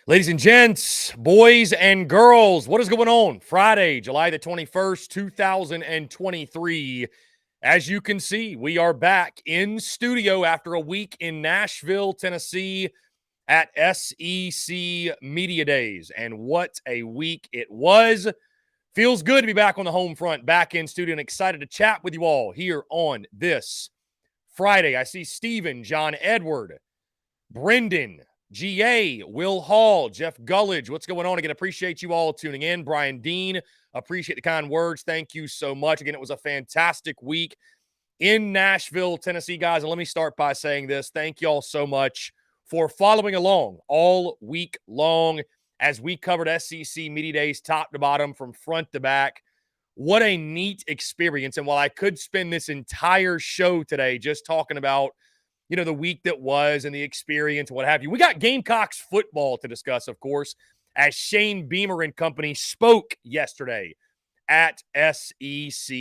Ladies and gents, boys and girls, what is going on? Friday, July the 21st, 2023. As you can see, we are back in studio after a week in Nashville, Tennessee at SEC Media Days. And what a week it was. Feels good to be back on the home front, back in studio, and excited to chat with you all here on this Friday. I see Steven, John Edward, Brendan, GA, Will Hall, Jeff Gullidge. What's going on? Again, appreciate you all tuning in. Brian Dean, appreciate the kind words. Thank you so much. Again, it was a fantastic week in Nashville, Tennessee, guys. And let me start by saying this. Thank you all so much for following along all week long as we covered SEC Media Days top to bottom, from front to back. What a neat experience. And while I could spend this entire show today just talking about the week that was and the experience and what have you, we got Gamecocks football to discuss, of course, as Shane Beamer and company spoke yesterday at SEC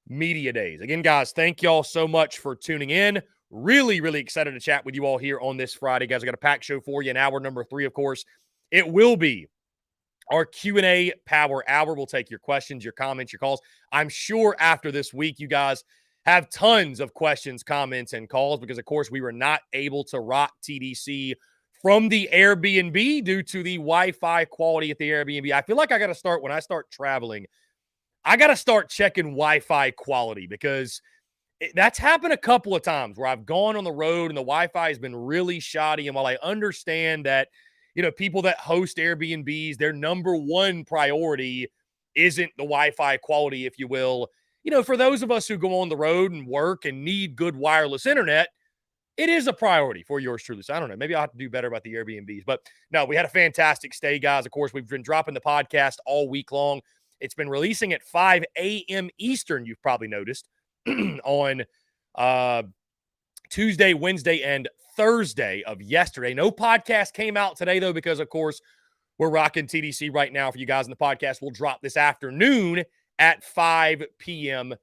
Media Days. Again, guys, thank y'all so much for tuning in. Really, really excited to chat with you all here on this Friday. Guys, I got a packed show for you in hour number 3, of course. It will be our Q&A Power Hour. We'll take your questions, your comments, your calls. I'm sure after this week, you guys have tons of questions, comments, and calls because, of course, we were not able to rock TDC from the Airbnb due to the Wi-Fi quality at the Airbnb. I feel like I got to start, when I start traveling, I got to start checking Wi-Fi quality because that's happened a couple of times where I've gone on the road and the Wi-Fi has been really shoddy. And while I understand that, people that host Airbnbs, their number one priority isn't the Wi-Fi quality, if you will. For those of us who go on the road and work and need good wireless internet, it is a priority for yours truly. So I don't know. Maybe I'll have to do better about the Airbnbs. But no, we had a fantastic stay, guys. Of course, we've been dropping the podcast all week long. It's been releasing at 5 a.m. Eastern, you've probably noticed, on Tuesday, Wednesday, and Thursday of yesterday. No podcast came out today, though, because, of course, we're rocking TDC right now for you guys in the podcast. We'll drop this afternoon at 5 p.m.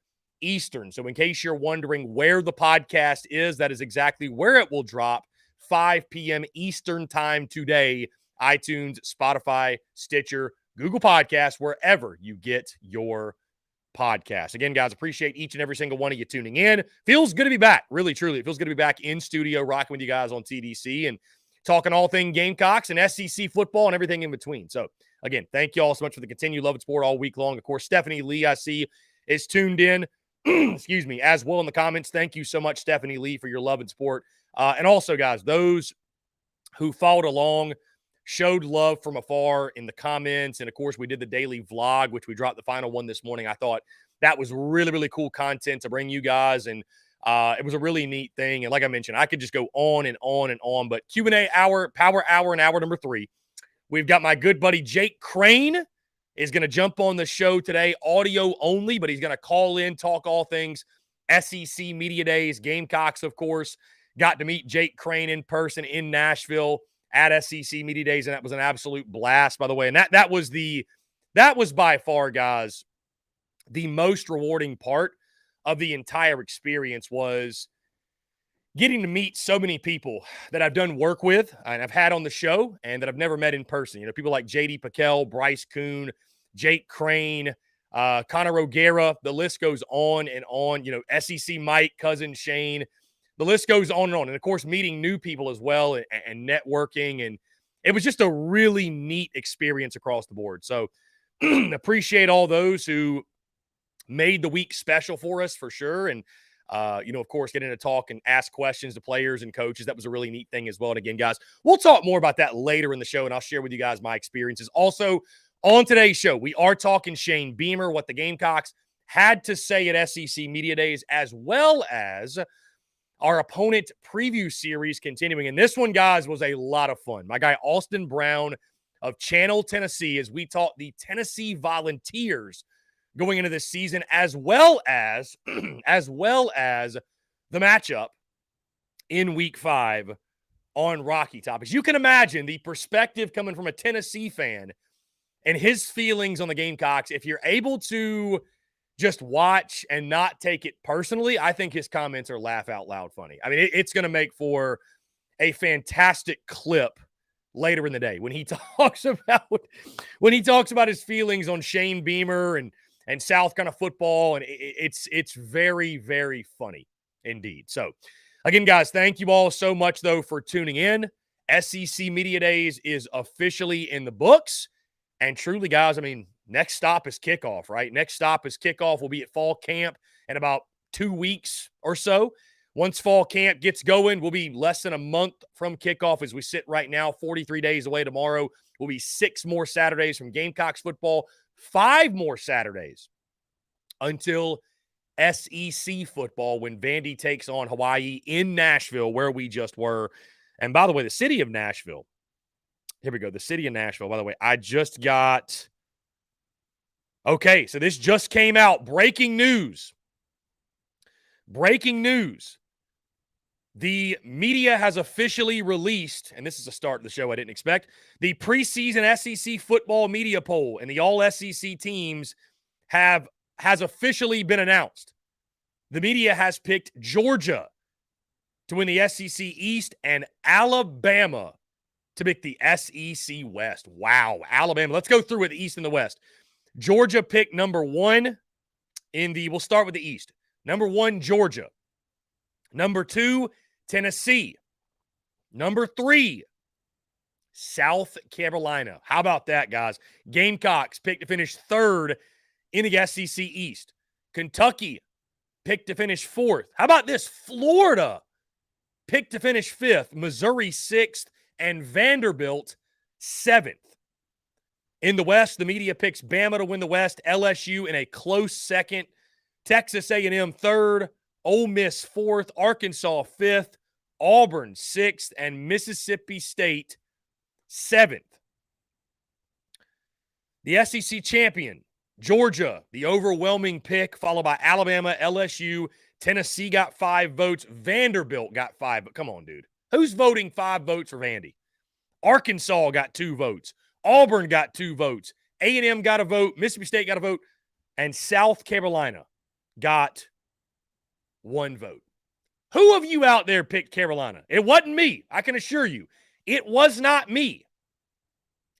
Eastern. So in case you're wondering where the podcast is, that is exactly where it will drop, 5 p.m. Eastern time today. iTunes, Spotify, Stitcher, Google Podcasts, wherever you get your podcast. Again, guys, appreciate each and every single one of you tuning in. Feels good to be back. Really, truly. It feels good to be back in studio, rocking with you guys on TDC and talking all thing Gamecocks and SEC football and everything in between. So, again, thank you all so much for the continued love and support all week long. Of course, Stephanie Lee, I see, is tuned in, excuse me, as well in the comments. Thank you so much, Stephanie Lee, for your love and support. And also, guys, those who followed along, showed love from afar in the comments. And, of course, we did the daily vlog, which we dropped the final one this morning. I thought that was really, really cool content to bring you guys. And it was a really neat thing. And like I mentioned, I could just go on and on and on. But Q&A hour, Power Hour, and hour number 3. We've got my good buddy Jake Crane is going to jump on the show today, audio only, but he's going to call in, talk all things SEC Media Days, Gamecocks, of course. Got to meet Jake Crane in person in Nashville at SEC Media Days, and that was an absolute blast, by the way. And that was by far, guys, the most rewarding part of the entire experience was getting to meet so many people that I've done work with and I've had on the show and that I've never met in person. People like J.D. Piquel, Bryce Kuhn, Jake Crane, Connor O'Gara. The list goes on and on. SEC Mike, Cousin Shane. The list goes on and on. And, of course, meeting new people as well and networking. And it was just a really neat experience across the board. So appreciate all those who made the week special for us for sure. And, of course, getting to talk and ask questions to players and coaches. That was a really neat thing as well. And again, guys, we'll talk more about that later in the show, and I'll share with you guys my experiences. Also, on today's show, we are talking Shane Beamer, what the Gamecocks had to say at SEC Media Days, as well as our opponent preview series continuing. And this one, guys, was a lot of fun. My guy, Austin Brown of Channel Tennessee, as we taught the Tennessee Volunteers going into this season, as well as the matchup in Week 5 on Rocky Top. As you can imagine, the perspective coming from a Tennessee fan and his feelings on the Gamecocks, if you're able to just watch and not take it personally, I think his comments are laugh out loud funny. I mean, it's going to make for a fantastic clip later in the day when he talks about his feelings on Shane Beamer and South Carolina football, and it's very, very funny indeed. So again, guys, thank you all so much though for tuning in. SEC Media Days is officially in the books, and truly, guys, I mean, next stop is kickoff, right? Next stop is kickoff. We'll be at fall camp in about 2 weeks or so. Once fall camp gets going, we'll be less than a month from kickoff as we sit right now, 43 days away tomorrow. We'll be 6 more Saturdays from Gamecocks football, 5 more Saturdays until SEC football when Vandy takes on Hawaii in Nashville, where we just were. And by the way, the city of Nashville, here we go, the city of Nashville. By the way, I just got, okay, so this just came out. Breaking news. Breaking news. The media has officially released, and this is a start of the show I didn't expect, the preseason SEC football media poll, and the all-SEC teams has officially been announced. The media has picked Georgia to win the SEC East and Alabama to pick the SEC West. Wow, Alabama. Let's go through with the East and the West. Georgia picked number 1 we'll start with the East. Number 1, Georgia. Number 2, Tennessee. Number 3, South Carolina. How about that, guys? Gamecocks picked to finish 3rd in the SEC East. Kentucky picked to finish 4th. How about this? Florida picked to finish 5th. Missouri 6th. And Vanderbilt 7th. In the West, the media picks Bama to win the West, LSU in a close 2nd, Texas A&M 3rd, Ole Miss 4th, Arkansas 5th, Auburn 6th, and Mississippi State 7th. The SEC champion, Georgia, the overwhelming pick, followed by Alabama, LSU, Tennessee got 5 votes, Vanderbilt got 5. But come on, dude. Who's voting 5 votes for Vandy? Arkansas got 2 votes. Auburn got 2 votes. A&M got a vote. Mississippi State got a vote. And South Carolina got 1 vote. Who of you out there picked Carolina? It wasn't me. I can assure you. It was not me.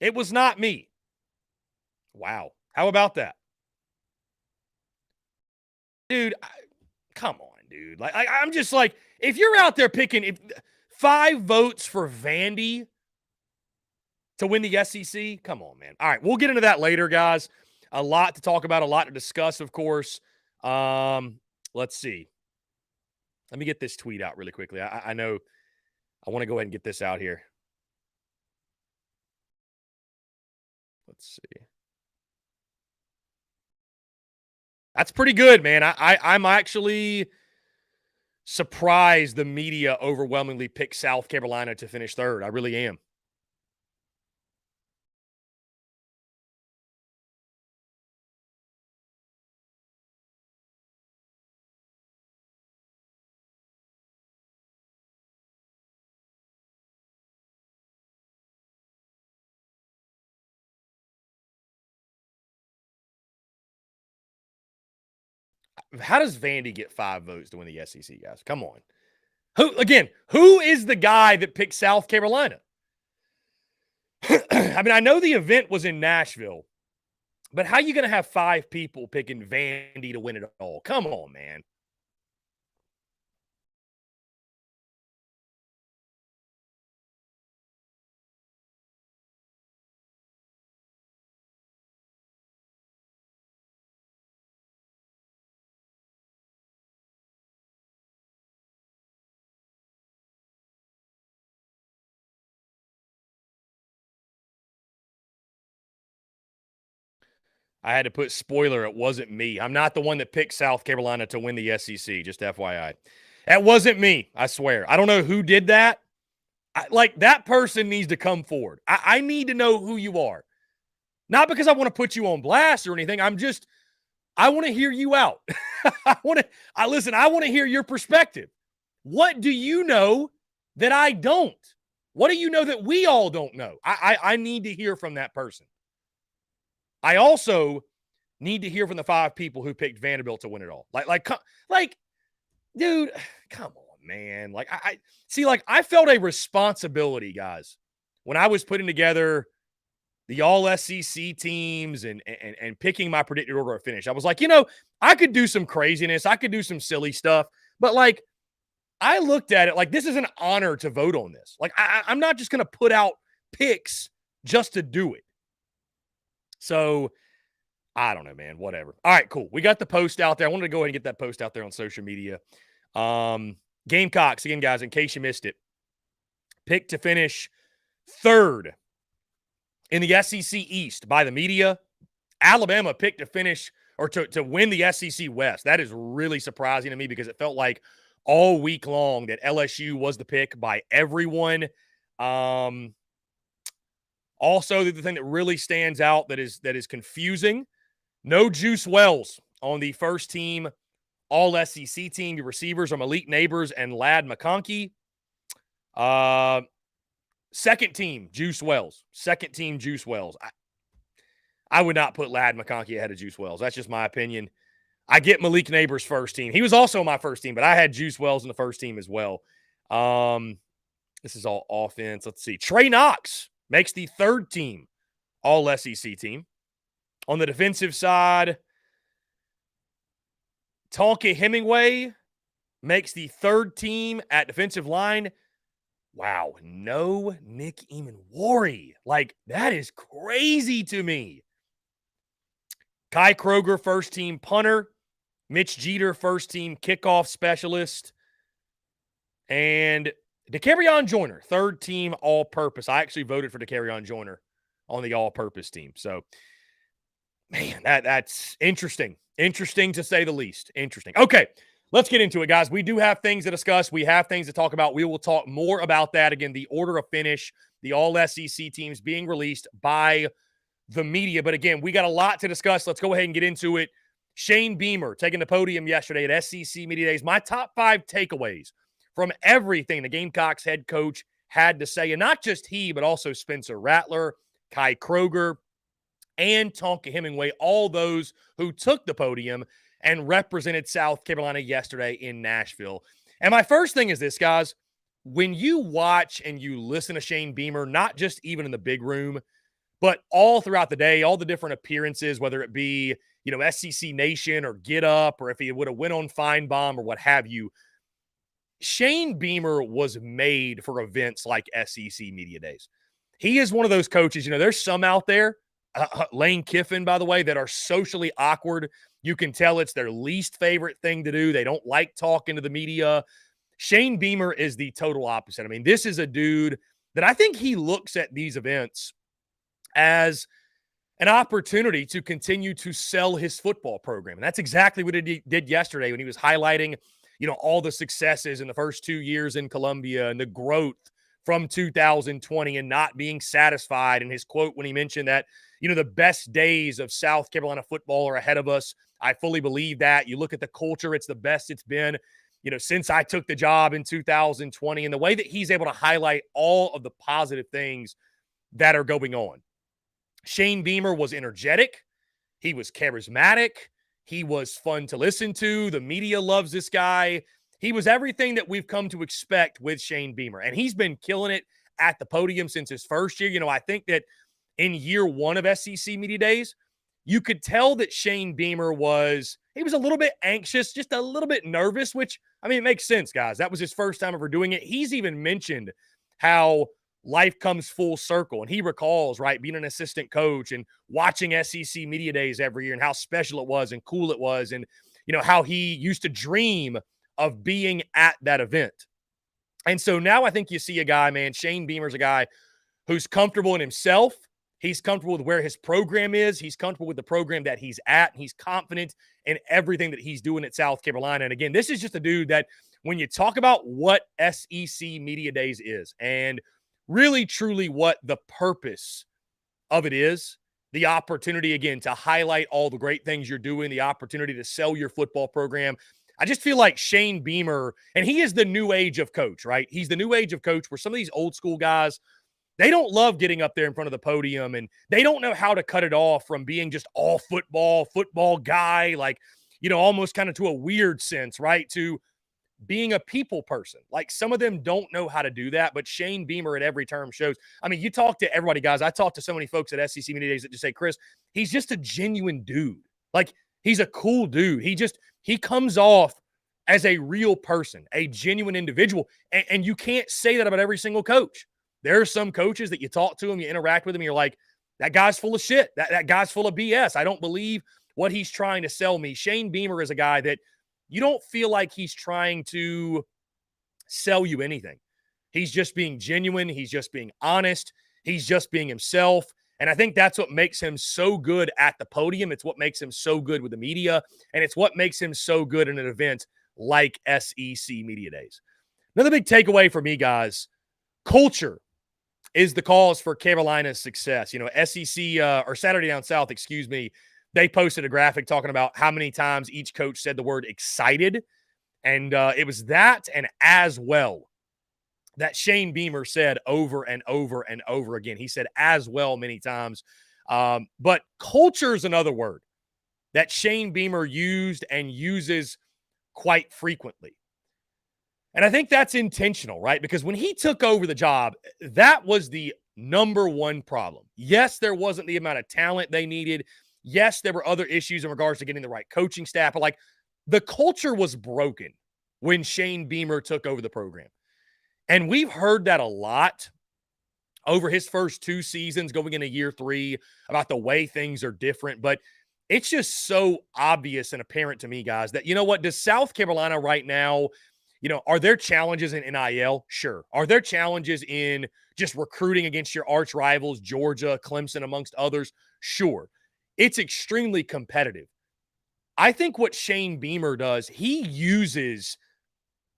It was not me. Wow. How about that? Dude, come on, dude. I'm just like, if you're out there picking 5 votes for Vandy to win the SEC, come on, man. All right, we'll get into that later, guys. A lot to talk about, a lot to discuss, of course. Let's see. Let me get this tweet out really quickly. I know I want to go ahead and get this out here. Let's see. That's pretty good, man. I'm actually surprised the media overwhelmingly picked South Carolina to finish 3rd. I really am. How does Vandy get 5 votes to win the SEC, guys? Come on. Who is the guy that picked South Carolina? I mean, I know the event was in Nashville, but how are you going to have 5 people picking Vandy to win it all? Come on, man. I had to put spoiler, it wasn't me. I'm not the one that picked South Carolina to win the SEC, just FYI. That wasn't me, I swear. I don't know who did that. That person needs to come forward. I need to know who you are. Not because I want to put you on blast or anything. I want to hear you out. I want to hear your perspective. What do you know that I don't? What do you know that we all don't know? I need to hear from that person. I also need to hear from the 5 people who picked Vanderbilt to win it all. Dude, come on, man. I felt a responsibility, guys, when I was putting together the all SEC teams and picking my predicted order of finish, I was like, I could do some craziness. I could do some silly stuff. But, like, I looked at it like this is an honor to vote on this. Like, I'm not just going to put out picks just to do it. So, I don't know, man. Whatever. All right, cool. We got the post out there. I wanted to go ahead and get that post out there on social media. Gamecocks, again, guys, in case you missed it, picked to finish third in the SEC East by the media. Alabama picked to finish or to win the SEC West. That is really surprising to me because it felt like all week long that LSU was the pick by everyone. Also, the thing that really stands out that is confusing, no Juice Wells on the first team all SEC team. Your receivers are Malik Neighbors and Ladd McConkey. Second team, Juice Wells. I would not put Ladd McConkey ahead of Juice Wells. That's just my opinion. I get Malik Neighbors' first team. He was also my first team, but I had Juice Wells in the first team as well. This is all offense. Let's see. Trey Knox makes the third team all SEC team. On the defensive side, Tonka Hemingway makes the third team at defensive line. Wow, no Nick Eamon-Wari. Like, that is crazy to me. Kai Kroger, first team punter. Mitch Jeter, first team kickoff specialist. And Dicarion Joyner, third team all-purpose. I actually voted for Dicarion Joyner on the all-purpose team. So, man, that's interesting. Interesting to say the least. Interesting. Okay, let's get into it, guys. We do have things to discuss. We have things to talk about. We will talk more about that. Again, the order of finish, the all-SEC teams being released by the media. But again, we got a lot to discuss. Let's go ahead and get into it. Shane Beamer taking the podium yesterday at SEC Media Days. My top 5 takeaways from everything the Gamecocks head coach had to say. And not just he, but also Spencer Rattler, Kai Kroger, and Tonka Hemingway, all those who took the podium and represented South Carolina yesterday in Nashville. And my first thing is this, guys. When you watch and you listen to Shane Beamer, not just even in the big room, but all throughout the day, all the different appearances, whether it be, SEC Nation or Get Up, or if he would have went on Feinbaum or what have you, Shane Beamer was made for events like SEC Media Days. He is one of those coaches, there's some out there, Lane Kiffin, by the way, that are socially awkward. You can tell it's their least favorite thing to do. They don't like talking to the media. Shane Beamer is the total opposite. I mean, this is a dude that I think he looks at these events as an opportunity to continue to sell his football program. And that's exactly what he did yesterday when he was highlighting, all the successes in the first 2 years in Columbia and the growth from 2020 and not being satisfied. And his quote when he mentioned that, the best days of South Carolina football are ahead of us. I fully believe that. You look at the culture, it's the best it's been, since I took the job in 2020, and the way that he's able to highlight all of the positive things that are going on. Shane Beamer was energetic. He was charismatic. He was fun to listen to. The media loves this guy. He was everything that we've come to expect with Shane Beamer. And he's been killing it at the podium since his first year. I think that in year one of SEC Media Days, you could tell that Shane Beamer was a little bit anxious, just a little bit nervous, which, it makes sense, guys. That was his first time ever doing it. He's even mentioned how life comes full circle. And he recalls, right, being an assistant coach and watching SEC Media Days every year and how special it was and cool it was. And, how he used to dream of being at that event. And so now I think you see a guy, man, Shane Beamer's a guy who's comfortable in himself. He's comfortable with where his program is. He's comfortable with the program that he's at. He's confident in everything that he's doing at South Carolina. And again, this is just a dude that when you talk about what SEC Media Days is and really, truly what the purpose of it is, the opportunity, again, to highlight all the great things you're doing, the opportunity to sell your football program. I just feel like Shane Beamer, and he is the new age of coach, right? He's the new age of coach where some of these old school guys, they don't love getting up there in front of the podium, and they don't know how to cut it off from being just all football guy, like, almost kind of to a weird sense, right? To being a people person. Like, some of them don't know how to do that, but Shane Beamer at every term shows. I mean, you talk to everybody, guys. I talk to so many folks at SEC Media Days that just say, Chris, he's just a genuine dude. Like, he's a cool dude. He comes off as a real person, a genuine individual. And you can't say that about every single coach. There are some coaches that you talk to him, you interact with him, you're like, that guy's full of shit. That guy's full of BS. I don't believe what he's trying to sell me. Shane Beamer is a guy that you don't feel like he's trying to sell you anything. He's just being genuine. He's just being honest. He's just being himself. And I think that's what makes him so good at the podium. It's what makes him so good with the media. And it's what makes him so good in an event like SEC Media Days. Another big takeaway for me, guys, culture is the cause for Carolina's success. You know, SEC or Saturday Down South, excuse me, they posted a graphic talking about how many times each coach said the word excited. And it was that and as well that Shane Beamer said over and over and over again. He said as well many times. But culture is another word that Shane Beamer used and uses quite frequently. And I think that's intentional, right? Because when he took over the job, that was the number one problem. Yes, there wasn't the amount of talent they needed. Yes, there were other issues in regards to getting the right coaching staff. But, like, the culture was broken when Shane Beamer took over the program. And we've heard that a lot over his first 2 seasons going into year 3 about the way things are different. But it's just so obvious and apparent to me, guys, that, you know what, does South Carolina right now, you know, are there challenges in NIL? Sure. Are there challenges in just recruiting against your arch rivals, Georgia, Clemson, amongst others? Sure. It's extremely competitive. I think what Shane Beamer does, he uses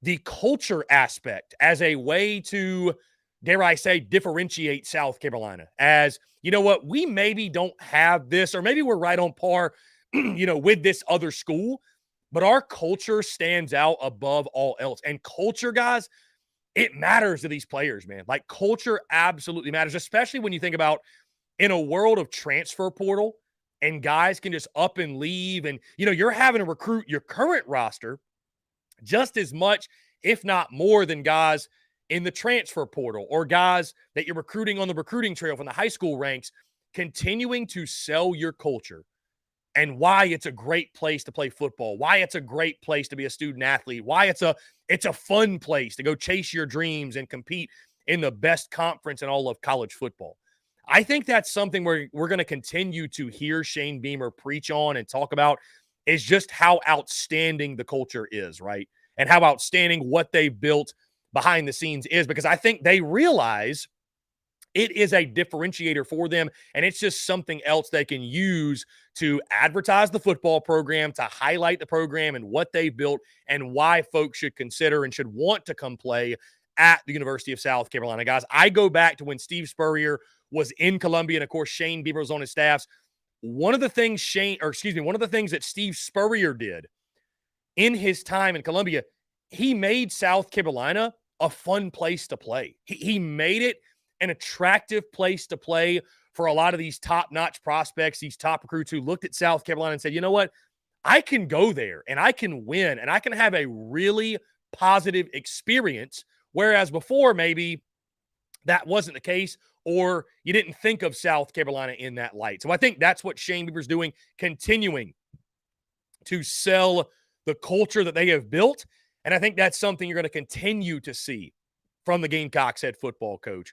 the culture aspect as a way to, dare I say, differentiate South Carolina. As, you know what, we maybe don't have this, or maybe we're right on par, you know, with this other school, but our culture stands out above all else. And culture, guys, it matters to these players, man. Like, culture absolutely matters, especially when you think about in a world of transfer portal and guys can just up and leave. And, you know, you're having to recruit your current roster just as much, if not more, than guys in the transfer portal or guys that you're recruiting on the recruiting trail from the high school ranks. Continuing to sell your culture and why it's a great place to play football, why it's a great place to be a student athlete, why it's a fun place to go chase your dreams and compete in the best conference in all of college football. I think that's something we're going to continue to hear Shane Beamer preach on and talk about, is just how outstanding the culture is, right? And how outstanding what they built behind the scenes is, because I think they realize it is a differentiator for them, and it's just something else they can use to advertise the football program, to highlight the program and what they built and why folks should consider and should want to come play at the University of South Carolina. Guys, I go back to when Steve Spurrier was in Columbia, and of course Shane Beamer was on his staffs. One of the things that Steve Spurrier did in his time in Columbia, he made South Carolina a fun place to play. He made it an attractive place to play for a lot of these top-notch prospects, these top recruits who looked at South Carolina and said, you know what, I can go there and I can win and I can have a really positive experience, whereas before maybe that wasn't the case, or you didn't think of South Carolina in that light. So I think that's what Shane Beamer's doing, continuing to sell the culture that they have built. And I think that's something you're going to continue to see from the Gamecocks head football coach.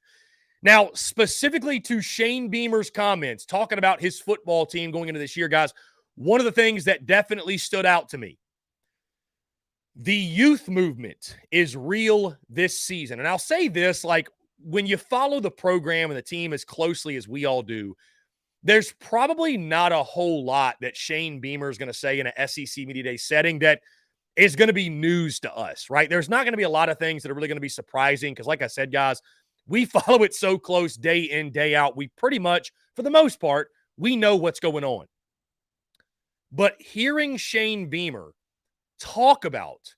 Now, specifically to Shane Beamer's comments, talking about his football team going into this year, guys, one of the things that definitely stood out to me, the youth movement is real this season. And I'll say this, like, when you follow the program and the team as closely as we all do, there's probably not a whole lot that Shane Beamer is going to say in an SEC Media Day setting that is going to be news to us, right? There's not going to be a lot of things that are really going to be surprising because, like I said, guys, we follow it so close day in, day out. We pretty much, for the most part, we know what's going on. But hearing Shane Beamer talk about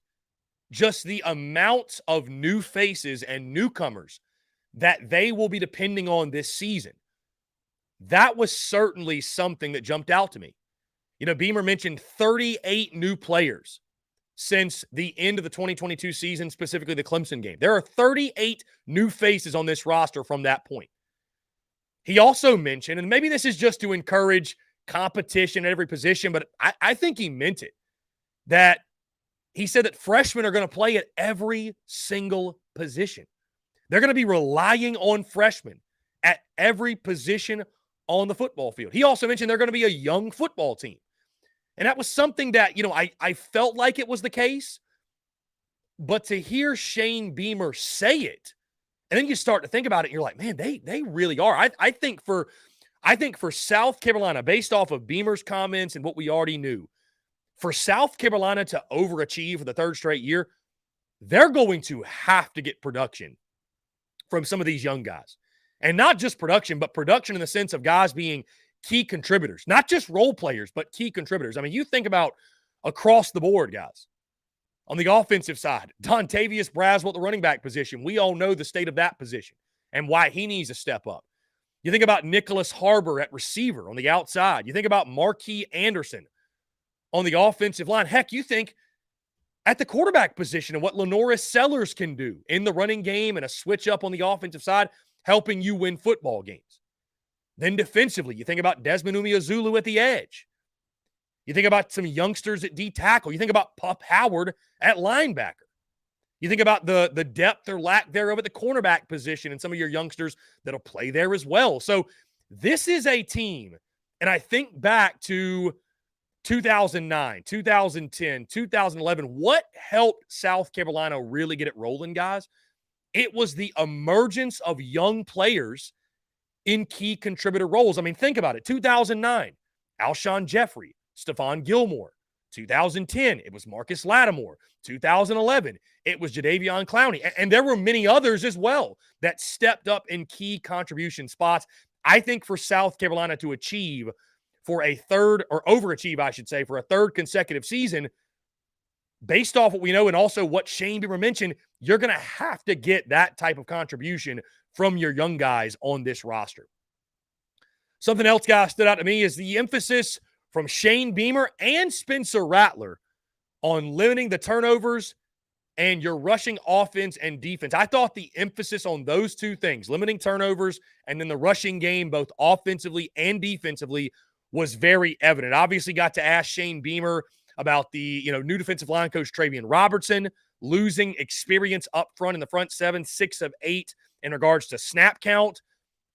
just the amount of new faces and newcomers that they will be depending on this season, that was certainly something that jumped out to me. You know, Beamer mentioned 38 new players since the end of the 2022 season, specifically the Clemson game. There are 38 new faces on this roster from that point. He also mentioned, and maybe this is just to encourage competition at every position, but I think he meant it, that he said that freshmen are going to play at every single position. They're going to be relying on freshmen at every position on the football field. He also mentioned they're going to be a young football team. And that was something that, I felt like it was the case. But to hear Shane Beamer say it, and then you start to think about it, and you're like, man, they really are. I think for South Carolina, based off of Beamer's comments and what we already knew, for South Carolina to overachieve for the third straight year, they're going to have to get production from some of these young guys. And not just production, but production in the sense of guys being key contributors. Not just role players, but key contributors. I mean, you think about across the board, guys. On the offensive side, Dontavius Braswell at the running back position. We all know the state of that position and why he needs to step up. You think about Nicholas Harbor at receiver on the outside. You think about Marquis Anderson on the offensive line. Heck, you think at the quarterback position and what Lenoris Sellers can do in the running game and a switch up on the offensive side, helping you win football games. Then defensively, you think about Desmond Umeozulu at the edge. You think about some youngsters at D tackle. You think about Pup Howard at linebacker. You think about the depth or lack thereof at the cornerback position and some of your youngsters that'll play there as well. So this is a team, and I think back to 2009, 2010, 2011, what helped South Carolina really get it rolling, guys? It was the emergence of young players in key contributor roles. I mean, think about it. 2009, Alshon Jeffrey, Stephon Gilmore. 2010, it was Marcus Lattimore. 2011, it was Jadeveon Clowney. And there were many others as well that stepped up in key contribution spots. I think for South Carolina to achieve for a third, or overachieve, I should say, for a third consecutive season, based off what we know and also what Shane Beamer mentioned, you're going to have to get that type of contribution from your young guys on this roster. Something else, guys, stood out to me is the emphasis from Shane Beamer and Spencer Rattler on limiting the turnovers and your rushing offense and defense. I thought the emphasis on those two things, limiting turnovers and then the rushing game, both offensively and defensively, was very evident. Obviously got to ask Shane Beamer about the new defensive line coach Travian Robertson losing experience up front in the front seven, 6 of 8 in regards to snap count.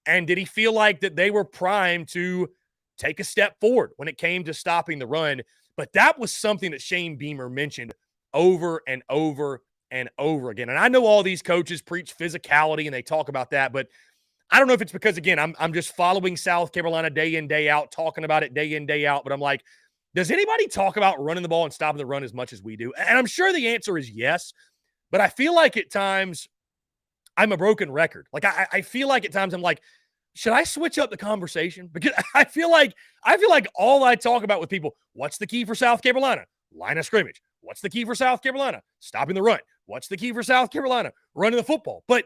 And did he feel like that they were primed to take a step forward when it came to stopping the run? But that was something that Shane Beamer mentioned over and over and over again. And I know all these coaches preach physicality and they talk about that, but I don't know if it's because, again, I'm just following South Carolina day in, day out, talking about it day in, day out. But I'm like, does anybody talk about running the ball and stopping the run as much as we do? And I'm sure the answer is yes. But I feel like at times I'm a broken record. Like I feel like at times I'm like, should I switch up the conversation? Because I feel like all I talk about with people, what's the key for South Carolina? Line of scrimmage. What's the key for South Carolina? Stopping the run. What's the key for South Carolina? Running the football. But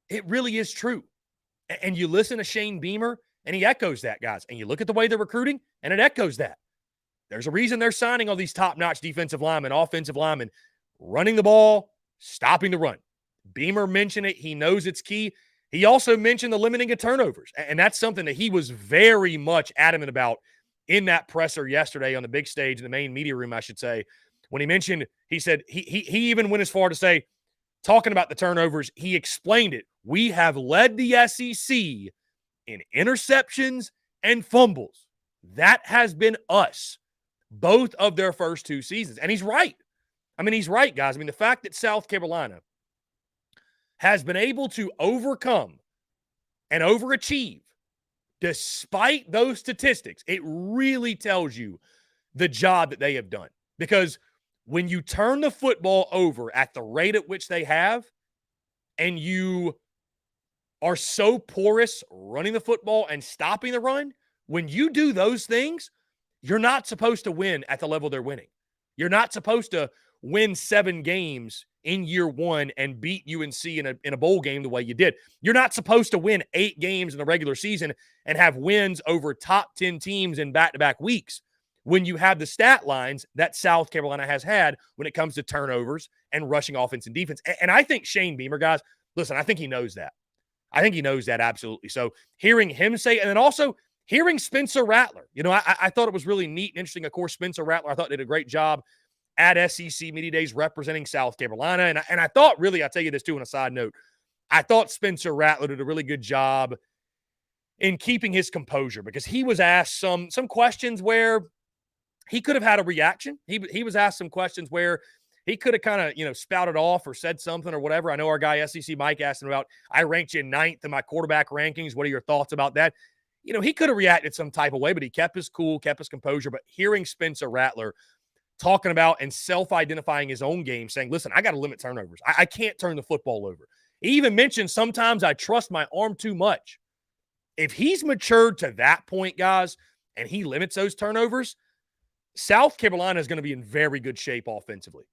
it really is true. And you listen to Shane Beamer, and he echoes that, guys. And you look at the way they're recruiting, and it echoes that. There's a reason they're signing all these top-notch defensive linemen, offensive linemen, running the ball, stopping the run. Beamer mentioned it. He knows it's key. He also mentioned the limiting of turnovers, and that's something that he was very much adamant about in that presser yesterday on the big stage, in the main media room, I should say. When he mentioned, he said he even went as far to say, talking about the turnovers, he explained it. We have led the SEC in interceptions and fumbles. That has been us, both of their first 2 seasons. And he's right. I mean, he's right, guys. I mean, the fact that South Carolina has been able to overcome and overachieve despite those statistics, it really tells you the job that they have done. Because when you turn the football over at the rate at which they have, and you are so porous running the football and stopping the run, when you do those things, you're not supposed to win at the level they're winning. You're not supposed to win 7 games in year 1 and beat UNC in a bowl game the way you did. You're not supposed to win 8 games in the regular season and have wins over top 10 teams in back-to-back weeks. when you have the stat lines that South Carolina has had when it comes to turnovers and rushing offense and defense. And I think Shane Beamer, guys, listen, I think he knows that. I think he knows that absolutely. So hearing him say, and then also hearing Spencer Rattler, I thought it was really neat and interesting. Of course, Spencer Rattler, I thought did a great job at SEC Media Days representing South Carolina. And I thought really, I'll tell you this too on a side note, I thought Spencer Rattler did a really good job in keeping his composure because he was asked some questions where he could have had a reaction. He was asked some questions where he could have kind of, spouted off or said something or whatever. I know our guy SEC Mike asked him about, I ranked you ninth in my quarterback rankings. What are your thoughts about that? He could have reacted some type of way, but he kept his cool, kept his composure. But hearing Spencer Rattler talking about and self-identifying his own game, saying, listen, I got to limit turnovers. I can't turn the football over. He even mentioned sometimes I trust my arm too much. If he's matured to that point, guys, and he limits those turnovers, South Carolina is going to be in very good shape offensively.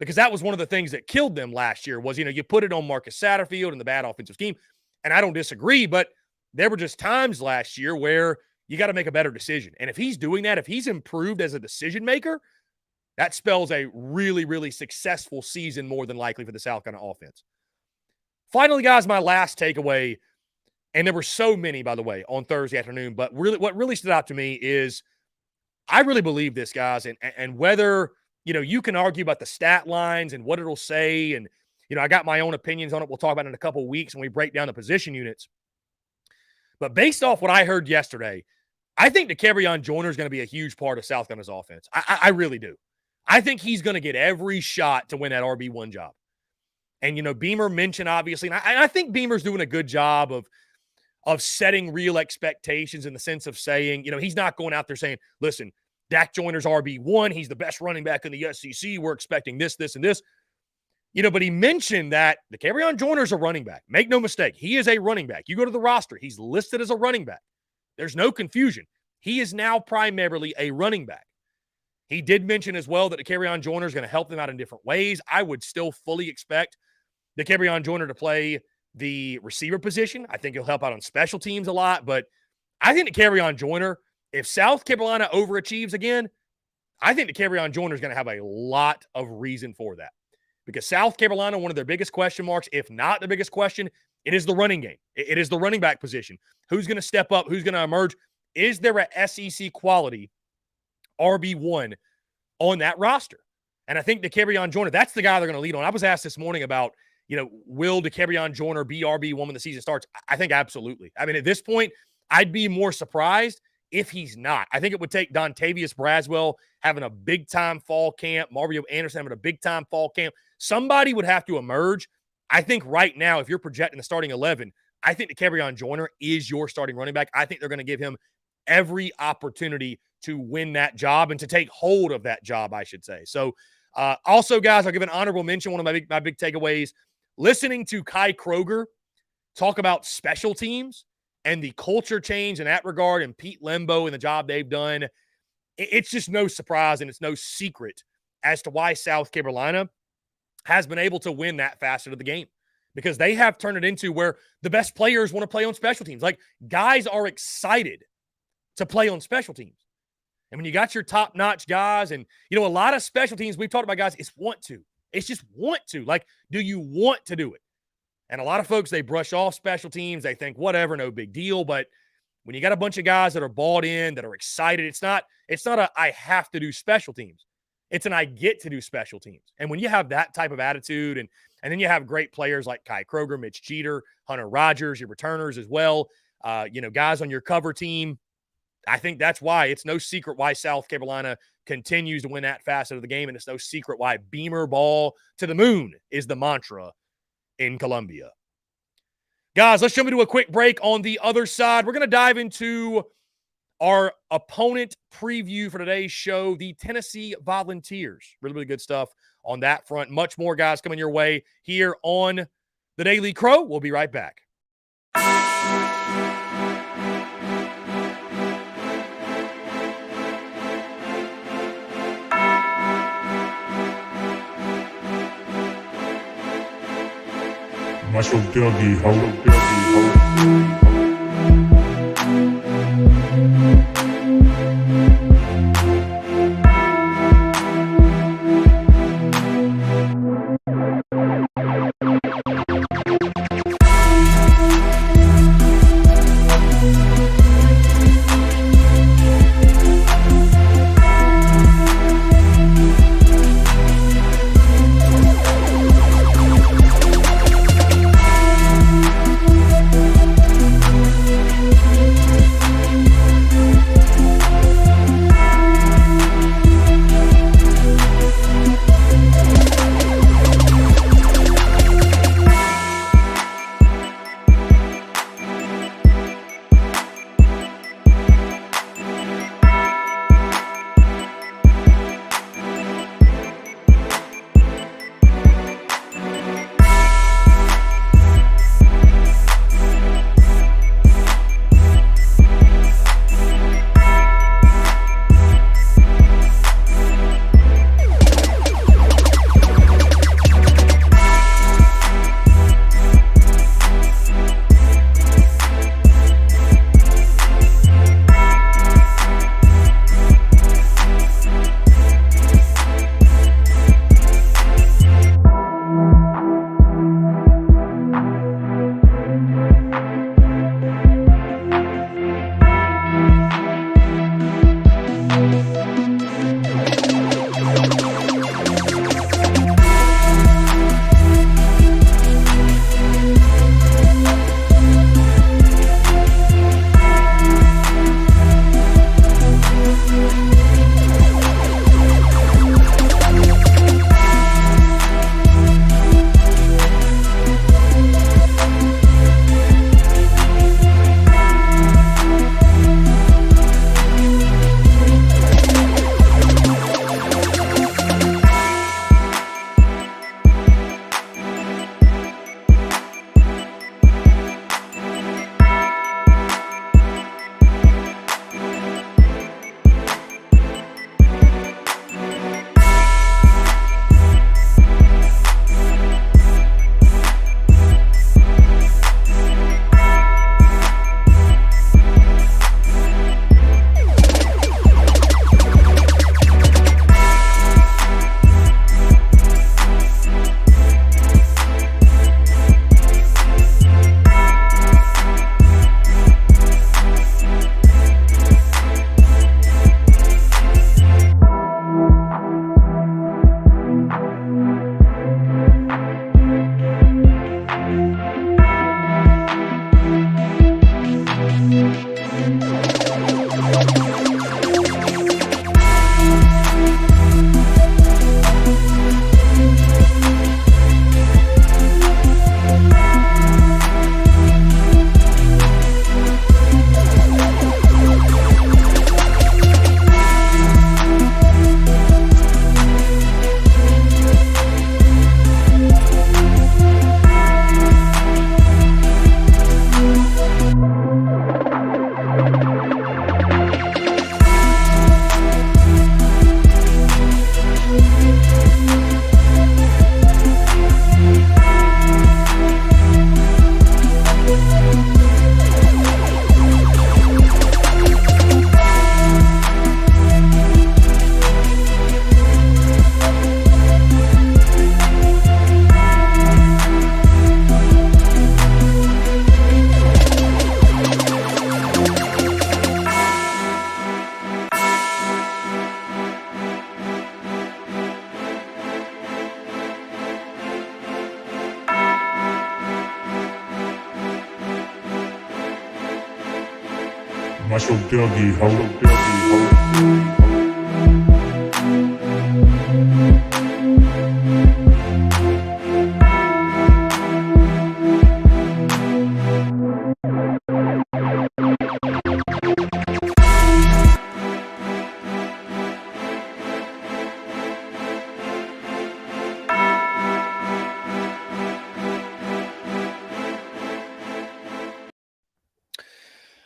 Because that was one of the things that killed them last year was, you put it on Marcus Satterfield and the bad offensive scheme. And I don't disagree, but there were just times last year where you got to make a better decision. And if he's doing that, if he's improved as a decision maker, that spells a really, really successful season more than likely for the South Carolina offense. Finally, guys, my last takeaway, and there were so many, by the way, on Thursday afternoon, but really what really stood out to me is I really believe this, guys, and whether – you can argue about the stat lines and what it'll say. And, I got my own opinions on it. We'll talk about it in a couple of weeks when we break down the position units. But based off what I heard yesterday, I think Dicarion Joyner is going to be a huge part of South Carolina's offense. I really do. I think he's going to get every shot to win that RB1 job. And, Beamer mentioned, obviously, and I think Beamer's doing a good job of setting real expectations in the sense of saying, he's not going out there saying, listen, Dak Joyner's RB1. He's the best running back in the SEC. We're expecting this, and this. But he mentioned that Dicarion Joyner's a running back. Make no mistake. He is a running back. You go to the roster. He's listed as a running back. There's no confusion. He is now primarily a running back. He did mention as well that Dicarion Joyner is going to help them out in different ways. I would still fully expect Dicarion Joyner to play the receiver position. I think he'll help out on special teams a lot. But I think Dicarion Joyner, if South Carolina overachieves again, I think Dicarion Joyner is going to have a lot of reason for that. Because South Carolina, one of their biggest question marks, if not the biggest question, it is the running game. It is the running back position. Who's going to step up? Who's going to emerge? Is there a SEC quality RB1 on that roster? And I think Dicarion Joyner, that's the guy they're going to lead on. I was asked this morning about, will Dicarion Joyner be RB1 when the season starts? I think absolutely. I mean, at this point, I'd be more surprised if he's not. I think it would take Dontavius Braswell having a big-time fall camp, Mario Anderson having a big-time fall camp. Somebody would have to emerge. I think right now, if you're projecting the starting 11, I think Dicarion Joyner is your starting running back. I think they're going to give him every opportunity to win that job and to take hold of that job, I should say. So, also, guys, I'll give an honorable mention. One of my big takeaways, listening to Kai Kroger talk about special teams and the culture change in that regard, and Pete Lembo and the job they've done, it's just no surprise and it's no secret as to why South Carolina has been able to win that facet of the game, because they have turned it into where the best players want to play on special teams. Like, guys are excited to play on special teams. And when you got your top-notch guys and, a lot of special teams we've talked about, guys, it's want to. It's just want to. Like, do you want to do it? And a lot of folks, they brush off special teams. They think, whatever, no big deal. But when you got a bunch of guys that are bought in, that are excited, it's not a I have to do special teams. It's an I get to do special teams. And when you have that type of attitude, and then you have great players like Kai Kroger, Mitch Jeter, Hunter Rogers, your returners as well, guys on your cover team, I think that's why it's no secret why South Carolina continues to win that facet of the game. And it's no secret why Beamer ball to the moon is the mantra in Columbia. Guys, let's jump into a quick break. On the other side, we're going to dive into our opponent preview for today's show, the Tennessee Volunteers. Really, really good stuff on that front. Much more, guys, coming your way here on the Daily Crow. We'll be right back. Muscle Dougie, ho. Muscle Dougie, ho.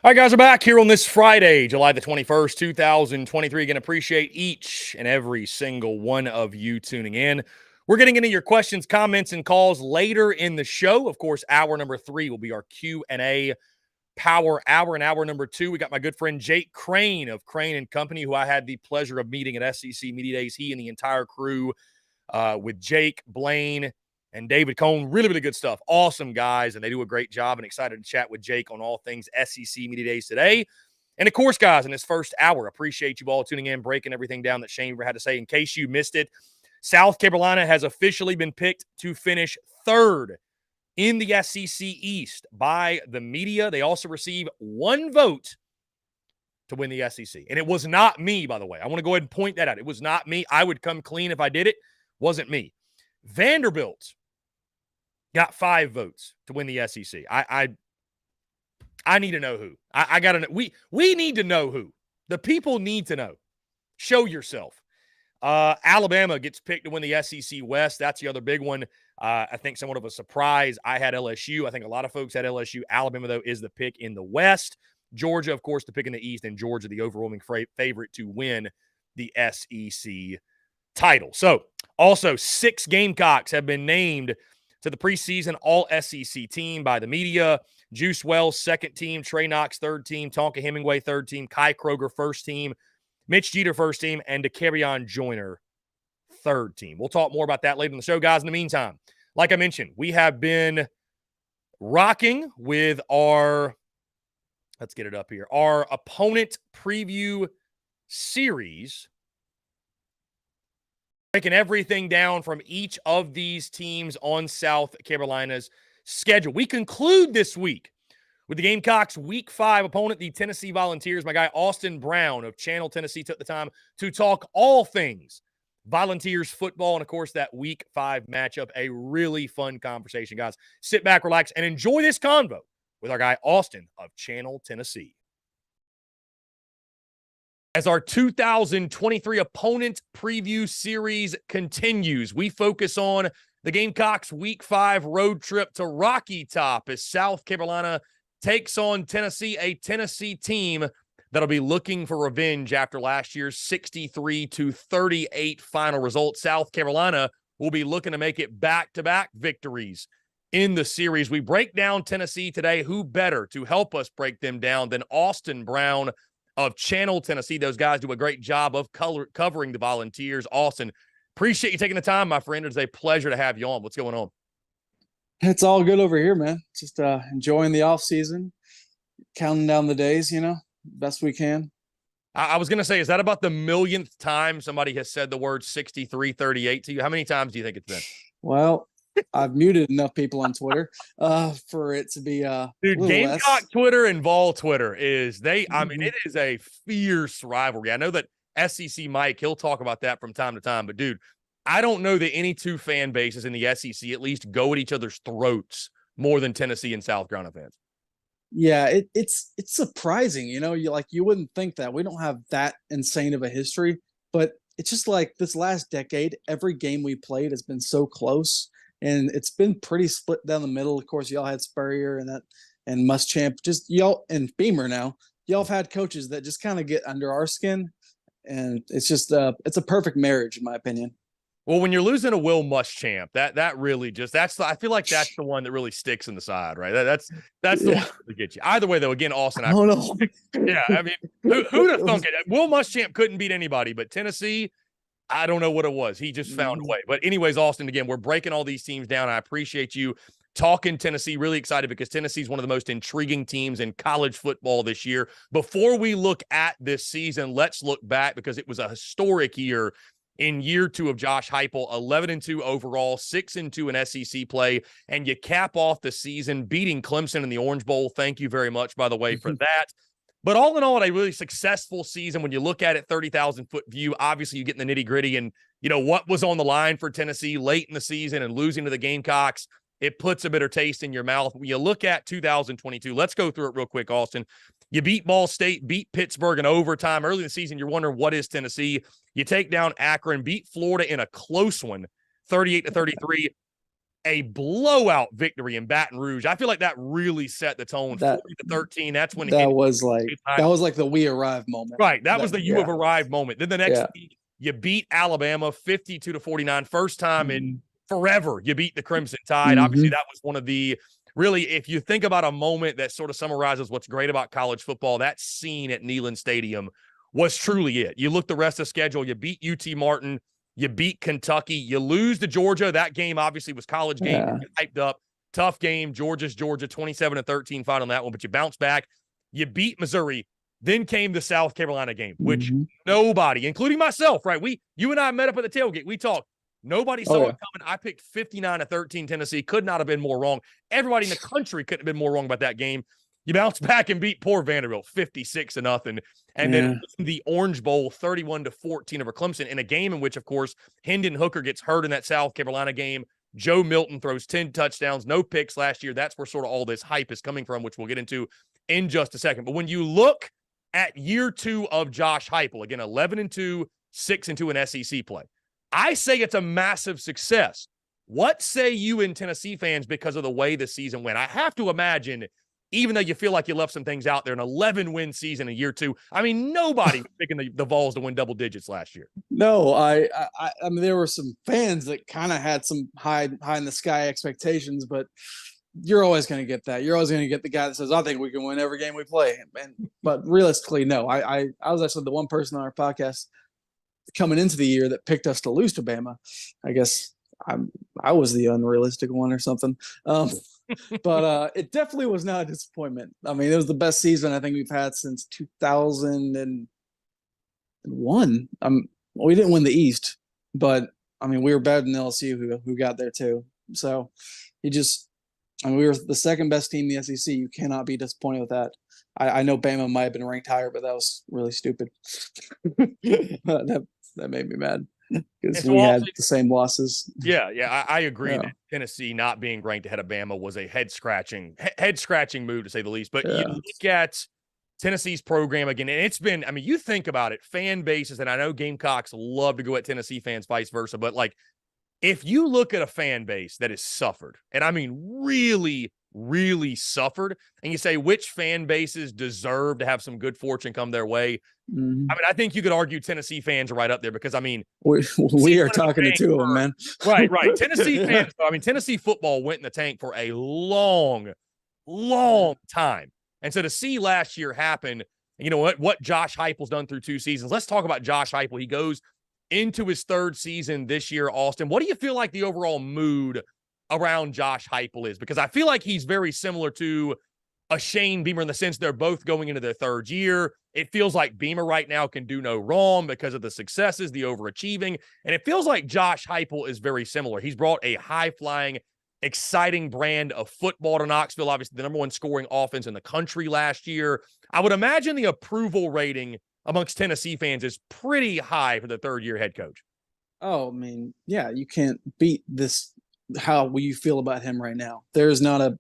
All right, guys, we're back here on this Friday, July the 21st, 2023. Again, appreciate each and every single one of you tuning in. We're getting into your questions, comments, and calls later in the show. Of course, hour number 3 will be our Q&A power hour. And hour number 2, we got my good friend Jake Crane of Crane & Company, who I had the pleasure of meeting at SEC Media Days. He and the entire crew with Jake, Blaine, and David Cohn. Really, really good stuff. Awesome guys, and they do a great job, and excited to chat with Jake on all things SEC Media Days today. And of course, guys, in this first hour, appreciate you all tuning in, breaking everything down that Shane had to say. In case you missed it, South Carolina has officially been picked to finish 3rd in the SEC East by the media. They also receive 1 vote to win the SEC. And it was not me, by the way. I want to go ahead and point that out. It was not me. I would come clean if I did it. Wasn't me. Vanderbilt got 5 votes to win the SEC. I need to know who. I got to know. We need to know who. The people need to know. Show yourself. Alabama gets picked to win the SEC West. That's the other big one. I think somewhat of a surprise. I had LSU. I think a lot of folks had LSU. Alabama, though, is the pick in the West. Georgia, of course, the pick in the East, and Georgia, the overwhelming favorite to win the SEC title. So, also, 6 Gamecocks have been named to the preseason All-SEC team by the media. Juice Wells, 2nd team. Trey Knox, 3rd team. Tonka Hemingway, 3rd team. Kai Kroger, 1st team. Mitch Jeter, 1st team. And Dicarion Joyner, 3rd team. We'll talk more about that later in the show, guys. In the meantime, like I mentioned, we have been rocking with our, let's get it up here, our opponent preview series, breaking everything down from each of these teams on South Carolina's schedule. We conclude this week with the Gamecocks' Week 5 opponent, the Tennessee Volunteers. My guy Austin Brown of Channel Tennessee took the time to talk all things Volunteers football and, of course, that Week 5 matchup. A really fun conversation, guys. Sit back, relax, and enjoy this convo with our guy Austin of Channel Tennessee. As our 2023 opponent preview series continues, we focus on the Gamecocks' Week 5 road trip to Rocky Top as South Carolina takes on Tennessee, a Tennessee team that'll be looking for revenge after last year's 63-38 final result. South Carolina will be looking to make it back-to-back victories in the series. We break down Tennessee today. Who better to help us break them down than Austin Brown of Channel Tennessee? Those guys do a great job of covering the Volunteers. Austin, appreciate you taking the time, my friend. It's a pleasure to have you on. What's going on? It's all good over here, man. Just enjoying the off season, counting down the days, best we can. I was going to say, is that about the millionth time somebody has said the word 63-38 to you? How many times do you think it's been? Well, I've muted enough people on Twitter for it to be dude, Gamecock less. Twitter and Vol Twitter it is a fierce rivalry. I know that SEC Mike, he'll talk about that from time to time, but dude, I don't know that any two fan bases in the SEC at least go at each other's throats more than Tennessee and South Carolina fans. Yeah, it's surprising, you wouldn't think that. We don't have that insane of a history, but it's just like this last decade, every game we played has been so close. And it's been pretty split down the middle. Of course, y'all had Spurrier and Muschamp, just y'all and Beamer now. Y'all have had coaches that just kind of get under our skin. And it's just it's a perfect marriage, in my opinion. Well, when you're losing a Will Muschamp, that really just I feel like that's the one that really sticks in the side, right? That's the one that gets you. Either way, though, again, Austin, I don't know. Yeah, I mean, who'd have thunk it? Will Muschamp couldn't beat anybody, but Tennessee, I don't know what it was. He just found a way. But anyways, Austin, again, we're breaking all these teams down. I appreciate you talking Tennessee. Really excited because Tennessee is one of the most intriguing teams in college football this year. Before we look at this season, let's look back because it was a historic year in year 2 of Josh Heupel. 11-2 overall, 6-2 in SEC play, and you cap off the season beating Clemson in the Orange Bowl. Thank you very much, by the way, for that. But all in all, a really successful season when you look at it, 30,000-foot view. Obviously, you get in the nitty-gritty and, what was on the line for Tennessee late in the season and losing to the Gamecocks. It puts a bitter taste in your mouth. When you look at 2022, let's go through it real quick, Austin. You beat Ball State, beat Pittsburgh in overtime. Early in the season, you're wondering, what is Tennessee? You take down Akron, beat Florida in a close one, 38-33. A blowout victory in Baton Rouge. I feel like that really set the tone. 40-13. That's when that was like the we arrived moment. Right. That was the you have arrived moment. Then the next week, you beat Alabama 52-49. First time in forever you beat the Crimson Tide. Obviously, that was one of the really, if you think about a moment that sort of summarizes what's great about college football, that scene at Neyland Stadium was truly it. You look the rest of the schedule, you beat UT Martin, you beat Kentucky, you lose to Georgia. That game obviously was college game, hyped up, tough game. Georgia, 27-13 final on that one, but you bounce back. You beat Missouri. Then came the South Carolina game, which nobody, including myself, right? You and I met up at the tailgate. We talked. Nobody saw it coming. I picked 59-13 Tennessee. Could not have been more wrong. Everybody in the country couldn't have been more wrong about that game. You bounce back and beat poor Vanderbilt 56-0. And then the Orange Bowl 31-14 over Clemson in a game in which, of course, Hendon Hooker gets hurt in that South Carolina game. Joe Milton throws 10 touchdowns, no picks last year. That's where sort of all this hype is coming from, which we'll get into in just a second. But when you look at year 2 of Josh Heupel, again, 11-2, 6-2 in SEC play, I say it's a massive success. What say you in Tennessee fans because of the way the season went? I have to imagine, even though you feel like you left some things out there, an 11-win season in year 2. I mean, nobody was picking the Vols to win double digits last year. No, I mean, there were some fans that kind of had some high in the sky expectations, but you're always going to get that. You're always going to get the guy that says, "I think we can win every game we play." But realistically, no. I was actually the one person on our podcast coming into the year that picked us to lose to Bama. I guess I was the unrealistic one or something. But it definitely was not a disappointment. I mean, it was the best season I think we've had since 2001. We didn't win the East, but I mean, we were better than LSU who got there too. So we were the second best team in the SEC. You cannot be disappointed with that. I know Bama might have been ranked higher, but that was really stupid. that made me mad because we had the same losses. Yeah, I agree that Tennessee not being ranked ahead of Bama was a head scratching move to say the least. But you look at Tennessee's program again, and it's been, I mean, you think about it, fan bases, and I know Gamecocks love to go at Tennessee fans, vice versa, but like, if you look at a fan base that has suffered, and I mean really, really suffered, and you say which fan bases deserve to have some good fortune come their way, I mean, I think you could argue Tennessee fans are right up there because, I mean, we are talking to two of them, man. Right. Tennessee fans, I mean, Tennessee football went in the tank for a long time. And so to see last year happen, you know what Josh Heupel's done through 2 seasons. Let's talk about Josh Heupel. He goes into his 3rd season this year, Austin. What do you feel like the overall mood around Josh Heupel is? Because I feel like he's very similar to a Shane Beamer in the sense they're both going into their 3rd year. It feels like Beamer right now can do no wrong because of the successes, the overachieving. And it feels like Josh Heupel is very similar. He's brought a high-flying, exciting brand of football to Knoxville, obviously the number 1 scoring offense in the country last year. I would imagine the approval rating amongst Tennessee fans is pretty high for the 3rd-year head coach. Oh, I mean, yeah, you can't beat this, how you feel about him right now. There's not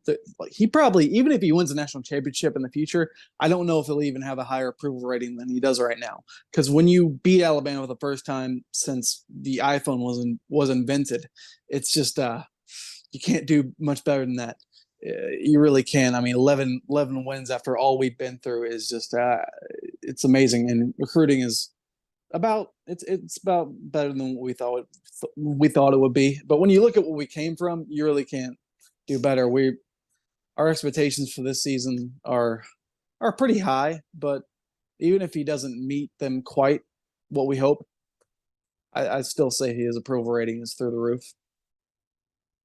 he probably, even if he wins a national championship in the future, I don't know if he'll even have a higher approval rating than he does right now. Because when you beat Alabama for the first time since the iPhone was invented, it's just, you can't do much better than that. You really can. I mean, 11 wins after all we've been through is just, it's amazing. And recruiting is it's about better than what we thought it would be. But when you look at what we came from, you really can't do better. Our expectations for this season are pretty high, but even if he doesn't meet them quite what we hope, I still say his approval rating is through the roof.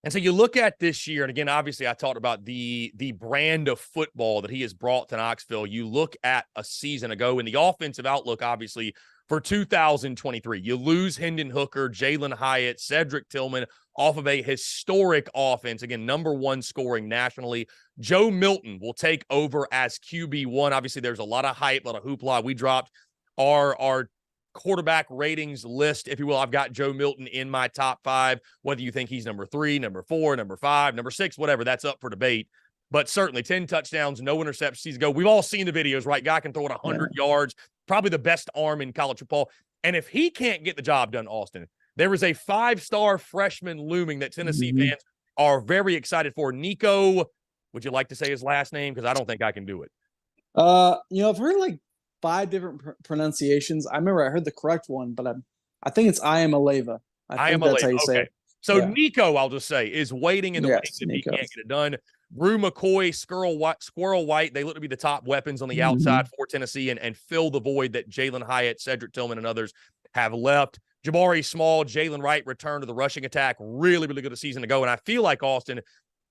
And so you look at this year, and again, obviously I talked about the brand of football that he has brought to Knoxville. You look at a season ago, and the offensive outlook obviously for 2023. You lose Hendon Hooker, Jalen Hyatt, Cedric Tillman off of a historic offense. Again, number one scoring nationally. Joe Milton will take over as QB1. Obviously, there's a lot of hype, a lot of hoopla. We dropped our quarterback ratings list, if you will. I've got Joe Milton in my top 5. Whether you think he's number 3, number 4, number 5, number 6, whatever, that's up for debate. But certainly 10 touchdowns, no interceptions season ago. We've all seen the videos, right? Guy can throw it 100 yards, probably the best arm in college football. And if he can't get the job done, Austin, there is a 5-star freshman looming that Tennessee fans are very excited for. Nico, would you like to say his last name? Because I don't think I can do it. I've heard like 5 different pronunciations. I remember I heard the correct one, but I think it's I am Aleva. I think that's how you say it. So Nico, I'll just say, is waiting in the wings if he can't get it done. Brew McCoy, Squirrel White, they look to be the top weapons on the outside for Tennessee and fill the void that Jalen Hyatt, Cedric Tillman, and others have left. Jabari Small, Jalen Wright return to the rushing attack. Really, really good a season to go. And I feel like, Austin,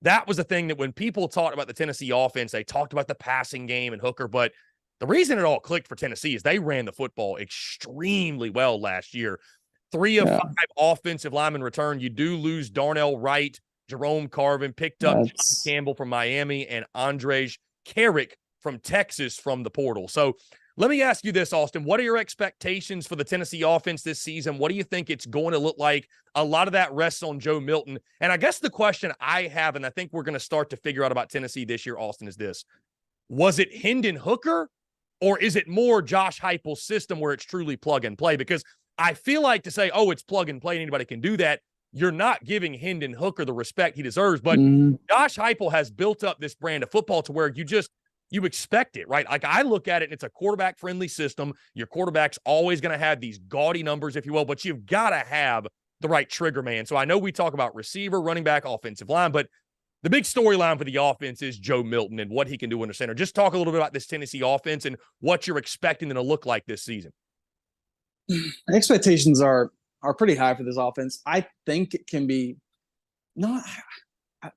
that was the thing that when people talked about the Tennessee offense, they talked about the passing game and Hooker. But the reason it all clicked for Tennessee is they ran the football extremely well last year. 3 of 5 offensive linemen return. You do lose Darnell Wright, Jerome Carvin, picked up John Campbell from Miami, and Andrej Carrick from Texas from the portal. So let me ask you this, Austin. What are your expectations for the Tennessee offense this season? What do you think it's going to look like? A lot of that rests on Joe Milton. And I guess the question I have, and I think we're going to start to figure out about Tennessee this year, Austin, is this. Was it Hendon Hooker, or is it more Josh Heupel's system where it's truly plug and play? Because I feel like to say, oh, it's plug and play and anybody can do that, you're not giving Hendon Hooker the respect he deserves. But Josh Heupel has built up this brand of football to where you expect it, right? Like I look at it, and it's a quarterback-friendly system. Your quarterback's always going to have these gaudy numbers, if you will, but you've got to have the right trigger man. So I know we talk about receiver, running back, offensive line, but the big storyline for the offense is Joe Milton and what he can do in the center. Just talk a little bit about this Tennessee offense and what you're expecting them to look like this season. Expectations are pretty high for this offense. I think it can be not. I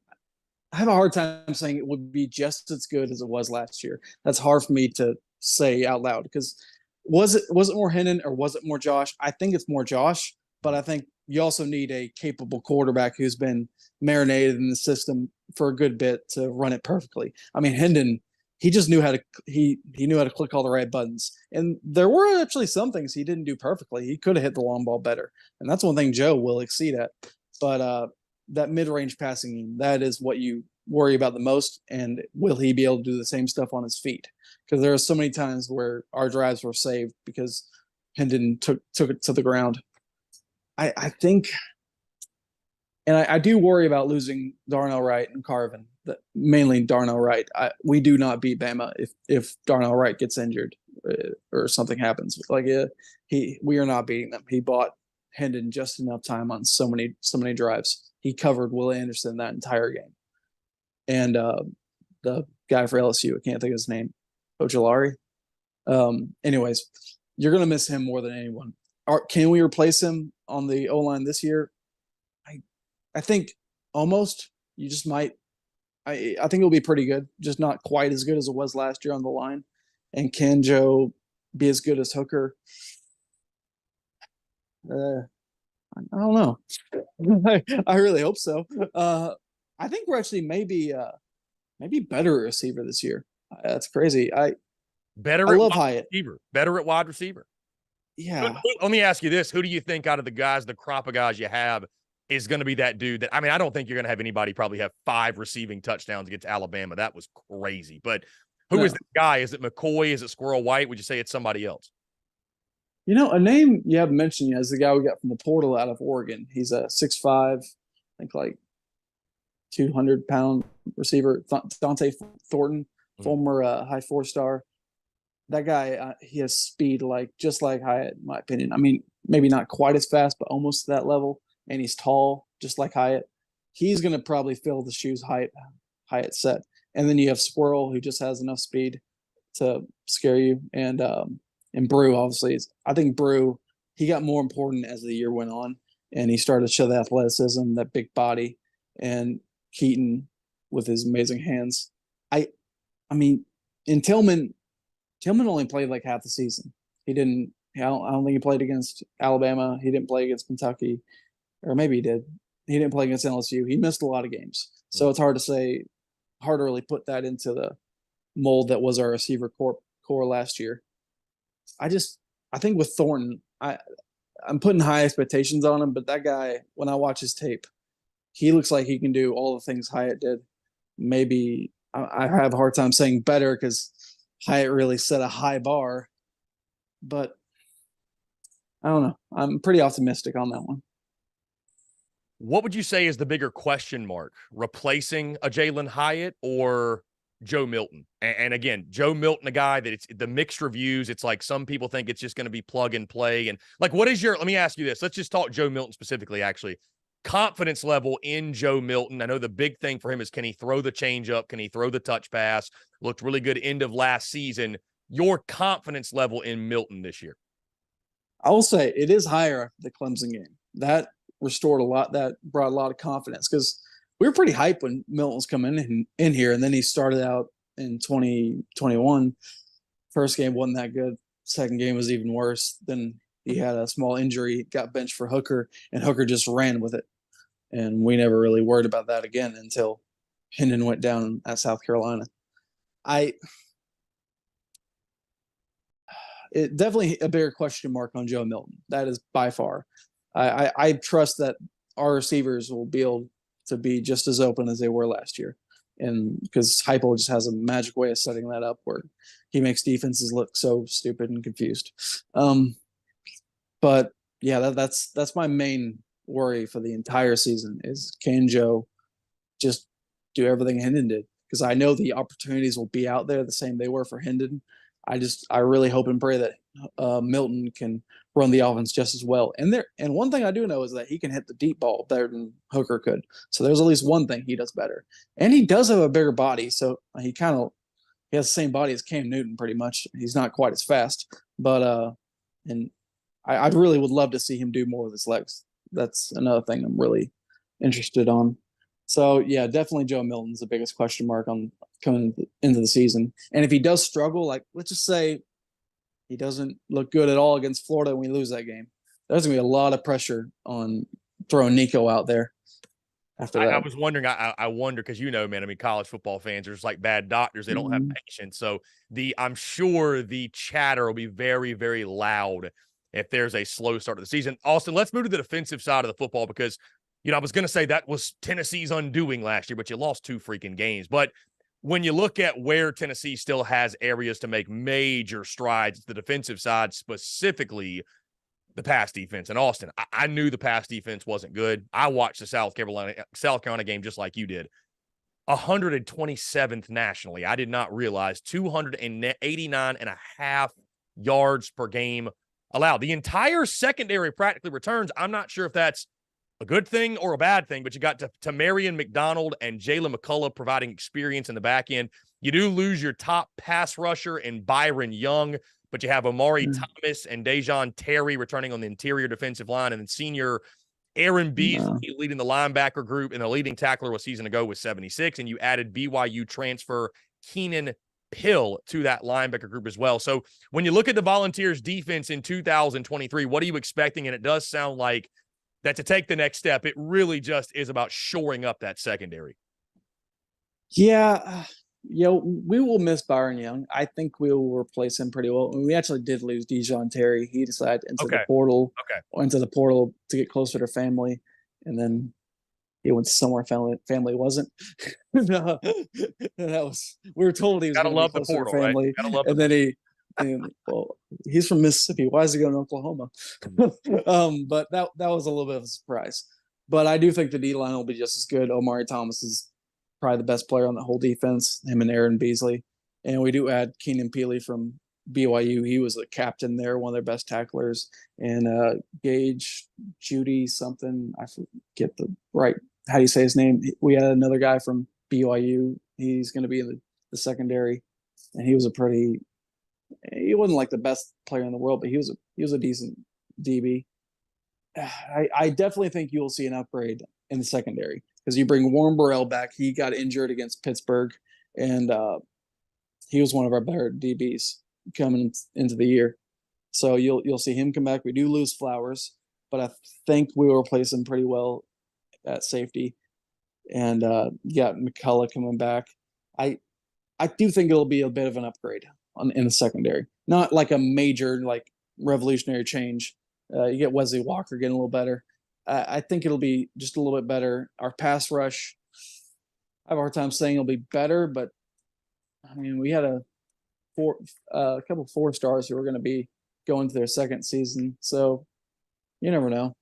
have a hard time saying it would be just as good as it was last year. That's hard for me to say out loud because was it more Hendon or was it more Josh? I think it's more Josh, but I think you also need a capable quarterback who's been marinated in the system for a good bit to run it perfectly. I mean, Hendon, he just knew how to he knew how to click all the right buttons. And there were actually some things he didn't do perfectly. He could have hit the long ball better. And that's one thing Joe will exceed at. But that mid-range passing game, that is what you worry about the most. And will he be able to do the same stuff on his feet? Because there are so many times where our drives were saved because Hendon took it to the ground. I think, and I do worry about losing Darnell Wright and Carvin, mainly Darnell Wright. We do not beat Bama if Darnell Wright gets injured or something happens. Like we are not beating them. He bought Hendon just enough time on so many drives. He covered Will Anderson that entire game, and the guy for LSU, I can't think of his name, Ojolari. Anyways, you're gonna miss him more than anyone. Can we replace him on the O-line this year? I think almost. You just might. I think it'll be pretty good, just not quite as good as it was last year on the line. And can Joe be as good as Hooker? I don't know. I really hope so. I think we're actually maybe better receiver this year. That's crazy. I love Hyatt. Better at wide receiver. Yeah. Let me ask you this. Who do you think out of the crop of guys you have is going to be that dude that, I mean, I don't think you're going to have anybody probably have 5 receiving touchdowns against Alabama. That was crazy. But who is the guy? Is it McCoy? Is it Squirrel White? Would you say it's somebody else? You know, a name you haven't mentioned yet is the guy we got from the portal out of Oregon. He's a 6'5", I think like 200-pound receiver, Dante Thornton, former high 4-star. That guy, he has speed just like Hyatt, in my opinion. I mean, maybe not quite as fast, but almost to that level. And he's tall, just like Hyatt. He's going to probably fill the shoes Hyatt set. And then you have Squirrel, who just has enough speed to scare you. And Brew, obviously. I think Brew, he got more important as the year went on. And he started to show the athleticism, that big body. And Keaton with his amazing hands. I mean, in Tillman only played like half the season. He didn't I don't think he played against Alabama. He didn't play against Kentucky, or maybe he did. He didn't play against LSU. He missed a lot of games, so it's hard to really put that into the mold that was our receiver core last year. I think with Thornton, I'm putting high expectations on him, but that guy, when I watch his tape, he looks like he can do all the things Hyatt did. Maybe I have a hard time saying better because Hyatt really set a high bar, but I don't know. I'm pretty optimistic on that one. What would you say is the bigger question mark? Replacing a Jalen Hyatt or Joe Milton? And again, Joe Milton, a guy that it's the mixed reviews. It's like some people think it's just going to be plug and play. And like, let me ask you this. Let's just talk Joe Milton specifically, actually. Confidence level in Joe Milton. I know the big thing for him is, can he throw the changeup? Can he throw the touch pass? Looked really good end of last season. Your confidence level in Milton this year? I will say it is higher after the Clemson game. That restored a lot. That brought a lot of confidence because we were pretty hyped when Milton was coming in here, and then he started out in 2021. First game wasn't that good. Second game was even worse. Then he had a small injury, got benched for Hooker, and Hooker just ran with it. And we never really worried about that again until Hendon went down at South Carolina. It definitely a bigger question mark on Joe Milton. That is by far. I trust that our receivers will be able to be just as open as they were last year. And because Heupel just has a magic way of setting that up where he makes defenses look so stupid and confused. But yeah, that's my main worry for the entire season is, can Joe just do everything Hendon did? Because I know the opportunities will be out there the same they were for Hendon. I really hope and pray that Milton can run the offense just as well. And one thing I do know is that he can hit the deep ball better than Hooker could. So there's at least one thing he does better. And he does have a bigger body, so he has the same body as Cam Newton pretty much. He's not quite as fast, but and I really would love to see him do more with his legs. That's another thing I'm really interested on. So yeah, definitely Joe Milton's the biggest question mark on coming into the season. And if he does struggle, like let's just say he doesn't look good at all against Florida and we lose that game, there's gonna be a lot of pressure on throwing Nico out there after that. I was wondering, I wonder, because man, I mean, college football fans are just like bad doctors. They don't have patience. So I'm sure the chatter will be very, very loud if there's a slow start to the season. Austin, let's move to the defensive side of the football because, I was going to say that was Tennessee's undoing last year, but you lost 2 freaking games. But when you look at where Tennessee still has areas to make major strides, it's the defensive side, specifically the pass defense. And Austin, I knew the pass defense wasn't good. I watched the South Carolina game just like you did. 127th nationally. I did not realize 289 and a half yards per game allowed. The entire secondary practically returns. I'm not sure if that's a good thing or a bad thing, but you got to Marion McDonald and Jalen McCullough providing experience in the back end. You do lose your top pass rusher in Byron Young, but you have Amari Thomas and Dejon Terry returning on the interior defensive line, and then senior Aaron Beasley leading the linebacker group, and the leading tackler a season ago was 76, and you added BYU transfer Keenan Pill to that linebacker group as well. So when you look at the Volunteers defense in 2023, what are you expecting? And it does sound like that to take the next step, it really just is about shoring up that secondary. Yeah, we will miss Byron Young. I think we will replace him pretty well. We actually did lose Dejon Terry. He decided into the portal to get closer to family, and then he went to somewhere family wasn't. No, we were told he was going to be closer to family, right? And then he's from Mississippi. Why is he going to Oklahoma? But that was a little bit of a surprise. But I do think the D line will be just as good. Omari Thomas is probably the best player on the whole defense, him and Aaron Beasley. And we do add Keenan Peely from BYU. He was a captain there, one of their best tacklers. And Gage Judy something, I forget how do you say his name? We had another guy from BYU. He's going to be in the secondary. And he wasn't like the best player in the world, but he was a decent DB. I definitely think you'll see an upgrade in the secondary because you bring Warren Burrell back. He got injured against Pittsburgh, and he was one of our better DBs coming into the year. So you'll see him come back. We do lose Flowers, but I think we will replace him pretty well at safety. And yeah, McCullough coming back. I do think it'll be a bit of an upgrade in the secondary. Not like a major, like revolutionary change. You get Wesley Walker getting a little better. I think it'll be just a little bit better. Our pass rush, I have a hard time saying it'll be better, but I mean, we had a couple 4-stars who are going to be going to their second season, so you never know.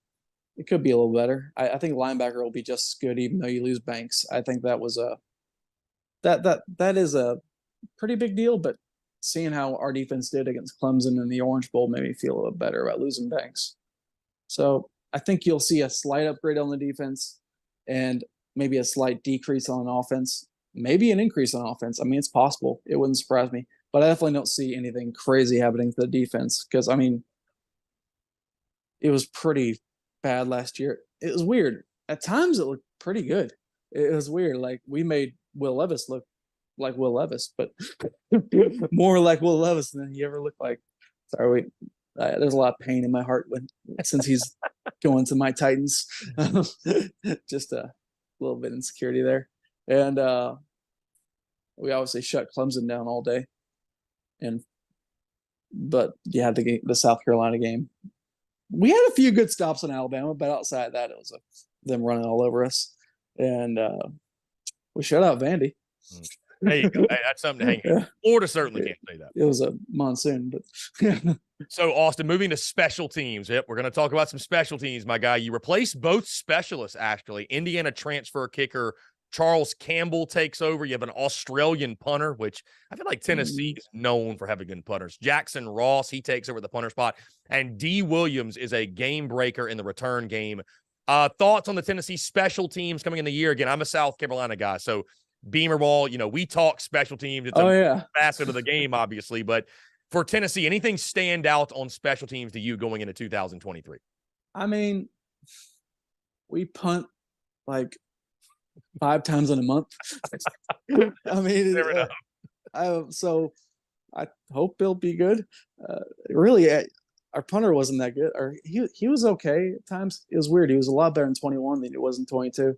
It could be a little better. I think linebacker will be just as good, even though you lose Banks. I think that was that is a pretty big deal, but seeing how our defense did against Clemson in the Orange Bowl made me feel a little better about losing Banks. So I think you'll see a slight upgrade on the defense and maybe a slight decrease on offense, maybe an increase on offense. I mean, it's possible. It wouldn't surprise me, but I definitely don't see anything crazy happening to the defense because, I mean, it was pretty bad last year. It was weird. At times, it looked pretty good. It was weird. Like, we made Will Levis look like Will Levis, but more like Will Levis than he ever looked like. Sorry, there's a lot of pain in my heart since he's going to my Titans. Just a little bit of insecurity there. And we obviously shut Clemson down all day. But yeah, the South Carolina game. We had a few good stops in Alabama, but outside of that, it was them running all over us. And we shut out Vandy. There you go. Hey, that's something to hang on. Florida certainly can't say that. It was a monsoon, but So, Austin, moving to special teams. Yep, we're going to talk about some special teams, my guy. You replaced both specialists, actually. Indiana transfer kicker Charles Campbell takes over. You have an Australian punter, which I feel like Tennessee is known for having good punters. Jackson Ross, he takes over the punter spot. And D. Williams is a game breaker in the return game. Thoughts on the Tennessee special teams coming in the year? Again, I'm a South Carolina guy, so Beamer Ball, we talk special teams. It's a facet of the game, obviously. But for Tennessee, anything stand out on special teams to you going into 2023? I mean, we punt like 5 times in a month. I mean, so I hope he'll be good. Really, our punter wasn't that good. Or he was okay at times. It was weird. He was a lot better in 21 than he was in 22.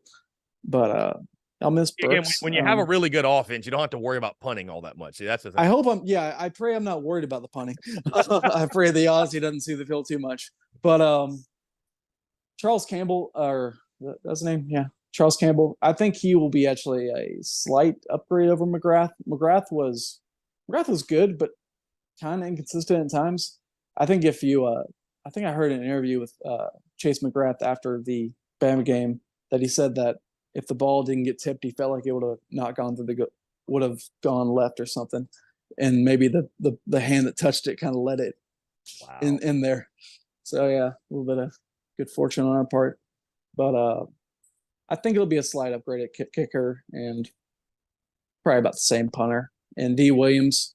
But I'll miss Brooks. Again, when you have a really good offense, you don't have to worry about punting all that much. See, that's the thing. I pray I'm not worried about the punting. I pray the Aussie doesn't see the field too much. But Charles Campbell, or that's his name? Yeah. Charles Campbell. I think he will be actually a slight upgrade over McGrath. McGrath was good, but kind of inconsistent at times. I think I think I heard an interview with Chase McGrath after the Bama game that he said that if the ball didn't get tipped, he felt like it would have not gone would have gone left or something, and maybe the hand that touched it kind of let it in there. So yeah, a little bit of good fortune on our part, but I think it'll be a slight upgrade at kicker and probably about the same punter. And D. Williams,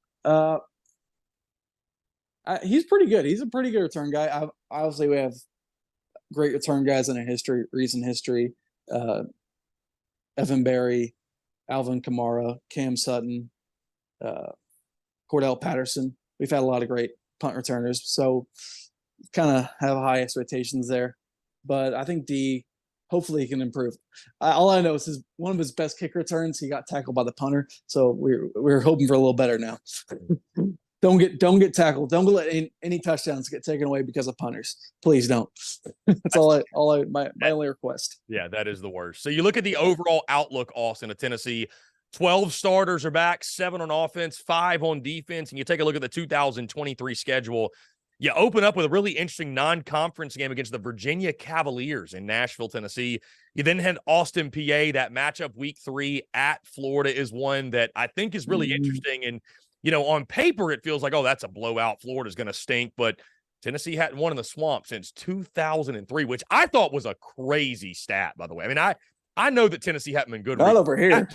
he's pretty good. He's a pretty good return guy. Obviously, we have great return guys in our recent history. Evan Berry, Alvin Kamara, Cam Sutton, Cordell Patterson. We've had a lot of great punt returners, so kind of have high expectations there. But I think D, hopefully he can improve. All I know is one of his best kick returns, he got tackled by the punter, so we're hoping for a little better now. Don't get tackled. Don't let any touchdowns get taken away because of punters. Please don't. That's my only request. Yeah, that is the worst. So you look at the overall outlook, Austin, of Tennessee. 12 starters are back, 7 on offense, 5 on defense, and you take a look at the 2023 schedule. You open up with a really interesting non-conference game against the Virginia Cavaliers in Nashville, Tennessee. You then had Austin, PA. That matchup week 3 at Florida is one that I think is really interesting. And on paper, it feels like, oh, that's a blowout. Florida's going to stink. But Tennessee hadn't won in the swamp since 2003, which I thought was a crazy stat, by the way. I mean, I know that Tennessee hadn't been good. Not over here.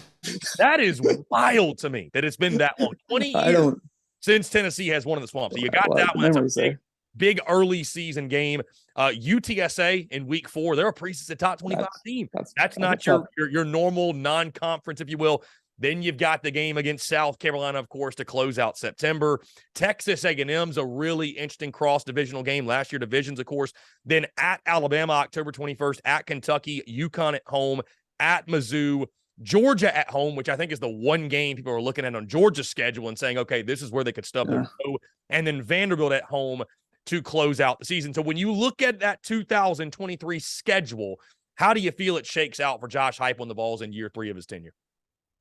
That is wild to me that it's been that long. 20 years since Tennessee has won in the swamp. So you got that one. That's a big early season game. UTSA in week 4, they're a preseason top 25 team. That's not your normal non-conference, if you will. Then you've got the game against South Carolina, of course, to close out September. Texas A&M's a really interesting cross-divisional game. Last year, divisions, of course. Then at Alabama, October 21st, at Kentucky, UConn at home, at Mizzou, Georgia at home, which I think is the one game people are looking at on Georgia's schedule and saying, okay, this is where they could stub their toe. And then Vanderbilt at home to close out the season. So when you look at that 2023 schedule, how do you feel it shakes out for Josh Heupel and the Vols in year 3 of his tenure?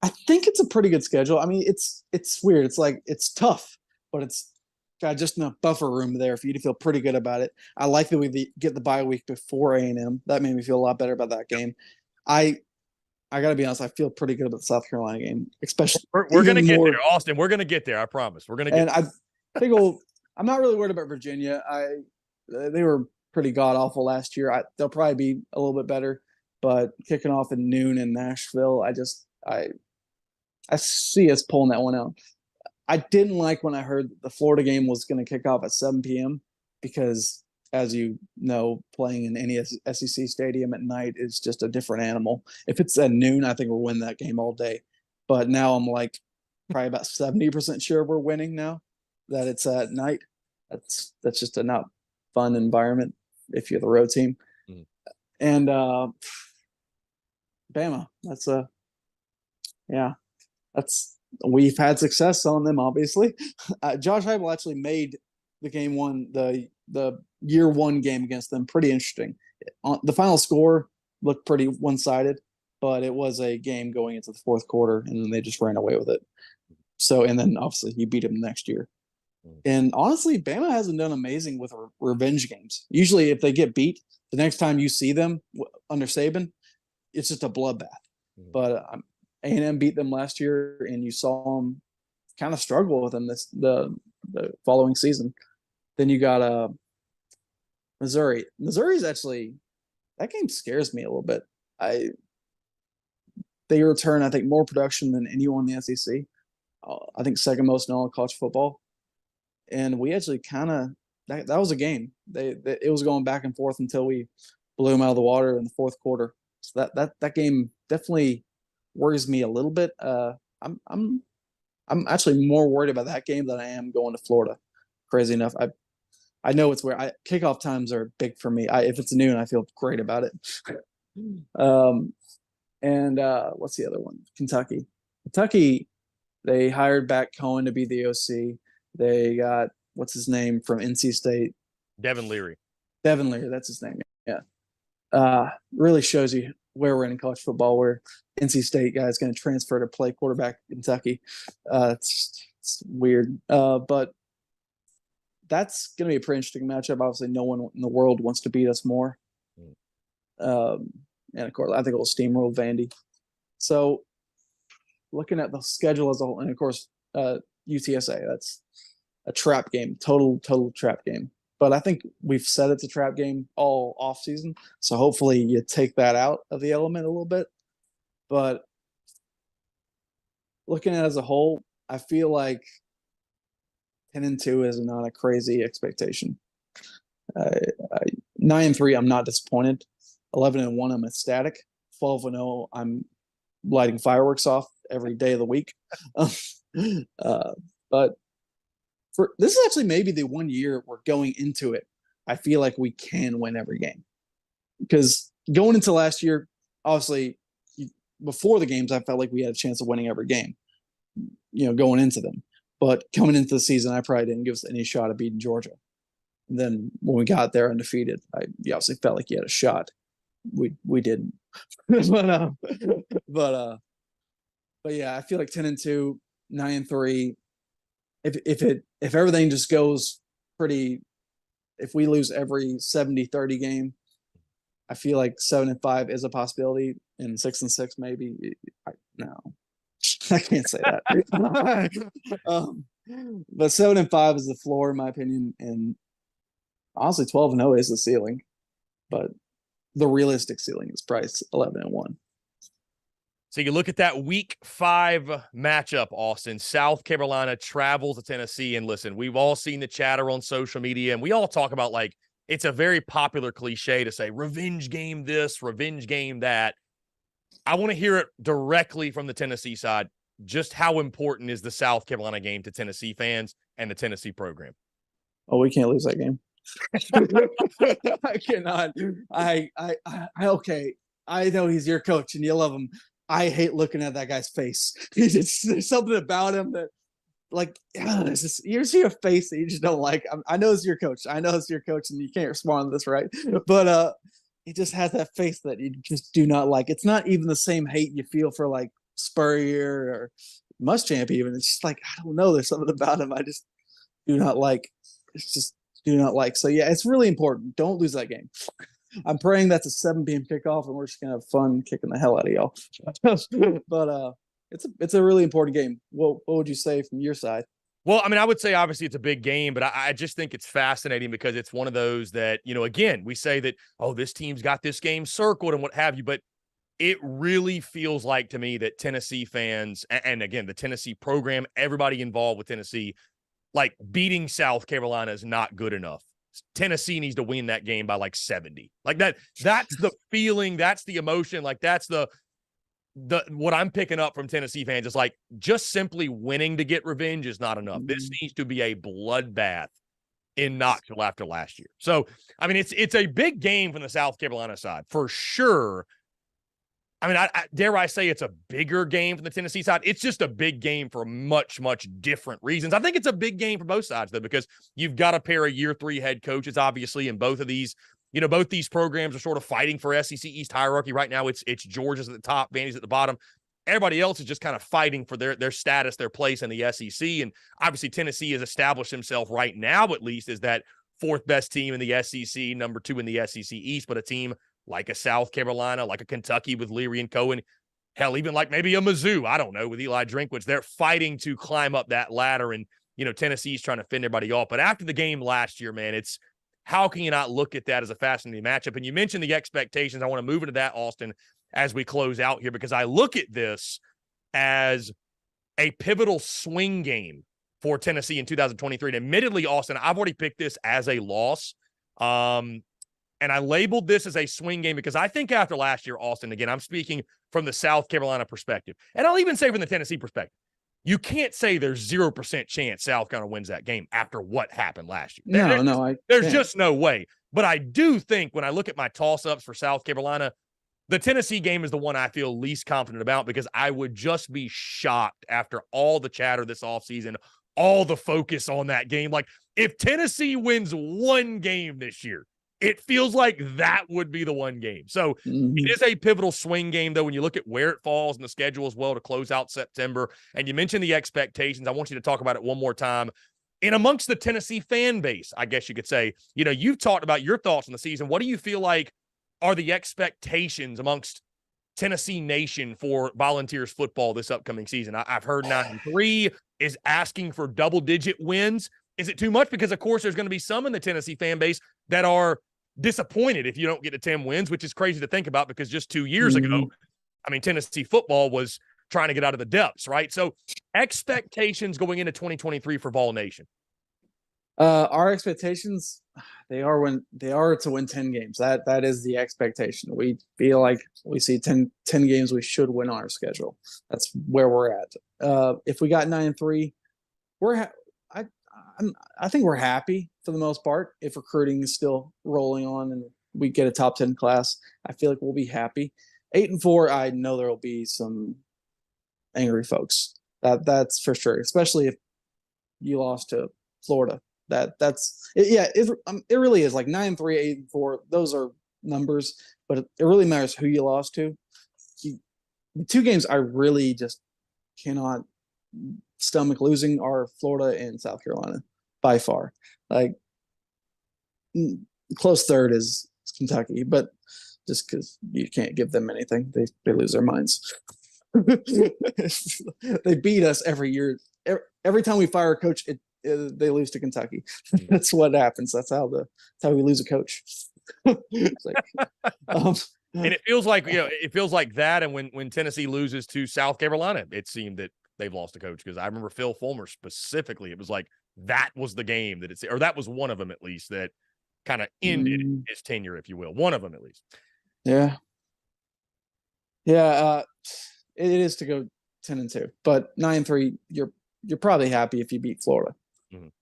I think it's a pretty good schedule. I mean, it's weird. It's like it's tough, but it's got just enough buffer room there for you to feel pretty good about it. I like that we get the bye week before A&M. That made me feel a lot better about that game. I got to be honest. I feel pretty good about the South Carolina game, especially. We're going to get there, Austin. We're going to get there. I promise. We're going to get there. And I think I'm not really worried about Virginia. They were pretty god awful last year. They'll probably be a little bit better, but kicking off at noon in Nashville, I see us pulling that one out. I didn't like when I heard the Florida game was going to kick off at 7 p.m. because, as you know, playing in any SEC stadium at night is just a different animal. If it's at noon, I think we'll win that game all day. But now I'm like probably about 70% sure we're winning now that it's at night. That's just a not fun environment if you're the road team. Mm. And Bama, we've had success on them, obviously. Josh Heupel actually made the game one, the year 1 game against them, pretty interesting. The final score looked pretty one-sided, but it was a game going into the 4th quarter, and then they just ran away with it. So, and then obviously he beat them next year. And honestly, Bama hasn't done amazing with revenge games. Usually, if they get beat, the next time you see them under Saban, it's just a bloodbath. But A&M beat them last year, and you saw them kind of struggle with them the following season. Then you got Missouri. Missouri's actually, that game scares me a little bit. They return, I think, more production than anyone in the SEC. I think second most in all of college football. And we actually kind of that was a game. It was going back and forth until we blew them out of the water in the 4th quarter. So that game definitely worries me a little bit. I'm actually more worried about that game than I am going to Florida. Crazy enough, I know it's where kickoff times are big for me. If it's noon, I feel great about it. And what's the other one? Kentucky, they hired back Cohen to be the OC. They got what's his name from NC State, Devin Leary. That's his name. Yeah, really shows you where we're in college football, where NC State guy is going to transfer to play quarterback in Kentucky. It's weird, but that's going to be a pretty interesting matchup. Obviously, no one in the world wants to beat us more. And of course, I think it will steamroll Vandy. So, looking at the schedule as a whole, and of course, UTSA, that's a trap game, total trap game. But I think we've said it's a trap game all off season. So hopefully you take that out of the element a little bit. But looking at it as a whole, I feel like 10-2 is not a crazy expectation. 9-3, I'm not disappointed. 11-1, I'm ecstatic. 12-0, I'm lighting fireworks off every day of the week. But this is actually maybe the one year we're going into it, I feel like we can win every game. Because going into last year, obviously, before the games, I felt like we had a chance of winning every game, going into them. But coming into the season, I probably didn't give us any shot of beating Georgia. And then when we got there undefeated, I obviously felt like you had a shot. We didn't. but yeah, I feel like 10-2, 9-3. If everything just goes pretty, if we lose every 70-30 game, I feel like 7-5 is a possibility, and 6-6 maybe. No, I can't say that. But 7-5 is the floor in my opinion, and honestly, 12-0 is the ceiling. But the realistic ceiling is probably 11-1. So you look at that week 5 matchup, Austin. South Carolina travels to Tennessee. And listen, we've all seen the chatter on social media, and we all talk about, like, it's a very popular cliche to say revenge game this, revenge game that. I want to hear it directly from the Tennessee side. just how important is the South Carolina game to Tennessee fans and the Tennessee program? Oh, we can't lose that game. I cannot. Okay. I know he's your coach and you love him. I hate looking at that guy's face. There's something about him that, like, you see a face that you just don't like. I know it's your coach. I know it's your coach, and you can't respond to this, right? But he just has that face that you just do not like. It's not even the same hate you feel for like Spurrier or Muschamp. Even it's just like, I don't know. There's something about him I just do not like. It's just do not like. So yeah, it's really important. Don't lose that game. I'm praying that's a 7 p.m. kickoff, and we're just gonna have fun kicking the hell out of y'all. But it's a really important game. What would you say from your side? Well, I mean, I would say obviously it's a big game, but I just think it's fascinating because it's one of those that, again, we say that, oh, this team's got this game circled and what have you, but it really feels like to me that Tennessee fans, and again, the Tennessee program, everybody involved with Tennessee, like beating South Carolina is not good enough. Tennessee needs to win that game by like 70. Like that's the feeling, that's the emotion, like that's the what I'm picking up from Tennessee fans is like just simply winning to get revenge is not enough. This needs to be a bloodbath in Knoxville after last year. So, I mean, it's a big game from the South Carolina side for sure. I mean, I dare I say it's a bigger game from the Tennessee side. It's just a big game for much, much different reasons. I think it's a big game for both sides, though, because you've got a pair of year 3 head coaches, obviously, and both of these, both these programs are sort of fighting for SEC East hierarchy right now. It's Georgia's at the top, Vandy's at the bottom. Everybody else is just kind of fighting for their status, their place in the SEC. And obviously, Tennessee has established himself right now, at least, as that 4th best team in the SEC, number 2 in the SEC East, but a team like a South Carolina, like a Kentucky with Leary and Cohen, hell, even like maybe a Mizzou, I don't know, with Eli Drinkwitz, they're fighting to climb up that ladder, and, Tennessee's trying to fend everybody off. But after the game last year, man, it's how can you not look at that as a fascinating matchup? And you mentioned the expectations. I want to move into that, Austin, as we close out here, because I look at this as a pivotal swing game for Tennessee in 2023. And admittedly, Austin, I've already picked this as a loss. And I labeled this as a swing game because I think after last year, Austin, again, I'm speaking from the South Carolina perspective, and I'll even say from the Tennessee perspective, you can't say there's 0% chance South Carolina wins that game after what happened last year. There's just no way. But I do think when I look at my toss-ups for South Carolina, the Tennessee game is the one I feel least confident about because I would just be shocked after all the chatter this offseason, all the focus on that game. Like, if Tennessee wins one game this year, it feels like that would be the one game. So it is a pivotal swing game, though, when you look at where it falls in the schedule as well to close out September. And you mentioned the expectations. I want you to talk about it one more time. In amongst the Tennessee fan base, I guess you could say, you've talked about your thoughts on the season. What do you feel like are the expectations amongst Tennessee Nation for Volunteers football this upcoming season? I've heard 9-3 is asking for double-digit wins. Is it too much? Because, of course, there's going to be some in the Tennessee fan base that are disappointed if you don't get to 10 wins, which is crazy to think about because just 2 years ago, I mean, Tennessee football was trying to get out of the depths, right? So expectations going into 2023 for Vol Nation. Our expectations, they are to win 10 games. That is the expectation. We feel like we see 10 games we should win on our schedule. That's where we're at. If we got 9-3, I think we're happy for the most part. If recruiting is still rolling on and we get a top 10 class, I feel like we'll be happy. 8-4, I know there will be some angry folks. That's for sure, especially if you lost to Florida. That's it. Yeah, it really is like 9-3, 8-4. Those are numbers, but it really matters who you lost to. The 2 games I really just cannot stomach losing are Florida and South Carolina by far. Like, close third is Kentucky, but just because you can't give them anything, they lose their minds. They beat us every year. Every time we fire a coach, they lose to Kentucky. That's what happens. That's how we lose a coach. It's like, and it feels like that. And when Tennessee loses to South Carolina, it seemed that they've lost a coach, because I remember Phil Fulmer specifically. It was like that was the game or that was one of them at least that kind of ended his tenure, if you will. One of them at least. Yeah. It is to 10-2, but 9-3. You're probably happy if you beat Florida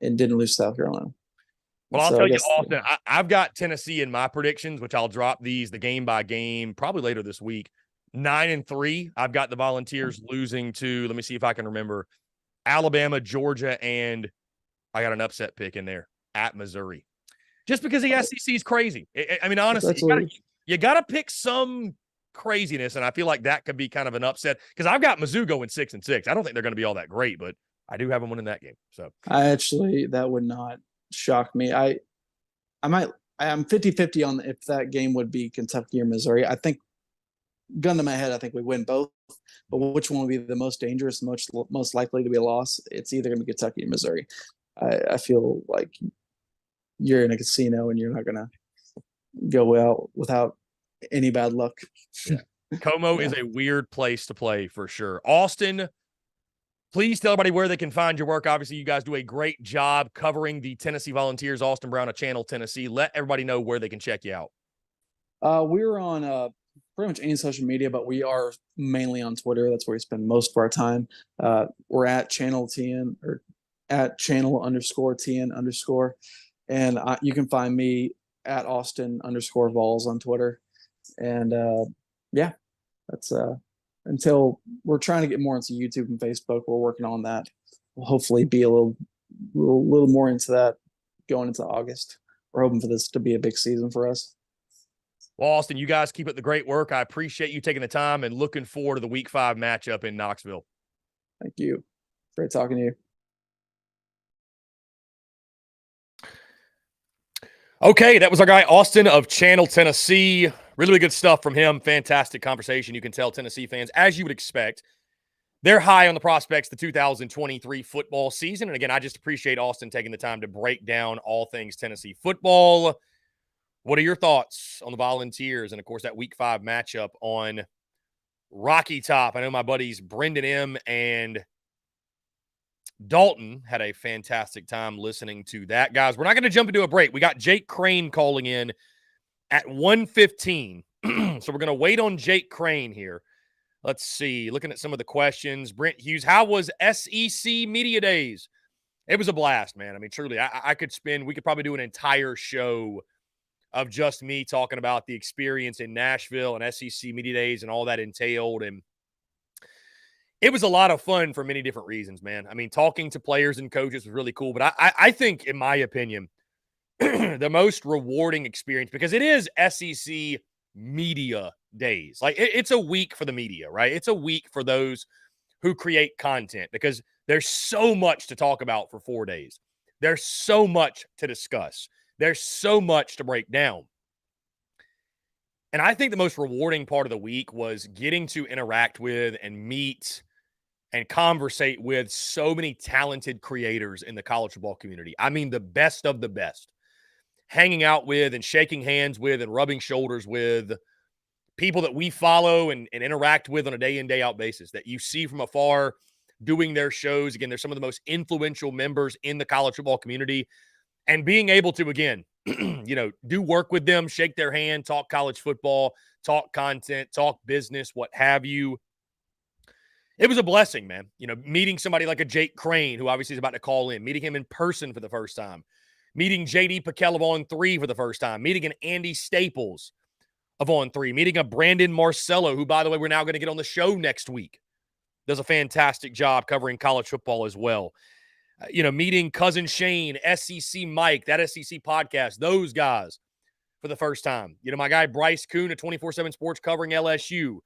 and didn't lose South Carolina. Well, I'll So tell you, Austin, I've got Tennessee in my predictions, which I'll drop the game by game probably later this week. 9-3. I've got the Volunteers losing to, let me see if I can remember, Alabama, Georgia, and I got an upset pick in there at Missouri. Just because the SEC is crazy. I mean, honestly, you got to pick some craziness, and I feel like that could be kind of an upset because I've got Mizzou going 6-6. I don't think they're going to be all that great, but I do have them winning that game. So that would not shock me. I'm 50-50 on if that game would be Kentucky or Missouri. I think, gun to my head, I think we win both. But which one would be the most dangerous, most likely to be a loss? It's either going to be Kentucky or Missouri. I feel like you're in a casino and you're not going to go out without any bad luck. Yeah. Como is a weird place to play for sure. Austin, please tell everybody where they can find your work. Obviously, you guys do a great job covering the Tennessee Volunteers. Austin Brown of Channel Tennessee. Let everybody know where they can check you out. We're on pretty much any social media, but we are mainly on Twitter. That's where we spend most of our time. We're at Channel TN or at Channel_TN_. And you can find me at Austin_Vols on Twitter. And yeah, that's until we're trying to get more into YouTube and Facebook. We're working on that. We'll hopefully be a little more into that going into August. We're hoping for this to be a big season for us. Well, Austin, you guys keep up the great work. I appreciate you taking the time and looking forward to the Week 5 matchup in Knoxville. Thank you. Great talking to you. Okay, that was our guy, Austin of Channel Tennessee. Really good stuff from him. Fantastic conversation. You can tell Tennessee fans, as you would expect, they're high on the prospects the 2023 football season. And again, I just appreciate Austin taking the time to break down all things Tennessee football. What are your thoughts on the Volunteers and, of course, that Week 5 matchup on Rocky Top? I know my buddies Brendan M. and Dalton had a fantastic time listening to that. Guys, we're not going to jump into a break. We got Jake Crane calling in at 1:15. So we're going to wait on Jake Crane here. Let's see. Looking at some of the questions. Brent Hughes, how was SEC Media Days? It was a blast, man. I mean, truly, we could probably do an entire show of just me talking about the experience in Nashville and SEC Media Days and all that entailed. And it was a lot of fun for many different reasons, man. I mean, talking to players and coaches was really cool. But I think, in my opinion, the most rewarding experience, because it is SEC Media Days. Like, it's a week for the media, right? It's a week for those who create content because there's so much to talk about for 4 days. There's so much to discuss. There's so much to break down. And I think the most rewarding part of the week was getting to interact with and meet and conversate with so many talented creators in the college football community. I mean, the best of the best. Hanging out with and shaking hands with and rubbing shoulders with people that we follow and interact with on a day in, day out basis that you see from afar doing their shows. Again, they're some of the most influential members in the college football community. And being able to, again, do work with them, shake their hand, talk college football, talk content, talk business, what have you. It was a blessing, man. Meeting somebody like a Jake Crane, who obviously is about to call in, meeting him in person for the first time, meeting JD Piquel of On3 for the first time, meeting an Andy Staples of On3, meeting a Brandon Marcello, who, by the way, we're now going to get on the show next week. Does a fantastic job covering college football as well. Meeting Cousin Shane, SEC Mike, that SEC podcast, those guys for the first time. My guy Bryce Kuhn of 24/7 Sports covering LSU.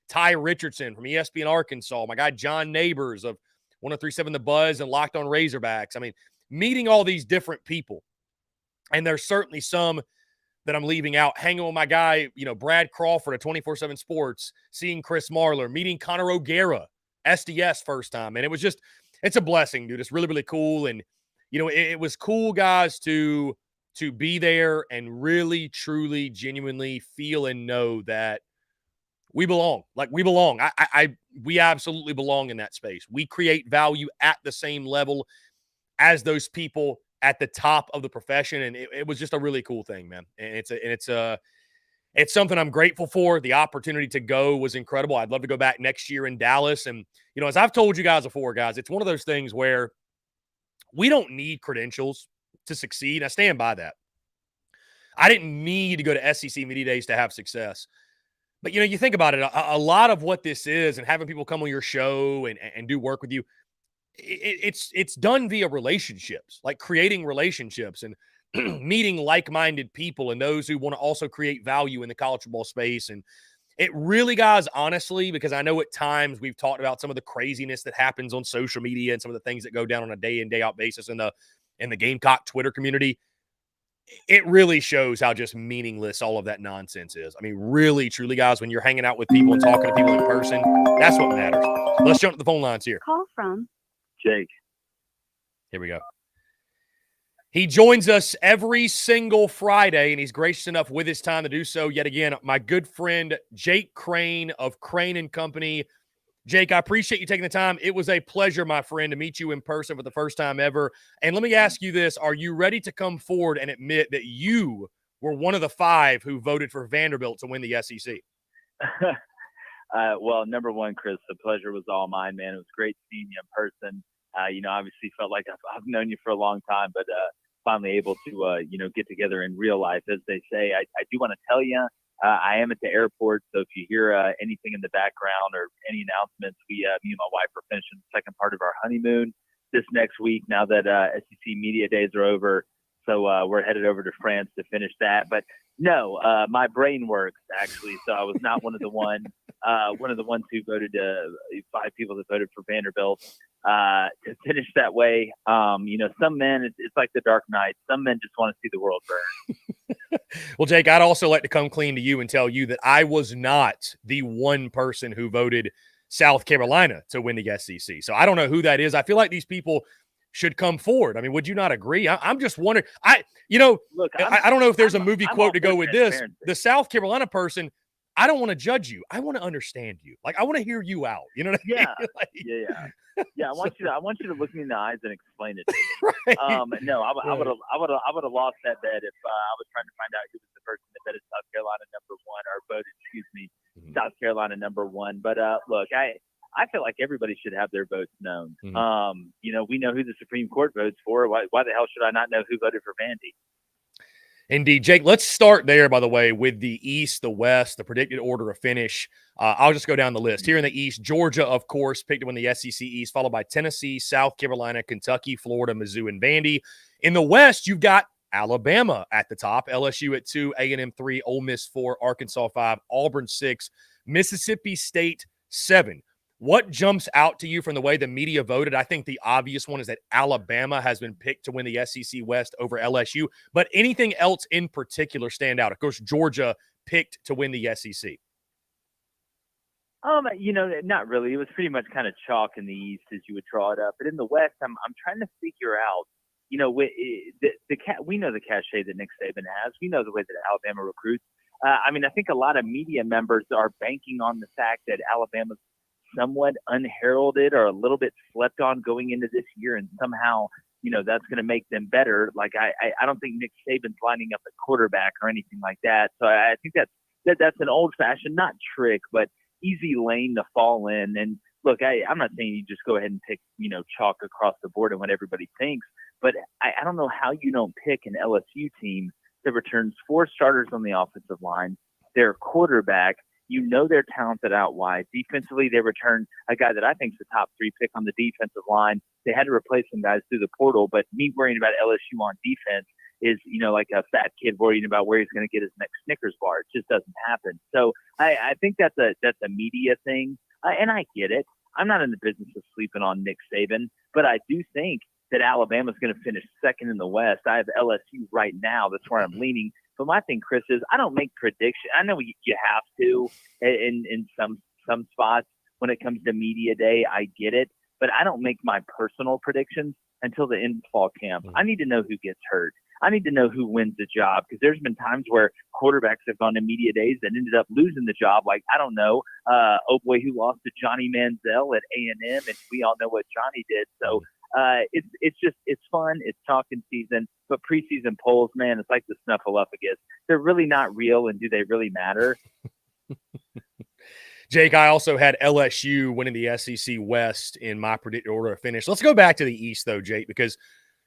Ty Richardson from ESPN Arkansas. My guy John Neighbors of 103.7 The Buzz and Locked on Razorbacks. I mean, meeting all these different people. And there's certainly some that I'm leaving out. Hanging with my guy, Brad Crawford at 24/7 Sports, seeing Chris Marler, meeting Connor O'Gara, SDS first time. And it was just, it's a blessing, dude. It's really, really cool. And, it was cool, guys, to be there and really, truly, genuinely feel and know that we belong. Like, we belong. We absolutely belong in that space. We create value at the same level as those people at the top of the profession. And it was just a really cool thing, man. And it's It's something I'm grateful for. The opportunity to go was incredible. I'd love to go back next year in Dallas. And, as I've told you guys before, guys, it's one of those things where we don't need credentials to succeed. I stand by that. I didn't need to go to SEC Media Days to have success. But, you think about it, a lot of what this is and having people come on your show and do work with you, it's done via relationships, like creating relationships and meeting like-minded people and those who want to also create value in the college football space. And it really, guys, honestly, because I know at times we've talked about some of the craziness that happens on social media and some of the things that go down on a day in, day out basis in the Gamecock Twitter community. It really shows how just meaningless all of that nonsense is. I mean, really, truly, guys, when you're hanging out with people and talking to people in person, that's what matters. Let's jump to the phone lines here. Call from Jake. Here we go. He joins us every single Friday, and he's gracious enough with his time to do so. Yet again, my good friend, Jake Crane of Crane & Company. Jake, I appreciate you taking the time. It was a pleasure, my friend, to meet you in person for the first time ever. And let me ask you this. Are you ready to come forward and admit that you were one of the 5 who voted for Vanderbilt to win the SEC? Well, number one, Chris, the pleasure was all mine, man. It was great seeing you in person. Obviously felt like I've known you for a long time, but finally able to, get together in real life, as they say. I do want to tell you, I am at the airport, so if you hear anything in the background or any announcements, me and my wife are finishing the second part of our honeymoon this next week now that SEC Media Days are over. So we're headed over to France to finish that. But no, my brain works, actually. So I was not one of the ones who voted 5 people that voted for Vanderbilt to finish that way. Some men, it's like the Dark Knight. Some men just want to see the world burn. Well, Jake, I'd also like to come clean to you and tell you that I was not the one person who voted South Carolina to win the SEC. So I don't know who that is. I feel like these people should come forward. I mean, would you not agree? I'm just wondering. I don't know if there's a movie quote to go with this. The South Carolina person, I don't want to judge you. I want to understand you. Like, I want to hear you out. You know what I mean? Yeah. Yeah, I want you to look me in the eyes and explain it to me. Right. No, I would have lost that bet if I was trying to find out who was the person that betted South Carolina number 1 or voted, South Carolina number 1. But look, I feel like everybody should have their votes known. Mm-hmm. We know who the Supreme Court votes for. Why the hell should I not know who voted for Vandy? Indeed. Jake, let's start there, by the way, with the East, the West, the predicted order of finish. I'll just go down the list. Here in the East, Georgia, of course, picked to win the SEC East, followed by Tennessee, South Carolina, Kentucky, Florida, Mizzou, and Vandy. In the West, you've got Alabama at the top, LSU at 2, A&M 3, Ole Miss 4, Arkansas 5, Auburn 6, Mississippi State 7. What jumps out to you from the way the media voted? I think the obvious one is that Alabama has been picked to win the SEC West over LSU. But anything else in particular stand out? Of course, Georgia picked to win the SEC. Not really. It was pretty much kind of chalk in the East as you would draw it up. But in the West, I'm trying to figure out, we know the cachet that Nick Saban has. We know the way that Alabama recruits. I think a lot of media members are banking on the fact that Alabama's somewhat unheralded or a little bit slept on going into this year, and somehow that's going to make them better. Like I don't think Nick Saban's lining up a quarterback or anything like that. So I think that's an old-fashioned, not trick, but easy lane to fall in. And look, I'm not saying you just go ahead and pick chalk across the board and what everybody thinks, but I don't know how you don't pick an LSU team that returns 4 starters on the offensive line, their quarterback. They're talented out wide. Defensively, they return a guy that I think is the top 3 pick on the defensive line. They had to replace some guys through the portal, but me worrying about LSU on defense is, like a fat kid worrying about where he's going to get his next Snickers bar. It just doesn't happen. So I think that's a media thing, and I get it. I'm not in the business of sleeping on Nick Saban, but I do think that Alabama's going to finish second in the West. I have LSU right now. That's where I'm leaning. But my thing, Chris, is I don't make predictions. I know you have to in some spots when it comes to media day. I get it. But I don't make my personal predictions until the end of fall camp. I need to know who gets hurt. I need to know who wins the job, because there's been times where quarterbacks have gone to media days and ended up losing the job. Like, I don't know, who lost to Johnny Manziel at A&M, and we all know what Johnny did. So It's fun. It's talking season, but preseason polls, man, it's like the Snuffleupagus. They're really not real, and do they really matter? Jake, I also had LSU winning the SEC West in my predicted order of finish. Let's go back to the East, though, Jake, because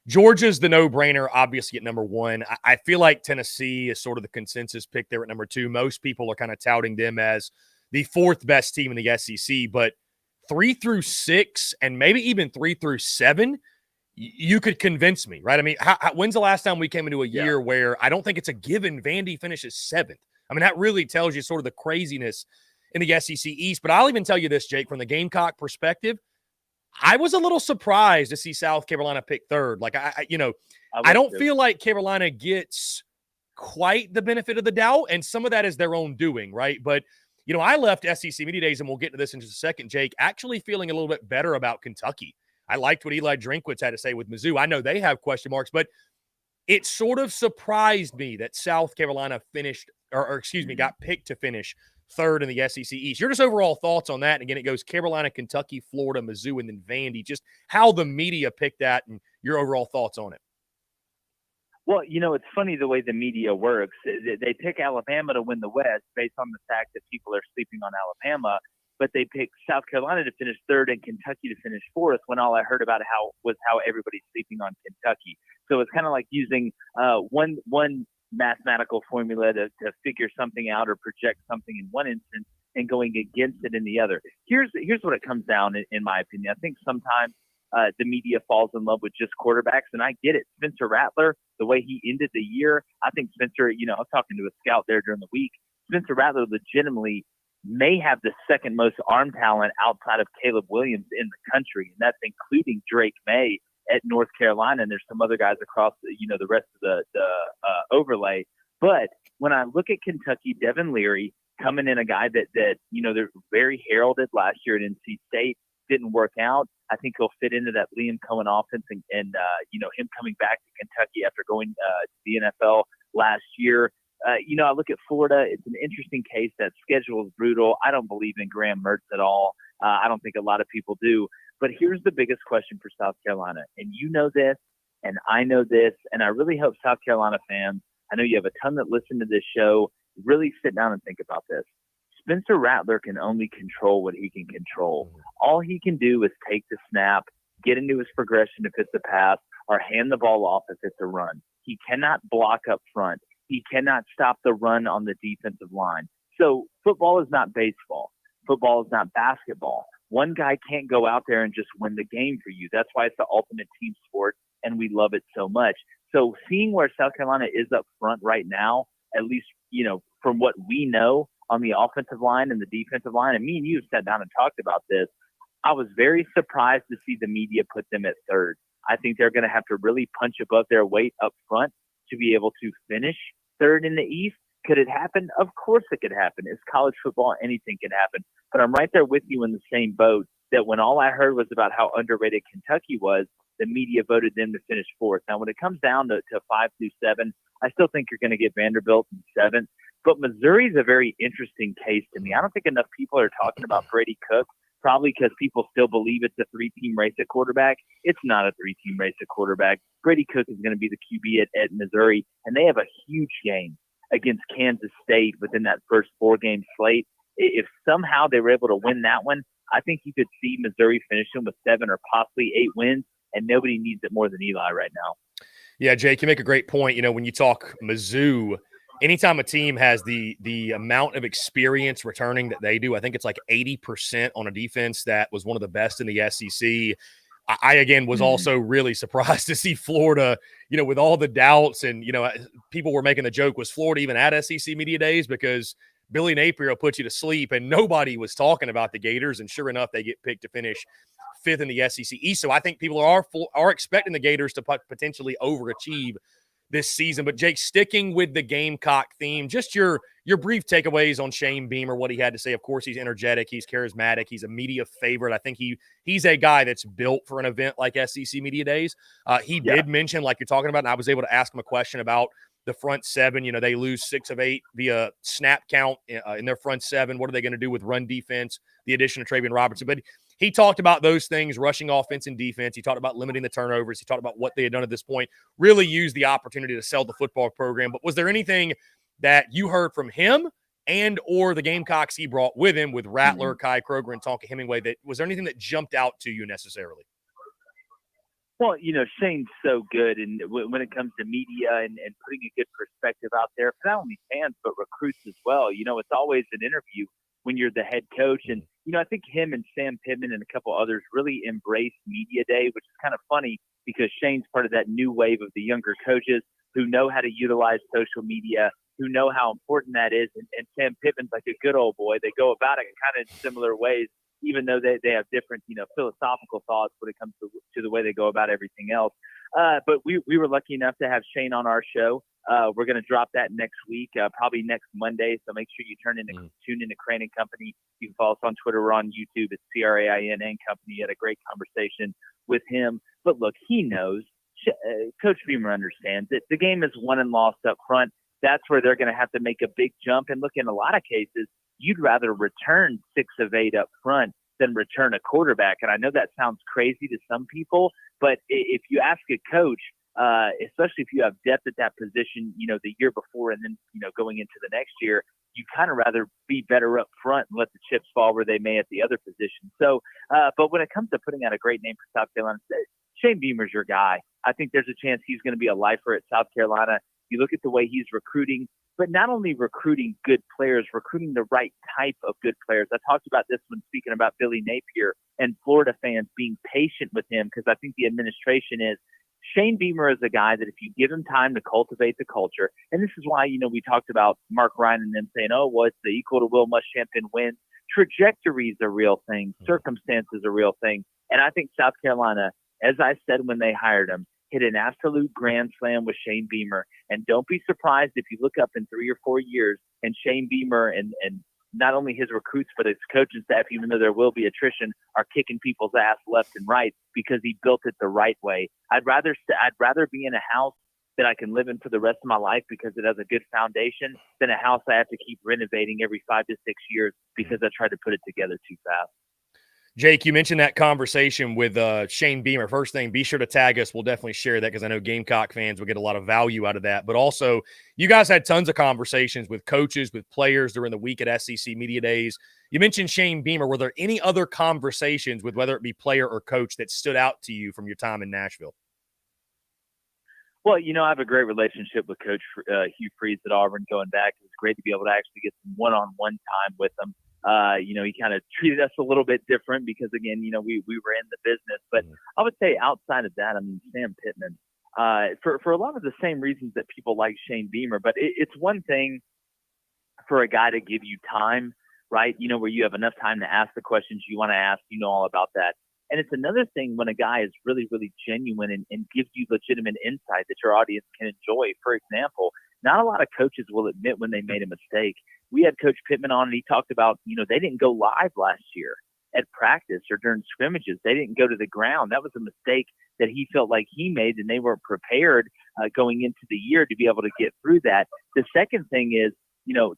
Georgia's the no-brainer, obviously at number one. I feel like Tennessee is sort of the consensus pick there at number two. Most people are kind of touting them as the fourth best team in the SEC, but 3 through 6 and maybe even 3 through 7, you could convince me, right? I mean, when's the last time we came into a year where I don't think it's a given Vandy finishes 7th? I mean, that really tells you sort of the craziness in the SEC East. But I'll even tell you this, Jake, from the Gamecock perspective, I was a little surprised to see South Carolina pick 3rd. Like, I don't feel like Carolina gets quite the benefit of the doubt, and some of that is their own doing, right? But, I left SEC Media Days, and we'll get to this in just a second, Jake, actually feeling a little bit better about Kentucky. I liked what Eli Drinkwitz had to say with Mizzou. I know they have question marks, but it sort of surprised me that South Carolina finished, got picked to finish 3rd in the SEC East. Your just overall thoughts on that? And again, it goes Carolina, Kentucky, Florida, Mizzou, and then Vandy. Just how the media picked that and your overall thoughts on it. Well, it's funny the way the media works. They pick Alabama to win the West based on the fact that people are sleeping on Alabama, but they pick South Carolina to finish 3rd and Kentucky to finish 4th when all I heard about was how everybody's sleeping on Kentucky. So it's kind of like using one mathematical formula to figure something out or project something in one instance and going against it in the other. Here's what it comes down in my opinion. I think sometimes the media falls in love with just quarterbacks, and I get it. Spencer Rattler, the way he ended the year, I think Spencer, I was talking to a scout there during the week. Spencer Rattler legitimately may have the second most arm talent outside of Caleb Williams in the country, and that's including Drake May at North Carolina, and there's some other guys across the rest of the overlay. But when I look at Kentucky, Devin Leary coming in, a guy that they're very heralded last year at NC State, didn't work out. I think he'll fit into that Liam Cohen offense, and him coming back to Kentucky after going to the NFL last year. I look at Florida. It's an interesting case. That schedule is brutal. I don't believe in Graham Mertz at all. I don't think a lot of people do. But here's the biggest question for South Carolina, and you know this, and I know this, and I really hope South Carolina fans, I know you have a ton that listen to this show, really sit down and think about this. Spencer Rattler can only control what he can control. All he can do is take the snap, get into his progression if it's a pass, or hand the ball off if it's a run. He cannot block up front. He cannot stop the run on the defensive line. So football is not baseball. Football is not basketball. One guy can't go out there and just win the game for you. That's why it's the ultimate team sport, and we love it so much. So seeing where South Carolina is up front right now, at least, from what we know on the offensive line and the defensive line, and me and you have sat down and talked about this, I was very surprised to see the media put them at 3rd. I think they're going to have to really punch above their weight up front to be able to finish 3rd in the East. Could it happen? Of course it could happen. It's college football. Anything can happen. But I'm right there with you in the same boat that when all I heard was about how underrated Kentucky was, the media voted them to finish 4th. Now, when it comes down to 5 through 7, I still think you're going to get Vanderbilt in 7th. But Missouri's a very interesting case to me. I don't think enough people are talking about Brady Cook, probably because people still believe it's a 3-team race at quarterback. It's not a 3-team race at quarterback. Brady Cook is going to be the QB at Missouri, and they have a huge game against Kansas State within that first 4-game slate. If somehow they were able to win that one, I think you could see Missouri finishing with 7 or possibly 8 wins, and nobody needs it more than Eli right now. Yeah, Jake, you make a great point. When you talk Mizzou, anytime a team has the amount of experience returning that they do, I think it's like 80% on a defense that was one of the best in the SEC. I again, was also really surprised to see Florida, with all the doubts and, people were making the joke, was Florida even at SEC Media Days? Because Billy Napier will put you to sleep, and nobody was talking about the Gators, and sure enough, they get picked to finish 5th in the SEC East. So I think people are expecting the Gators to potentially overachieve this season. But Jake, sticking with the Gamecock theme, just your brief takeaways on Shane Beamer, what he had to say. Of course, he's energetic, he's charismatic, he's a media favorite. I think he's a guy that's built for an event like SEC Media Days. He did mention, like you're talking about, and I was able to ask him a question about the front 7. They lose 6 of 8 via snap count in their front 7. What are they going to do with run defense, the addition of Travion Robertson? But he talked about those things, rushing offense and defense. He talked about limiting the turnovers. He talked about what they had done at this point, really used the opportunity to sell the football program. But was there anything that you heard from him and or the Gamecocks he brought with him with Rattler, Kai Kroger, and Tonka Hemingway, that was there anything that jumped out to you necessarily? Well, Shane's so good, and when it comes to media and putting a good perspective out there for not only fans but recruits as well. It's always an interview when you're the head coach, and I think him and Sam Pittman and a couple others really embrace media day, which is kind of funny because Shane's part of that new wave of the younger coaches who know how to utilize social media, who know how important that is, and Sam Pittman's like a good old boy. They go about it kind of in similar ways, even though they have different, philosophical thoughts when it comes to the way they go about everything else. But we were lucky enough to have Shane on our show. We're going to drop that next week, probably next Monday. So make sure you tune into Crane and Company. You can follow us on Twitter. We're on YouTube. It's CRAIN and Company. Had a great conversation with him. But look, he knows. Coach Beamer understands it. The game is won and lost up front. That's where they're going to have to make a big jump. And look, in a lot of cases, you'd rather return 6 of 8 up front than return a quarterback. And I know that sounds crazy to some people, but if you ask a coach, especially if you have depth at that position, the year before and then, going into the next year, you kind of rather be better up front and let the chips fall where they may at the other position. So, but when it comes to putting out a great name for South Carolina, Shane Beamer's your guy. I think there's a chance he's going to be a lifer at South Carolina. You look at the way he's recruiting, but not only recruiting good players, recruiting the right type of good players. I talked about this when speaking about Billy Napier and Florida fans being patient with him, because I think the administration is. Shane Beamer is a guy that if you give him time to cultivate the culture, and this is why, we talked about Mark Ryan and them saying, oh, well, it's the equal to Will Muschamp win. Trajectory is a real thing. Circumstance is a real thing. And I think South Carolina, as I said when they hired him, hit an absolute grand slam with Shane Beamer. And don't be surprised if you look up in 3 or 4 years and Shane Beamer and not only his recruits, but his coaching staff, even though there will be attrition, are kicking people's ass left and right because he built it the right way. I'd rather be in a house that I can live in for the rest of my life because it has a good foundation than a house I have to keep renovating every 5 to 6 years because I tried to put it together too fast. Jake, you mentioned that conversation with Shane Beamer. First thing, be sure to tag us. We'll definitely share that because I know Gamecock fans will get a lot of value out of that. But also, you guys had tons of conversations with coaches, with players during the week at SEC Media Days. You mentioned Shane Beamer. Were there any other conversations with whether it be player or coach that stood out to you from your time in Nashville? Well, I have a great relationship with Coach Hugh Freeze at Auburn going back. It was great to be able to actually get some one-on-one time with him. He kind of treated us a little bit different because, again, we were in the business. But I would say outside of that, Sam Pittman, for a lot of the same reasons that people like Shane Beamer. But it's one thing for a guy to give you time, right? Where you have enough time to ask the questions you want to ask, all about that. And it's another thing when a guy is really, really genuine and gives you legitimate insight that your audience can enjoy. For example, not a lot of coaches will admit when they made a mistake. We had Coach Pittman on, and he talked about, they didn't go live last year at practice or during scrimmages. They didn't go to the ground. That was a mistake that he felt like he made, and they weren't prepared going into the year to be able to get through that. The second thing is,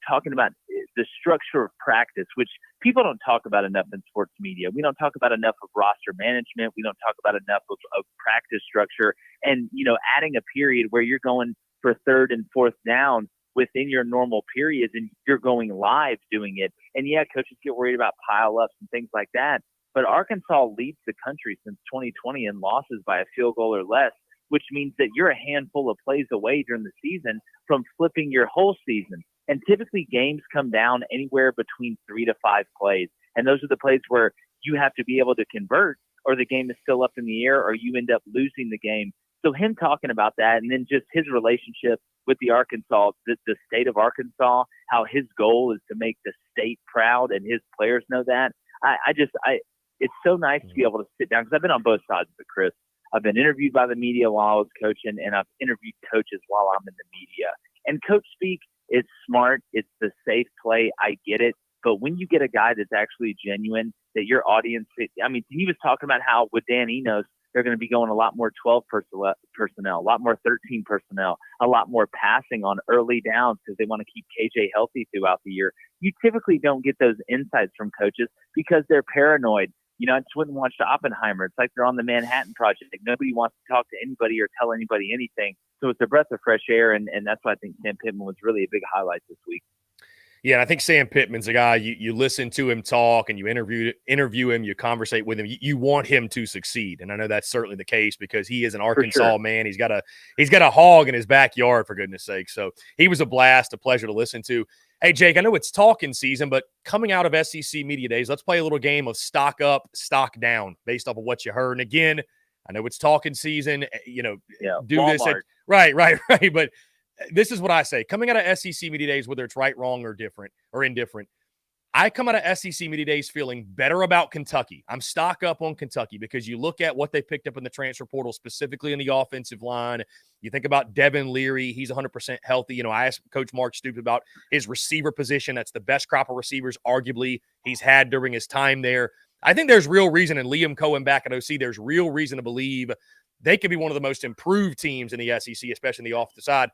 talking about the structure of practice, which people don't talk about enough in sports media. We don't talk about enough of roster management. We don't talk about enough of practice structure and, adding a period where you're going for 3rd and 4th down within your normal periods and you're going live doing it. And yeah, coaches get worried about pile-ups and things like that. But Arkansas leads the country since 2020 in losses by a field goal or less, which means that you're a handful of plays away during the season from flipping your whole season. And typically games come down anywhere between 3 to 5 plays. And those are the plays where you have to be able to convert or the game is still up in the air or you end up losing the game. So him talking about that and then just his relationship with the Arkansas, the state of Arkansas, how his goal is to make the state proud and his players know that. It's so nice to be able to sit down because I've been on both sides of it, Chris. I've been interviewed by the media while I was coaching and I've interviewed coaches while I'm in the media. And coach speak, it's smart. It's the safe play. I get it. But when you get a guy that's actually genuine, that your audience, he was talking about how with Dan Enos, they're going to be going a lot more 12 personnel, a lot more 13 personnel, a lot more passing on early downs because they want to keep KJ healthy throughout the year. You typically don't get those insights from coaches because they're paranoid. I just wouldn't watch the Oppenheimer. It's like they're on the Manhattan Project. Nobody wants to talk to anybody or tell anybody anything. So it's a breath of fresh air, and that's why I think Sam Pittman was really a big highlight this week. Yeah, and I think Sam Pittman's a guy you listen to him talk and you interview him, you conversate with him. You want him to succeed, and I know that's certainly the case because he is an Arkansas man. He's got a hog in his backyard, for goodness sake. So he was a blast, a pleasure to listen to. Hey, Jake, I know it's talking season, but coming out of SEC Media Days, let's play a little game of stock up, stock down based off of what you heard. And again, I know it's talking season. Do Walmart. this. Right. But this is what I say. Coming out of SEC Media Days, whether it's right, wrong, or different or indifferent, I come out of SEC Media Days feeling better about Kentucky. I'm stock up on Kentucky because you look at what they picked up in the transfer portal, specifically in the offensive line. You think about Devin Leary. He's 100% healthy. I asked Coach Mark Stoops about his receiver position. That's the best crop of receivers, arguably, he's had during his time there. I think there's real reason, and Liam Cohen back at OC, there's real reason to believe they could be one of the most improved teams in the SEC, especially in the offensive side.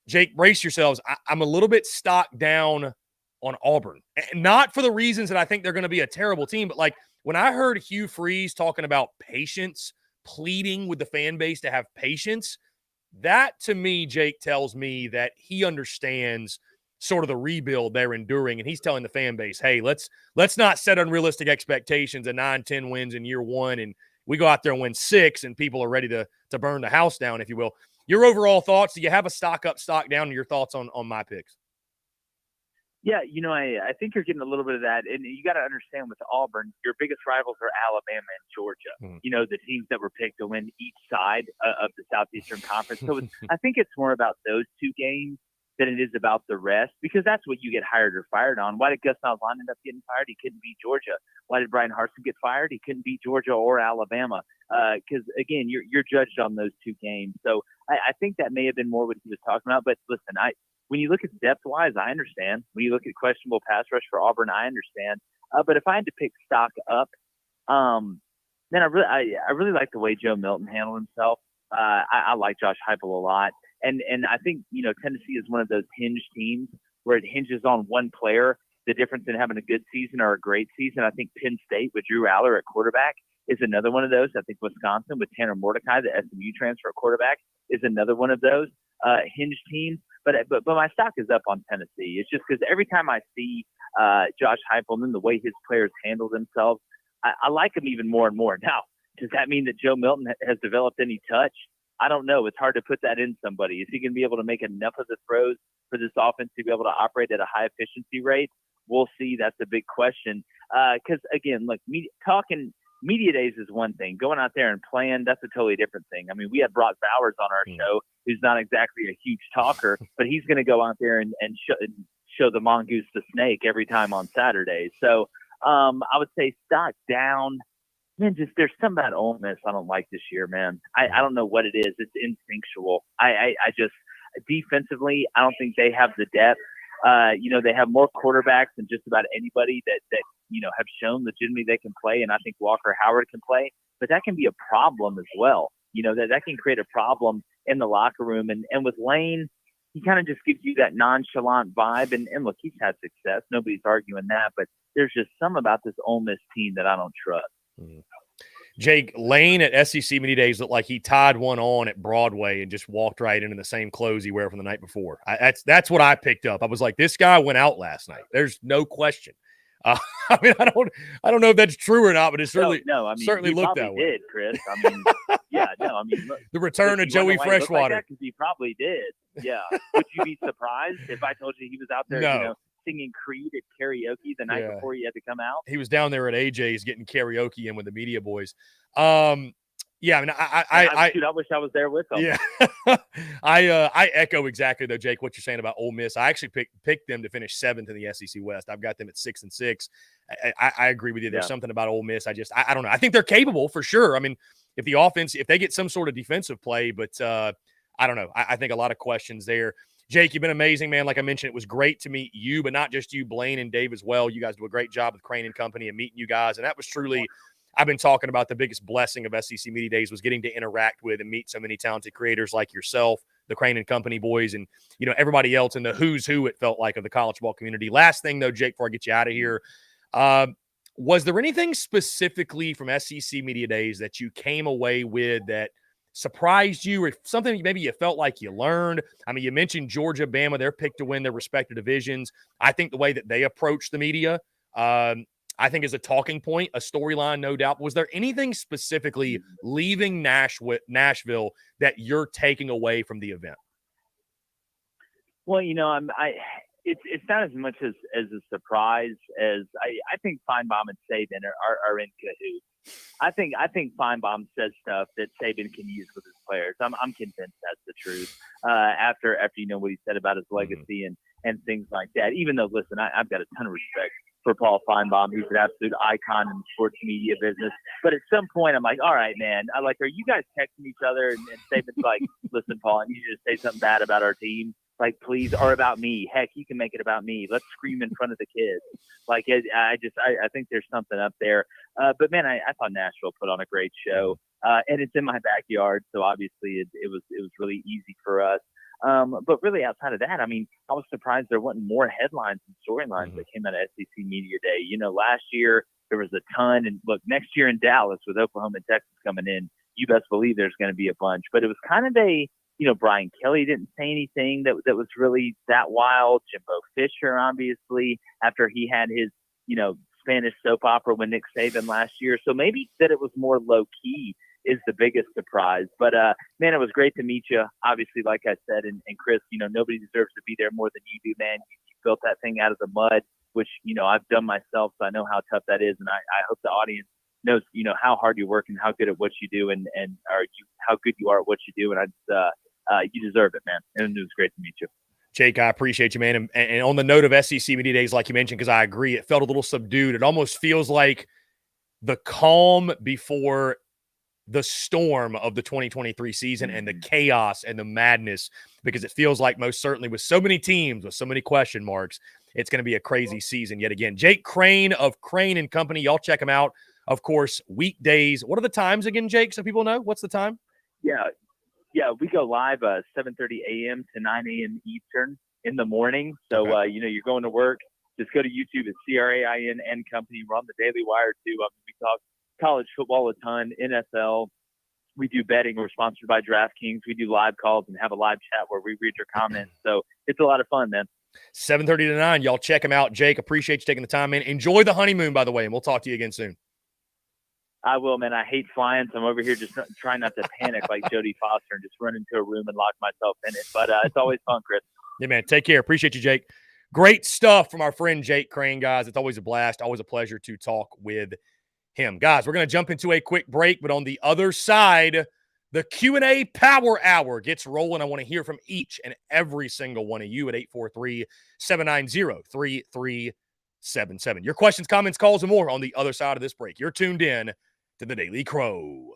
Jake, brace yourselves. I'm a little bit stocked down on Auburn. And not for the reasons that I think they're going to be a terrible team, but like when I heard Hugh Freeze talking about patience, pleading with the fan base to have patience, that to me, Jake, tells me that he understands sort of the rebuild they're enduring, and he's telling the fan base, hey, let's not set unrealistic expectations of 9-10 wins in year one, and we go out there and win 6, and people are ready to burn the house down, if you will. Your overall thoughts? Do you have a stock up, stock down, and your thoughts on my picks? Yeah, I think you're getting a little bit of that. And you got to understand with Auburn, your biggest rivals are Alabama and Georgia, the teams that were picked to win each side of the Southeastern Conference. So I think it's more about those two games than it is about the rest, because that's what you get hired or fired on. Why did Gus Malzahn end up getting fired? He couldn't beat Georgia. Why did Brian Harsin get fired? He couldn't beat Georgia or Alabama. Because, again, you're judged on those two games. So I think that may have been more what he was talking about. But, listen, when you look at depth-wise, I understand. When you look at questionable pass rush for Auburn, I understand. But if I had to pick stock up, then I really like the way Joe Milton handled himself. I like Josh Heupel a lot. And I think, Tennessee is one of those hinge teams where it hinges on one player. The difference in having a good season or a great season. I think Penn State with Drew Aller at quarterback is another one of those. I think Wisconsin with Tanner Mordecai, the SMU transfer at quarterback, is another one of those hinge teams. But my stock is up on Tennessee. It's just because every time I see Josh Heupel and the way his players handle themselves, I like him even more and more. Now, does that mean that Joe Milton has developed any touch? I don't know. It's hard to put that in somebody. Is he going to be able to make enough of the throws for this offense to be able to operate at a high efficiency rate? We'll see. That's a big question. Because, again, look, talking media days is one thing. Going out there and playing, that's a totally different thing. I mean, we had Brock Bowers on our show, who's not exactly a huge talker, but he's going to go out there and show the mongoose the snake every time on Saturdays. So I would say stock down. Man, just there's something about Ole Miss I don't like this year, man. I don't know what it is. It's instinctual. I just defensively, I don't think they have the depth. They have more quarterbacks than just about anybody that have shown legitimately they can play, and I think Walker Howard can play. But that can be a problem as well. That can create a problem in the locker room. And with Lane, he kind of just gives you that nonchalant vibe. And look, he's had success. Nobody's arguing that. But there's just some about this Ole Miss team that I don't trust. Jake, Lane at SEC Media Days looked like he tied one on at Broadway and just walked right into the same clothes he wear from the night before. That's what I picked up. I was like, this guy went out last night. There's no question. I mean, I don't know if that's true or not, but it certainly certainly looked that way. Did, Chris? I mean, yeah, no, I mean, look, the return of Joey Freshwater. Because he probably did. Yeah. Would you be surprised if I told you he was out there? Singing Creed at karaoke the night before he had to come out? He was down there at AJ's getting karaoke in with the media boys. I mean, I wish I was there with them. Yeah, I echo exactly though, Jake, what you're saying about Ole Miss. I actually picked them to finish 7th in the SEC West. I've got them at 6-6. I agree with you. There's something about Ole Miss. I don't know. I think they're capable for sure. I mean, if the offense, if they get some sort of defensive play, but I don't know. I think a lot of questions there. Jake, you've been amazing, man. Like I mentioned, it was great to meet you, but not just you, Blaine and Dave as well. You guys do a great job with Crane and Company and meeting you guys. And that was truly, I've been talking about the biggest blessing of SEC Media Days was getting to interact with and meet so many talented creators like yourself, the Crane and Company boys, and, everybody else in the who's who, it felt like, of the college ball community. Last thing, though, Jake, before I get you out of here, Was there anything specifically from SEC Media Days that you came away with that surprised you, or something maybe you felt like you learned? I mean, you mentioned Georgia, Bama, they're picked to win their respective divisions. I think the way that they approach the media, I think is a talking point, a storyline, no doubt. Was there anything specifically leaving Nashville that you're taking away from the event? Well, it's not as much as a surprise as I think Feinbaum and Saban are in cahoots. I think Feinbaum says stuff that Saban can use with his players. I'm convinced that's the truth. After what he said about his legacy and things like that. Even though, listen, I've got a ton of respect for Paul Feinbaum. He's an absolute icon in the sports media business. But at some point, I'm like, all right, man. Are you guys texting each other? And Saban's like, listen, Paul, I need you to say something bad about our team. Like, please, or about me. Heck, you can make it about me. Let's scream in front of the kids. I think there's something up there. But man, I thought Nashville put on a great show, and it's in my backyard, so obviously it was really easy for us. But really, outside of that, I mean, I was surprised there wasn't more headlines and storylines that came out of SEC Media Day. Last year there was a ton, and look, next year in Dallas with Oklahoma and Texas coming in, you best believe there's going to be a bunch. But it was kind of Brian Kelly didn't say anything that was really that wild. Jimbo Fisher, obviously, after he had his, Spanish soap opera with Nick Saban last year. So maybe that it was more low key is the biggest surprise. But, man, it was great to meet you. Obviously, like I said, and Chris, nobody deserves to be there more than you do, man. You built that thing out of the mud, which, I've done myself, so I know how tough that is. And I hope the audience knows, how hard you work and how good at what you do and how good you are at what you do. And you deserve it, man. And it was great to meet you. Jake, I appreciate you, man. And on the note of SEC Media Days, like you mentioned, because I agree, it felt a little subdued. It almost feels like the calm before the storm of the 2023 season and the chaos and the madness, because it feels like most certainly with so many teams, with so many question marks, it's going to be a crazy season yet again. Jake Crane of Crane & Company. Y'all check him out. Of course, weekdays. What are the times again, Jake, so people know? What's the time? Yeah, we go live 7:30 a.m. to 9 a.m. Eastern in the morning. So, okay. You're going to work, just go to YouTube at CRAIN & Company. We're on the Daily Wire, too. We talk college football a ton, NFL. We do betting. We're sponsored by DraftKings. We do live calls and have a live chat where we read your comments. So it's a lot of fun, man. 7:30 to 9. Y'all check him out. Jake, appreciate you taking the time, man. Enjoy the honeymoon, by the way, and we'll talk to you again soon. I will, man. I hate flying, so I'm over here just trying not to panic like Jodie Foster and just run into a room and lock myself in it. But it's always fun, Chris. Yeah, man. Take care. Appreciate you, Jake. Great stuff from our friend Jake Crane, guys. It's always a blast. Always a pleasure to talk with him. Guys, we're going to jump into a quick break, but on the other side, the Q&A Power Hour gets rolling. I want to hear from each and every single one of you at 843-790-3377. Your questions, comments, calls, and more on the other side of this break. You're tuned in to the Daily Crow.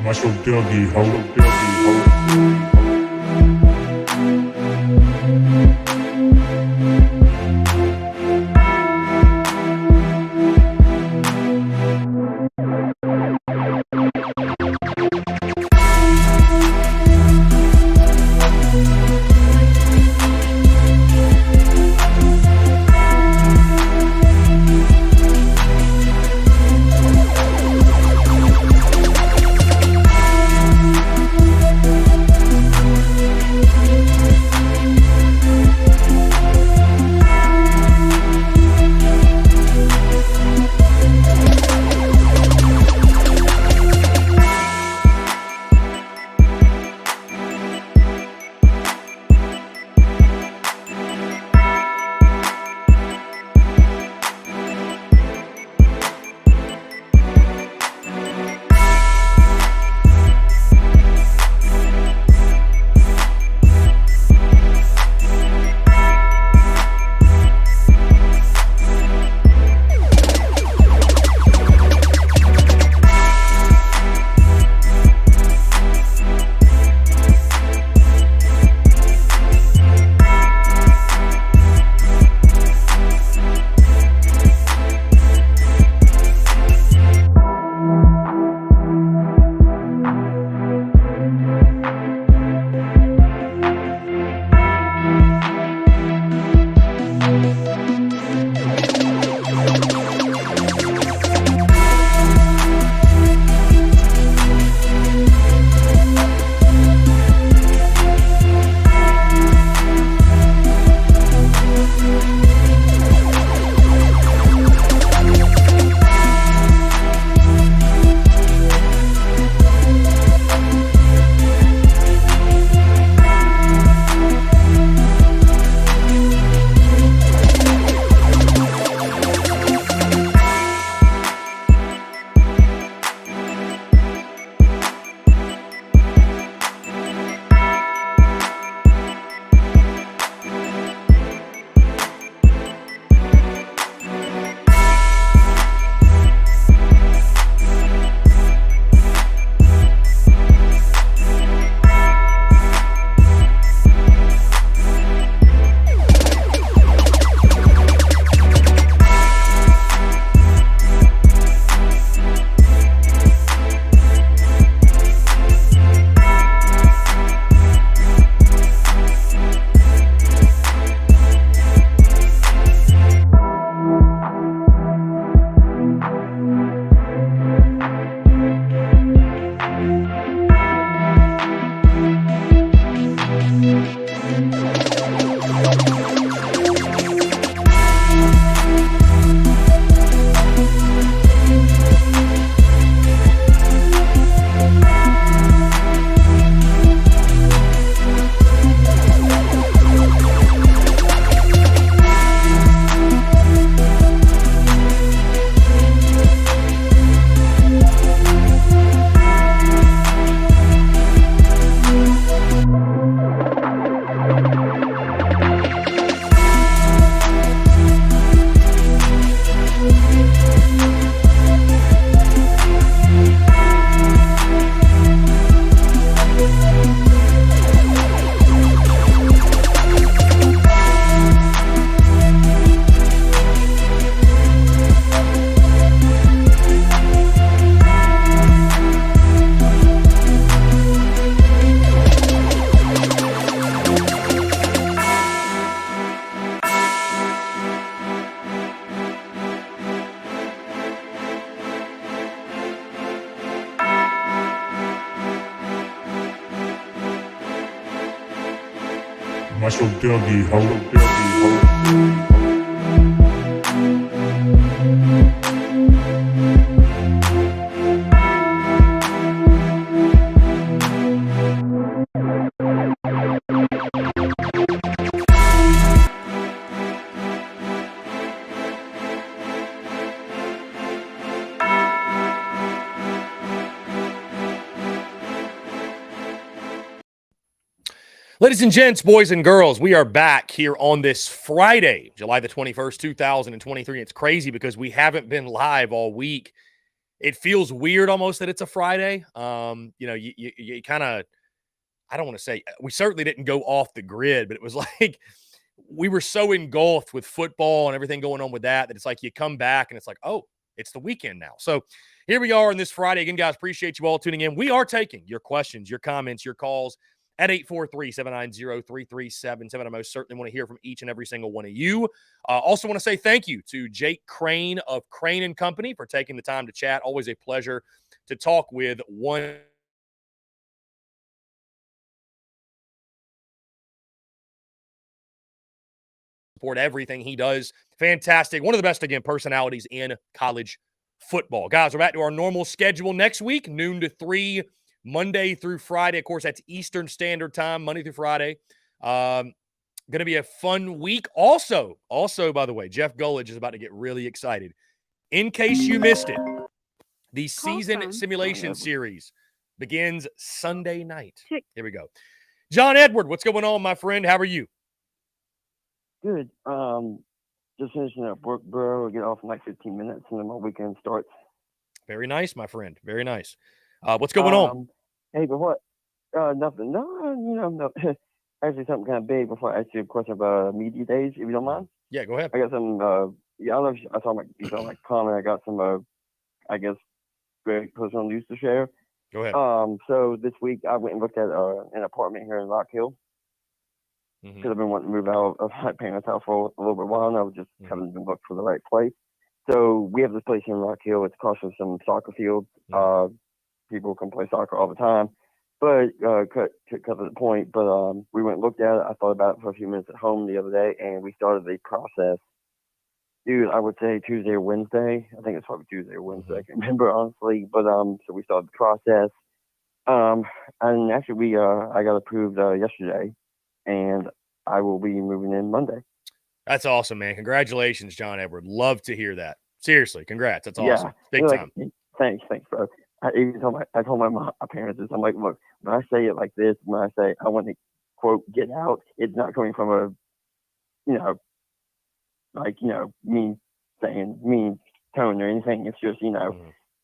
Muscle Dougie, ho. Muscle Dougie, ho. Ladies and gents, boys and girls, we are back here on this Friday, July the 21st, 2023. It's crazy because we haven't been live all week. It feels weird almost that it's a Friday. You kind of, I don't want to say, we certainly didn't go off the grid, but it was like we were so engulfed with football and everything going on with that it's like you come back and it's like, oh, it's the weekend now. So here we are on this Friday. Again, guys, appreciate you all tuning in. We are taking your questions, your comments, your calls at 843-790-3377. I most certainly want to hear from each and every single one of you. Also want to say thank you to Jake Crane of Crane & Company for taking the time to chat. Always a pleasure to talk with one support everything he does. Fantastic. One of the best, again, personalities in college football. Guys, we're back to our normal schedule next week, noon to 3, Monday through Friday. Of course, that's Eastern Standard Time, Monday through Friday. Going to be a fun week. Also, by the way, Jeff Gullidge is about to get really excited. In case you missed it, the season simulation series begins Sunday night. Here we go. John Edward, what's going on, my friend? How are you? Good. Just finishing up work, bro. I get off in like 15 minutes, and then my weekend starts. Very nice, my friend. Very nice. What's going on? Hey, but what? Nothing. No, no. Actually, something kind of big before I ask you a question about media days, if you don't mind. Yeah, go ahead. I got some. I don't know if I saw you saw my comment. I got some. I guess great personal news to share. Go ahead. So this week I went and looked at an apartment here in Rock Hill. Because I've been wanting to move out of my parents' house for a little bit while, and I was just haven't been looking for the right place. So we have this place here in Rock Hill. It's across from some soccer fields. People can play soccer all the time, but cut to the point. But we went and looked at it. I thought about it for a few minutes at home the other day, and we started the process. Dude, I would say Tuesday or Wednesday. I think it's probably Tuesday or Wednesday. I can't remember honestly, but so we started the process. And actually I got approved yesterday. And I will be moving in Monday. That's awesome, man. Congratulations, John Edward. Love to hear that. Seriously, congrats. That's awesome. Big time. Thanks, bro. I told my parents this. I'm like, look, when I say it like this, when I say I want to quote get out, it's not coming from a, mean tone or anything. It's just,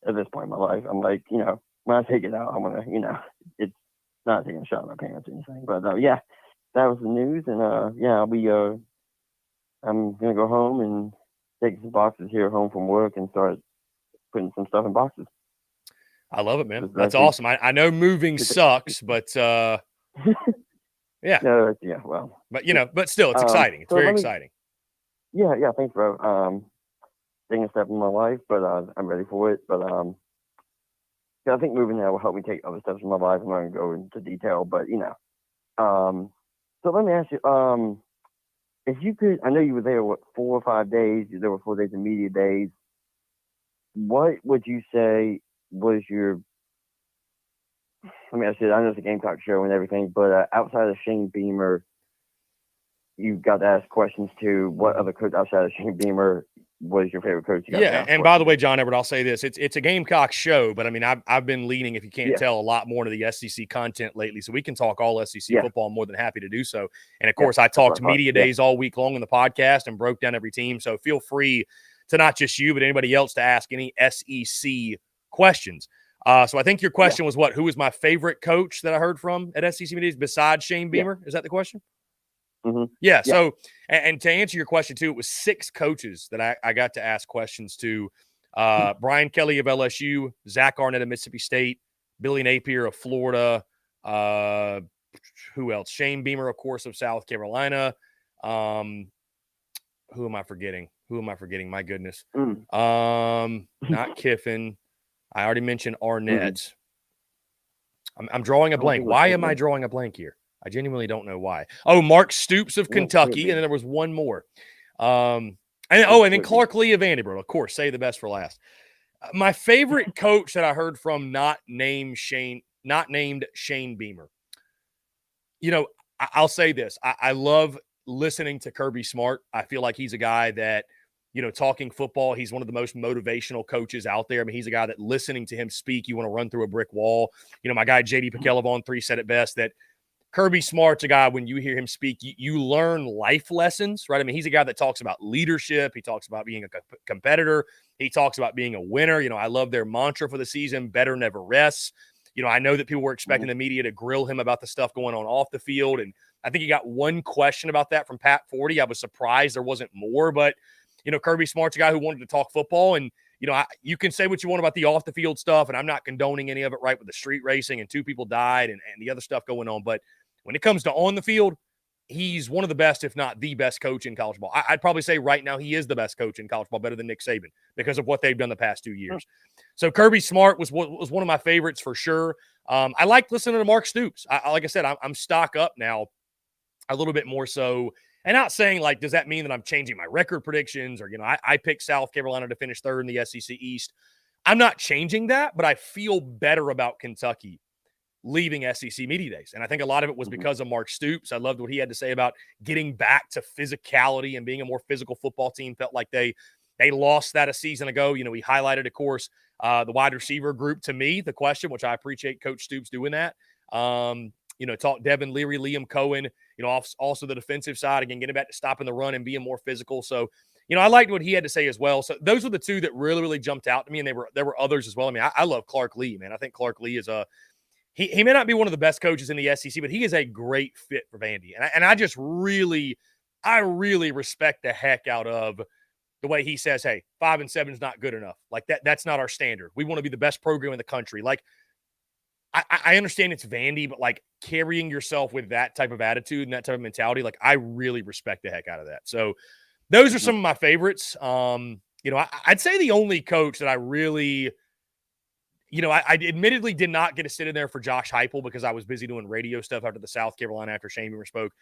at this point in my life, I'm like, when I say get out, I want to, it's not taking a shot at my parents or anything. But yeah. That was the news, and I'll be. I'm gonna go home and take some boxes here home from work and start putting some stuff in boxes. I love it, man. That's awesome. I know moving sucks, but yeah. Well, but still, it's exciting. It's very exciting. Yeah. Thanks, bro. Taking a step in my life, but I'm ready for it. But I think moving there will help me take other steps in my life. I'm not gonna go into detail, but So let me ask you, if you could, I know you were there, 4 or 5 days, there were 4 days of media days. What would you say was your, let me ask you, I know it's a Gamecock show and everything, but outside of Shane Beamer, you got to ask questions to what other coach outside of Shane Beamer was your favorite coach? And by the way, John Edward, I'll say this. It's a Gamecock show, but I mean, I've been leaning, if you can't tell, a lot more to the SEC content lately. So we can talk all SEC football. I'm more than happy to do so. And of course, I talked media days all week long in the podcast and broke down every team. So feel free to not just you, but anybody else to ask any SEC questions. So I think your question was what? Who was my favorite coach that I heard from at SEC media besides Shane Beamer? Is that the question? Yeah. So, and to answer your question too, it was 6 coaches that I got to ask questions to. Brian Kelly of LSU, Zach Arnett of Mississippi State, Billy Napier of Florida. Who else? Shane Beamer, of course, of South Carolina. Who am I forgetting? My goodness. Not Kiffin. I already mentioned Arnett. I'm drawing a blank. Why am I drawing a blank here? I genuinely don't know why. Oh, Mark Stoops of Kentucky, and then there was one more. And then Clark Lee of Vanderbilt. Of course, say the best for last. My favorite coach that I heard from not named Shane Beamer. I'll say this. I love listening to Kirby Smart. I feel like he's a guy that, talking football, he's one of the most motivational coaches out there. I mean, he's a guy that listening to him speak, you want to run through a brick wall. My guy JD Pikelov on 3 said it best, that Kirby Smart's a guy, when you hear him speak, you learn life lessons, right? I mean, he's a guy that talks about leadership. He talks about being a competitor. He talks about being a winner. I love their mantra for the season, better never rests. I know that people were expecting the media to grill him about the stuff going on off the field. And I think he got one question about that from Pat Forty. I was surprised there wasn't more, but, Kirby Smart's a guy who wanted to talk football. And, you can say what you want about the off the field stuff, and I'm not condoning any of it, right, with the street racing and 2 people died and the other stuff going on. But when it comes to on the field, he's one of the best, if not the best coach in college ball. I'd probably say right now he is the best coach in college ball, better than Nick Saban, because of what they've done the past 2 years. So Kirby Smart was one of my favorites for sure. I like listening to Mark Stoops. Like I said, I'm stock up now a little bit more so. And not saying, like, does that mean that I'm changing my record predictions or, I picked South Carolina to finish 3rd in the SEC East. I'm not changing that, but I feel better about Kentucky leaving SEC Media Days. And I think a lot of it was because of Mark Stoops. I loved what he had to say about getting back to physicality and being a more physical football team. Felt like they lost that a season ago. He highlighted, of course, the wide receiver group to me, the question, which I appreciate Coach Stoops doing that. Talk Devin Leary, Liam Cohen, also the defensive side, again, getting back to stopping the run and being more physical. So, I liked what he had to say as well. So those were the 2 that really, really jumped out to me. And there were others as well. I mean, I love Clark Lee, man. I think Clark Lee is he may not be one of the best coaches in the SEC, but he is a great fit for Vandy. And I just really respect the heck out of the way he says, hey, 5-7 is not good enough. Like that's not our standard. We want to be the best program in the country. Like, I understand it's Vandy, but like carrying yourself with that type of attitude and that type of mentality, like I really respect the heck out of that. So those are some of my favorites. I'd say the only coach that I really, I admittedly did not get to sit in there for Josh Heupel because I was busy doing radio stuff after the South Carolina after Shane Beamer spoke.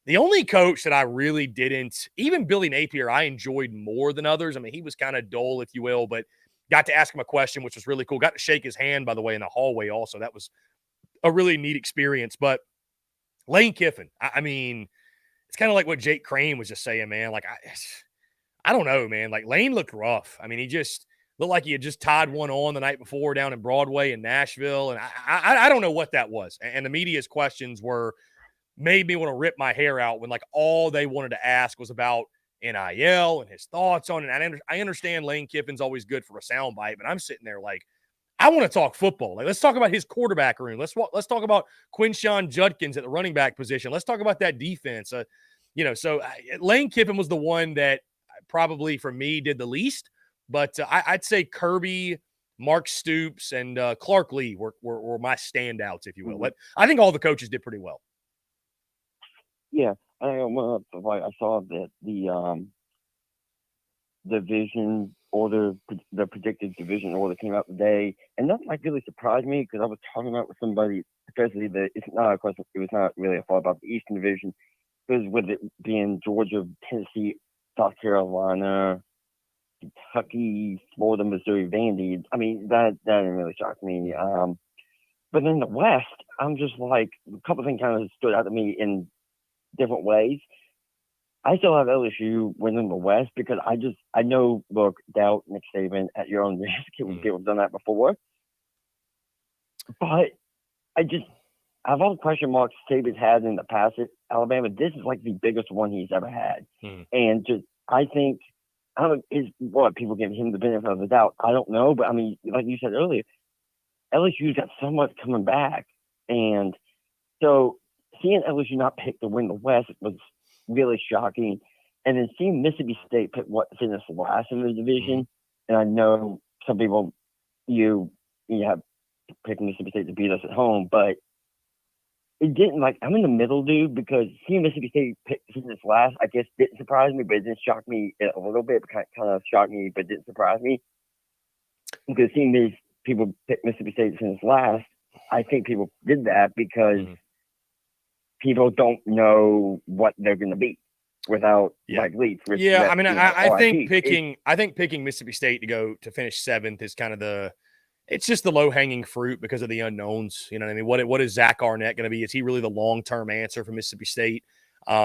The only coach that I really didn't, even Billy Napier, I enjoyed more than others. I mean, he was kind of dull, if you will, but got to ask him a question, which was really cool. Got to shake his hand, by the way, in the hallway also. That was a really neat experience. But Lane Kiffin, I mean, it's kind of like what Jake Crane was just saying, man. Like, I don't know, man. Like, Lane looked rough. I mean, he just looked like he had just tied one on the night before down in Broadway in Nashville. And I don't know what that was. And the media's questions made me want to rip my hair out when, like, all they wanted to ask was about NIL and his thoughts on it. And I understand Lane Kiffin's always good for a soundbite, but I'm sitting there like, I want to talk football. Like, let's talk about his quarterback room. Let's talk about Quinshon Judkins at the running back position. Let's talk about that defense. Lane Kiffin was the one that probably for me did the least, but I'd say Kirby, Mark Stoops, and Clark Lee were my standouts, if you will. But I think all the coaches did pretty well. Yeah. I saw that the division order, the predicted division order came out today, and that like really surprised me because I was talking about with somebody, especially that it's not a question. It was not really a thought about the Eastern Division, because with it being Georgia, Tennessee, South Carolina, Kentucky, Florida, Missouri, Vandy. I mean that didn't really shock me. But in the West, I'm just like a couple of things kind of stood out to me in different ways. I still have LSU winning the West because I know, look, doubt Nick Saban at your own risk. People have done that before. But I've all the question marks Saban's had in the past at Alabama. This is like the biggest one he's ever had. And I think, I don't know, people give him the benefit of the doubt. I don't know. But I mean, like you said earlier, LSU's got so much coming back. And so seeing LSU not pick to win the West was really shocking. And then seeing Mississippi State finish last in the division, and I know some people you have picked Mississippi State to beat us at home, but it didn't, I'm in the middle, dude, because seeing Mississippi State finish last, I guess didn't surprise me, but it didn't shock me a little bit. Kind of shocked me, but didn't surprise me. Because seeing these people pick Mississippi State to finish last, I think people did that because people don't know what they're going to be without like leads. Yeah, I mean, I think picking Mississippi State to finish 7th is kind of it's just the low-hanging fruit because of the unknowns. You know what I mean? What is Zach Arnett going to be? Is he really the long-term answer for Mississippi State?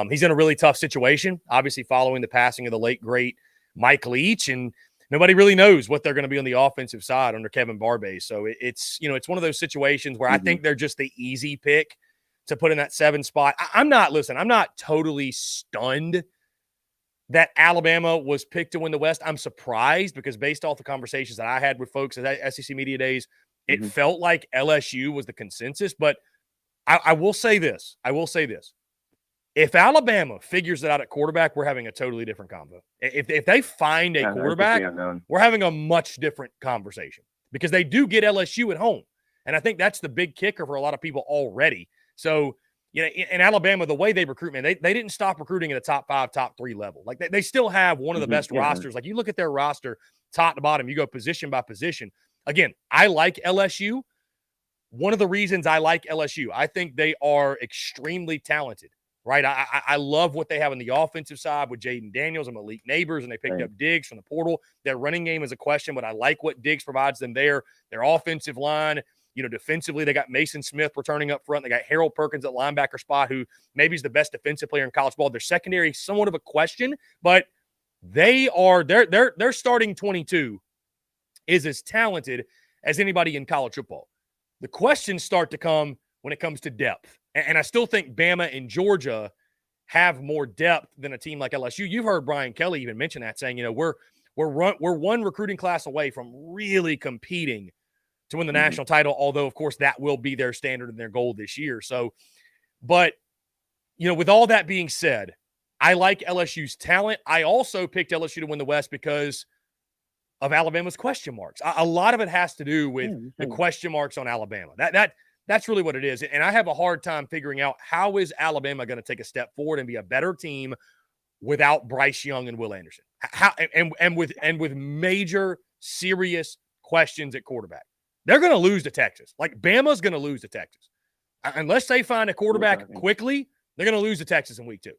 He's in a really tough situation, obviously following the passing of the late, great Mike Leach, and nobody really knows what they're going to be on the offensive side under Kevin Barbay. So it's one of those situations where I think they're just the easy pick to put in that 7 spot. I'm not totally stunned that Alabama was picked to win the West. I'm surprised because based off the conversations that I had with folks at SEC Media Days, it felt like LSU was the consensus. But I will say this. If Alabama figures it out at quarterback, we're having a totally different convo. If they find a quarterback, we're having a much different conversation because they do get LSU at home. And I think that's the big kicker for a lot of people already. So, in Alabama, the way they recruit, man, they didn't stop recruiting at a top 5, top 3 level. Like they still have one of the best rosters. Like you look at their roster, top to bottom, you go position by position. Again, I like LSU. One of the reasons I like LSU, I think they are extremely talented, right? I love what they have on the offensive side with Jaden Daniels and Malik Neighbors, and they picked up Diggs from the portal. Their running game is a question, but I like what Diggs provides them there. Their offensive line, defensively, they got Mason Smith returning up front. They got Harold Perkins at linebacker spot, who maybe is the best defensive player in college ball. Their secondary is somewhat of a question, but their starting 22 is as talented as anybody in college football. The questions start to come when it comes to depth. And I still think Bama and Georgia have more depth than a team like LSU. You've heard Brian Kelly even mention that, saying, we're one recruiting class away from really competing to win the national title, although, of course, that will be their standard and their goal this year. So, but, with all that being said, I like LSU's talent. I also picked LSU to win the West because of Alabama's question marks. A lot of it has to do with the question marks on Alabama. That's really what it is. And I have a hard time figuring out how is Alabama going to take a step forward and be a better team without Bryce Young and Will Anderson. With major serious questions at quarterback. They're going to lose to Texas. Like Bama's going to lose to Texas. Unless they find a quarterback quickly, they're going to lose to Texas in week 2.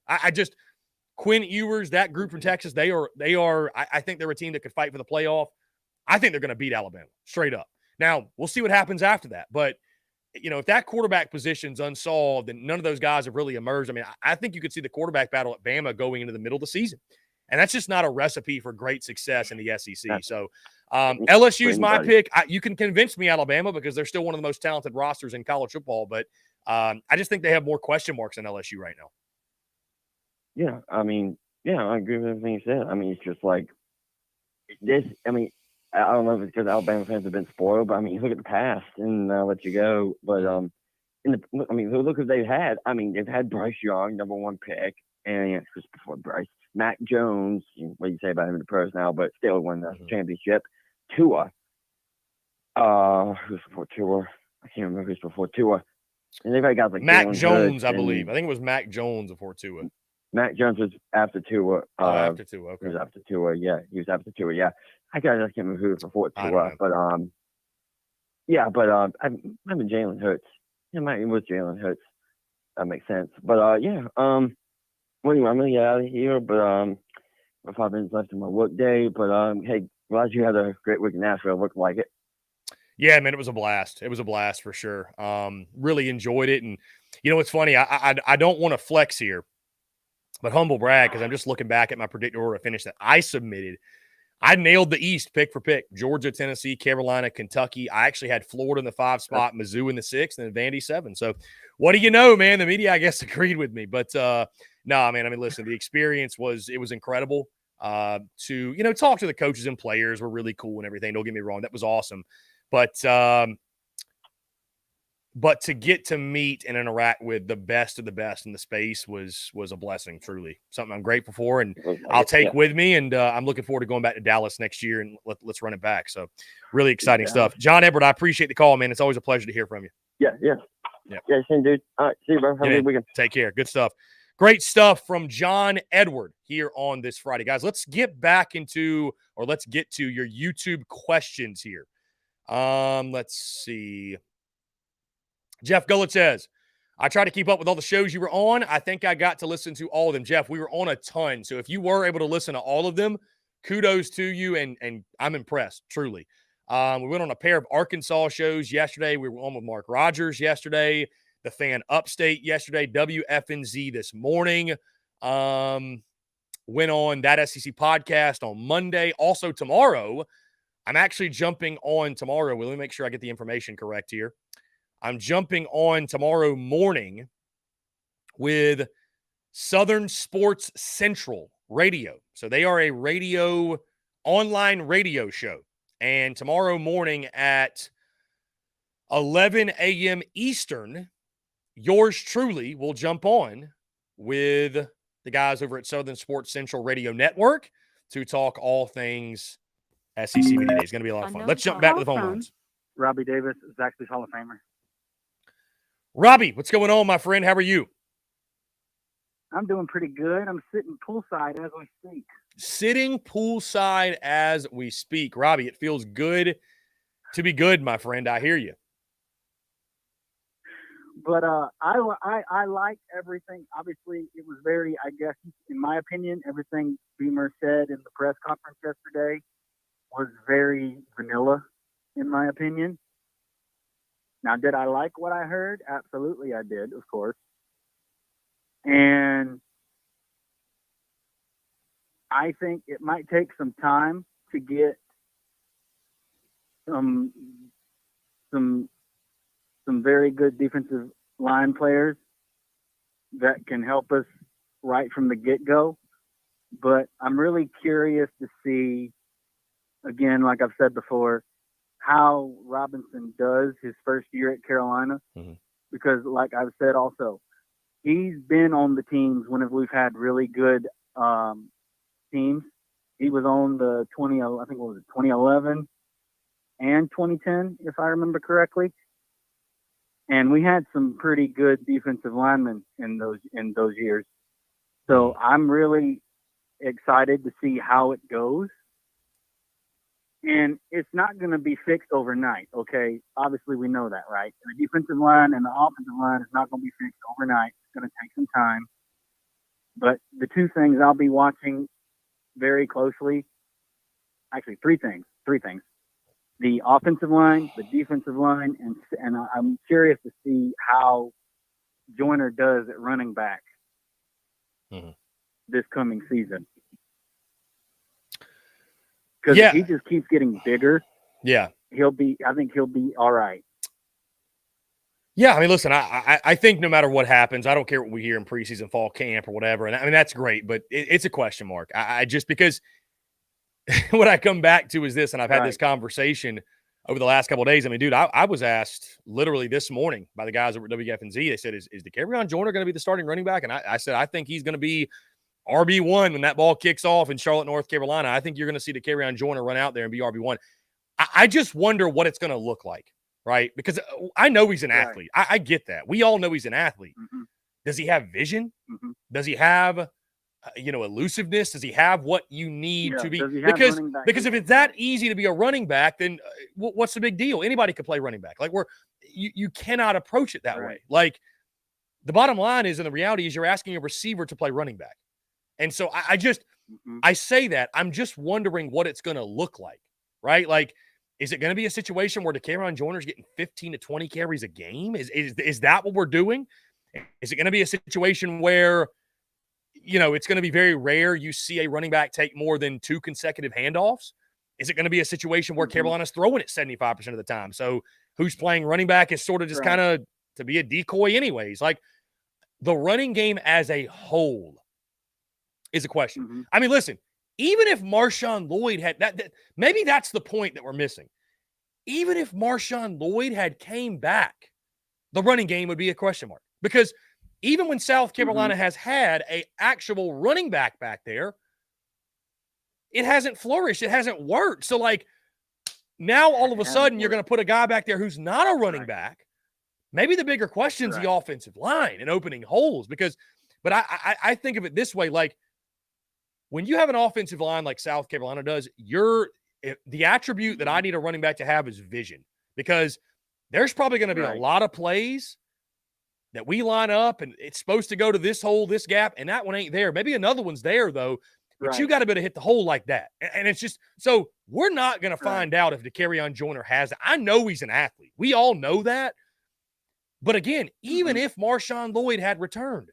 Quinn Ewers, that group from Texas, they are. I think they're a team that could fight for the playoff. I think they're going to beat Alabama straight up. Now, we'll see what happens after that. But, if that quarterback position's unsolved and none of those guys have really emerged, I mean, I think you could see the quarterback battle at Bama going into the middle of the season. And that's just not a recipe for great success in the SEC. So LSU's my pick. You can convince me Alabama because they're still one of the most talented rosters in college football. But I just think they have more question marks than LSU right now. Yeah, I mean, I agree with everything you said. I mean, it's just like this. I mean, I don't know if it's because Alabama fans have been spoiled, but I mean, you look at the past and I'll let you go. But look what they've had. I mean, they've had Bryce Young, number 1 pick, and just before Bryce, Mac Jones. What do you say about him in the pros now? But still won the championship. Tua. Who's before Tua? I can't remember who's before Tua. And they've had guys like Mac Jones, I believe. I think it was Mac Jones before Tua. Mac Jones was after Tua. After Tua, okay. He was after Tua, yeah. He was after Tua, yeah. I can't remember who was before Tua, but I mean Jalen Hurts. It was Jalen Hurts. That makes sense. But well, anyway, I'm gonna get out of here. But 5 minutes left in my work day. But hey, glad you had a great week in Nashville. Looked like it. Yeah, man, it was a blast. It was a blast for sure. Really enjoyed it. And it's funny. I don't want to flex here. But humble brag, because I'm just looking back at my predictor order to finish that I submitted. I nailed the East pick for pick. Georgia, Tennessee, Carolina, Kentucky. I actually had Florida in the 5 spot, Mizzou in the 6, and then Vandy 7. So what do you know, man? The media, I guess, agreed with me. But no, man, I mean, listen, the experience was incredible. To, talk to the coaches and players were really cool and everything. Don't get me wrong. That was awesome. But to get to meet and interact with the best of the best in the space was a blessing, truly. Something I'm grateful for, and I'll take with me. And I'm looking forward to going back to Dallas next year, and let's run it back. So really exciting stuff. John Edward, I appreciate the call, man. It's always a pleasure to hear from you. Yeah, same, dude. All right, see you, bro. Have a good weekend. Take care. Good stuff. Great stuff from John Edward here on this Friday. Guys, let's get to your YouTube questions here. Let's see. Jeff Gullett says, I try to keep up with all the shows you were on. I think I got to listen to all of them. Jeff, we were on a ton. So if you were able to listen to all of them, kudos to you, and I'm impressed, truly. We went on a pair of Arkansas shows yesterday. We were on with Mark Rogers yesterday, the Fan Upstate yesterday, WFNZ this morning. Went on that SEC podcast on Monday. Also tomorrow, I'm actually jumping on tomorrow. Well, let me make sure I get the information correct here. I'm jumping on tomorrow morning with Southern Sports Central Radio. So they are a online radio show. And tomorrow morning at 11 a.m. Eastern, yours truly will jump on with the guys over at Southern Sports Central Radio Network to talk all things SEC Media Day. It's going to be a lot of fun. Let's jump back to the phone lines. Robbie Davis, Zaxby's Hall of Famer. Robbie, what's going on, my friend? How are you? I'm doing pretty good. I'm sitting poolside as we speak. Sitting poolside as we speak. Robbie, it feels good to be good, my friend. I hear you. But I like everything. Obviously, it was very, I guess, in my opinion, everything Beamer said in the press conference yesterday was very vanilla, in my opinion. Now, did I like what I heard? Absolutely, I did, of course. And I think it might take some time to get some very good defensive line players that can help us right from the get-go. But I'm really curious to see, again, like I've said before, how Robinson does his first year at Carolina. Mm-hmm. Because like I've said also, he's been on the teams whenever we've had really good teams. He was on the 2011 and 2010, if I remember correctly. And we had some pretty good defensive linemen in those years. So I'm really excited to see how it goes. And it's not going to be fixed overnight, okay? Obviously, we know that, right? The defensive line and the offensive line is not going to be fixed overnight. It's going to take some time. But the two things I'll be watching very closely, actually three things. The offensive line, the defensive line, and I'm curious to see how Joyner does at running back this coming season. Because if he just keeps getting bigger, I think he'll be all right. Yeah, I mean, listen, I think no matter what happens, I don't care what we hear in preseason, fall camp, or whatever. And I mean, that's great, but it's a question mark. I just because what I come back to is this, and I've had this conversation over the last couple of days. I mean, dude, I was asked literally this morning by the guys over at WFNZ. They said, is Dicarion Joyner going to be the starting running back? And I said, I think he's going to be RB1 when that ball kicks off in Charlotte, North Carolina. I think you're going to see Dicarion Joyner run out there and be RB1. I just wonder what it's going to look like, right? Because I know he's an athlete. I get that. We all know he's an athlete. Mm-hmm. Does he have vision? Mm-hmm. Does he have, elusiveness? Does he have what you need to be? Because if it's that easy to be a running back, then what's the big deal? Anybody could play running back. Like you cannot approach it that way. Like the bottom line is, and the reality is, you're asking a receiver to play running back. And so I say that I'm just wondering what it's going to look like, right? Like, is it going to be a situation where Dicarion Joyner's getting 15 to 20 carries a game? Is that what we're doing? Is it going to be a situation where, it's going to be very rare you see a running back take more than 2 consecutive handoffs? Is it going to be a situation where Carolina's throwing it 75% of the time? So who's playing running back is sort of just kind of to be a decoy anyways. Like the running game as a whole is a question. Mm-hmm. I mean, listen, even if Marshawn Lloyd had that, maybe that's the point that we're missing. Even if Marshawn Lloyd had came back, the running game would be a question mark. Because even when South Carolina has had a actual running back there, it hasn't flourished. It hasn't worked. So, like, now all of a sudden you're going to put a guy back there who's not a running back. Maybe the bigger question is the offensive line and opening holes. But I think of it this way, like, when you have an offensive line like South Carolina does, the attribute that I need a running back to have is vision, because there's probably going to be a lot of plays that we line up and it's supposed to go to this hole, this gap, and that one ain't there. Maybe another one's there, though, but Right. you got to be able to hit the hole like that. And it's just – so we're not going to find out if Dicarion Joyner has it. I know he's an athlete. We all know that. But again, even if Marshawn Lloyd had returned,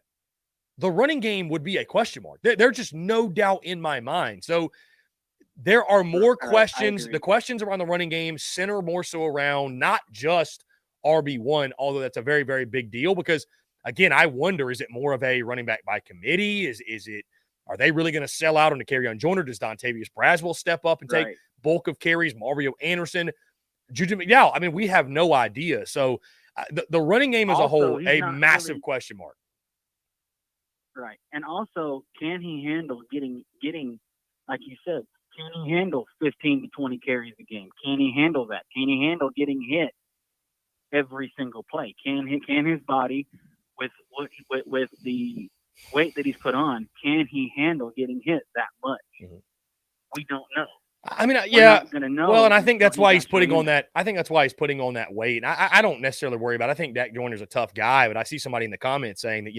the running game would be a question mark. There's just no doubt in my mind. So there are more questions. The questions around the running game center more so around not just RB1, although that's a very, very big deal because, again, I wonder, is it more of a running back by committee? Is it – are they really going to sell out on Dicarion Joyner? Does Dontavius Braswell step up and take bulk of carries? Mario Anderson, Juju McDowell? I mean, we have no idea. So the running game as a whole, a massive question mark. Right. And also, can he handle getting, like you said, can he handle 15 to 20 carries a game? Can he handle that? Can he handle getting hit every single play? Can his body, with the weight that he's put on, can he handle getting hit that much? Mm-hmm. We don't know. I mean, yeah. Well, and I think that's why he's putting on that. I think that's why he's putting on that weight. And I don't necessarily worry about it. I think Dak Joyner's a tough guy, but I see somebody in the comments saying that,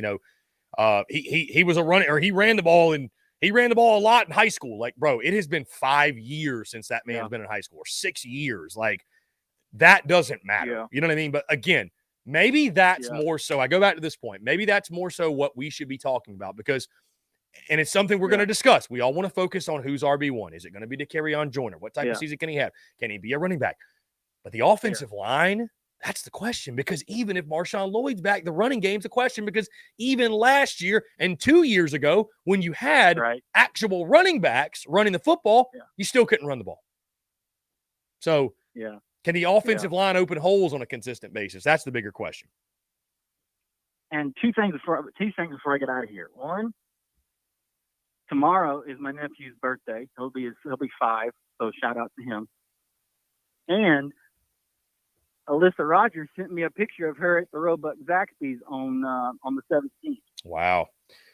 he was a runner, or he ran the ball a lot in high school. Like, bro, it has been 5 years since that man's been in high school, or 6 years. Like, that doesn't matter. Yeah. You know what I mean? But again, maybe that's more so. I go back to this point. Maybe that's more so what we should be talking about because, and it's something we're going to discuss. We all want to focus on who's RB1. Is it going to be Dicarion Joyner? What type of season can he have? Can he be a running back? But the offensive line, that's the question, because even if Marshawn Lloyd's back, the running game's a question, because even last year and 2 years ago, when you had actual running backs running the football, you still couldn't run the ball. So can the offensive line open holes on a consistent basis? That's the bigger question. And two things before I get out of here. One, tomorrow is my nephew's birthday. He'll be 5, so shout out to him. And Alyssa Rogers sent me a picture of her at the Roebuck Zaxby's on the 17th. Wow.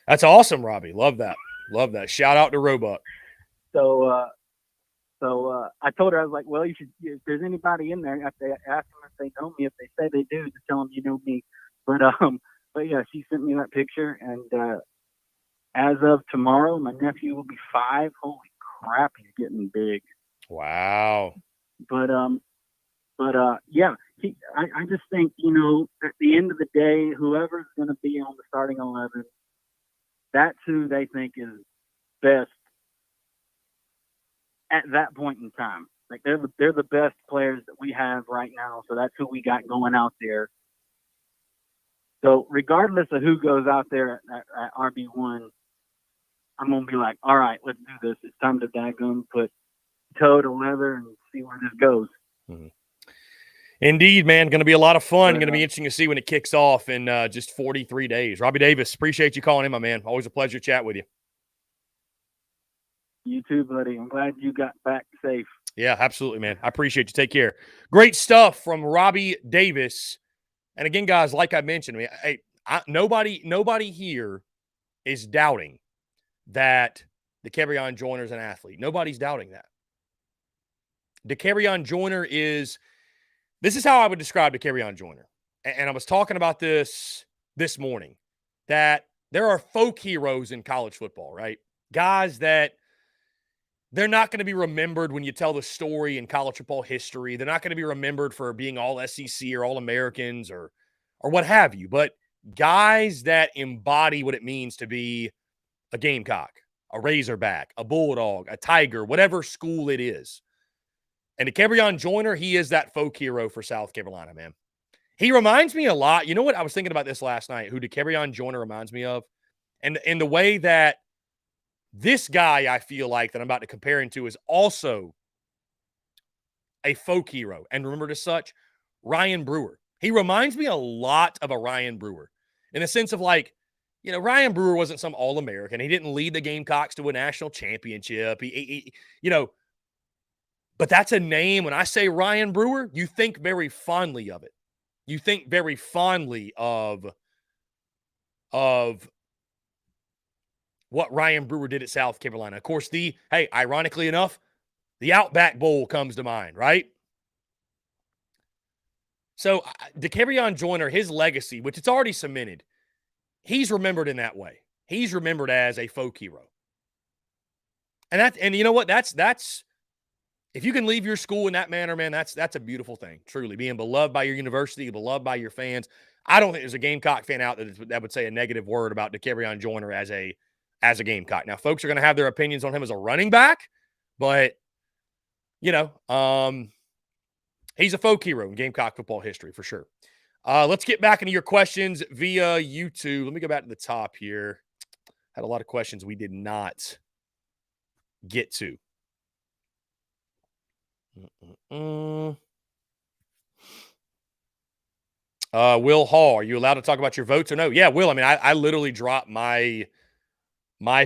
That's awesome, Robbie. Love that. Love that. Shout out to Roebuck. So I told her, I was like, well, you should, if there's anybody in there, if they ask them if they know me, if they say they do, just tell them you know me. But yeah, she sent me that picture, and as of tomorrow, my nephew will be 5. Holy crap, he's getting big. Wow. But yeah, I just think, at the end of the day, whoever's going to be on the starting 11, that's who they think is best at that point in time. Like, they're the best players that we have right now, so that's who we got going out there. So regardless of who goes out there at RB1, I'm going to be like, all right, let's do this. It's time to daggum put toe to leather and see where this goes. Mm-hmm. Indeed, man. Going to be a lot of fun. Going to be interesting to see when it kicks off in just 43 days. Robbie Davis, appreciate you calling in, my man. Always a pleasure to chat with you. You too, buddy. I'm glad you got back safe. Yeah, absolutely, man. I appreciate you. Take care. Great stuff from Robbie Davis. And again, guys, like I mentioned, nobody here is doubting that Dicarion Joyner is an athlete. Nobody's doubting that. Dicarion Joyner is – this is how I would describe Dicarion Joyner. And I was talking about this morning, that there are folk heroes in college football, right? Guys that they're not going to be remembered when you tell the story in college football history. They're not going to be remembered for being all SEC or all Americans or what have you. But guys that embody what it means to be a Gamecock, a Razorback, a Bulldog, a Tiger, whatever school it is. And Dicarion Joyner, he is that folk hero for South Carolina, man. He reminds me a lot. You know what? I was thinking about this last night, who Dicarion Joyner reminds me of. And in the way that this guy, I feel like, that I'm about to compare him to, is also a folk hero and remembered as such, Ryan Brewer. He reminds me a lot of a Ryan Brewer in the sense of, like, Ryan Brewer wasn't some All-American. He didn't lead the Gamecocks to a national championship. But that's a name. When I say Ryan Brewer, you think very fondly of it. You think very fondly of what Ryan Brewer did at South Carolina. Of course, ironically enough, the Outback Bowl comes to mind, right? So Dicarion Joyner, his legacy, which it's already cemented, he's remembered in that way. He's remembered as a folk hero. And you know what? That's if you can leave your school in that manner, man, that's a beautiful thing. Truly, being beloved by your university, beloved by your fans. I don't think there's a Gamecock fan out that would say a negative word about Dicarion Joyner as a Gamecock. Now, folks are going to have their opinions on him as a running back, but he's a folk hero in Gamecock football history for sure. Let's get back into your questions via YouTube. Let me go back to the top here. Had a lot of questions we did not get to. Will Hall, are you allowed to talk about your votes or no? Yeah, Will. I mean, I literally dropped my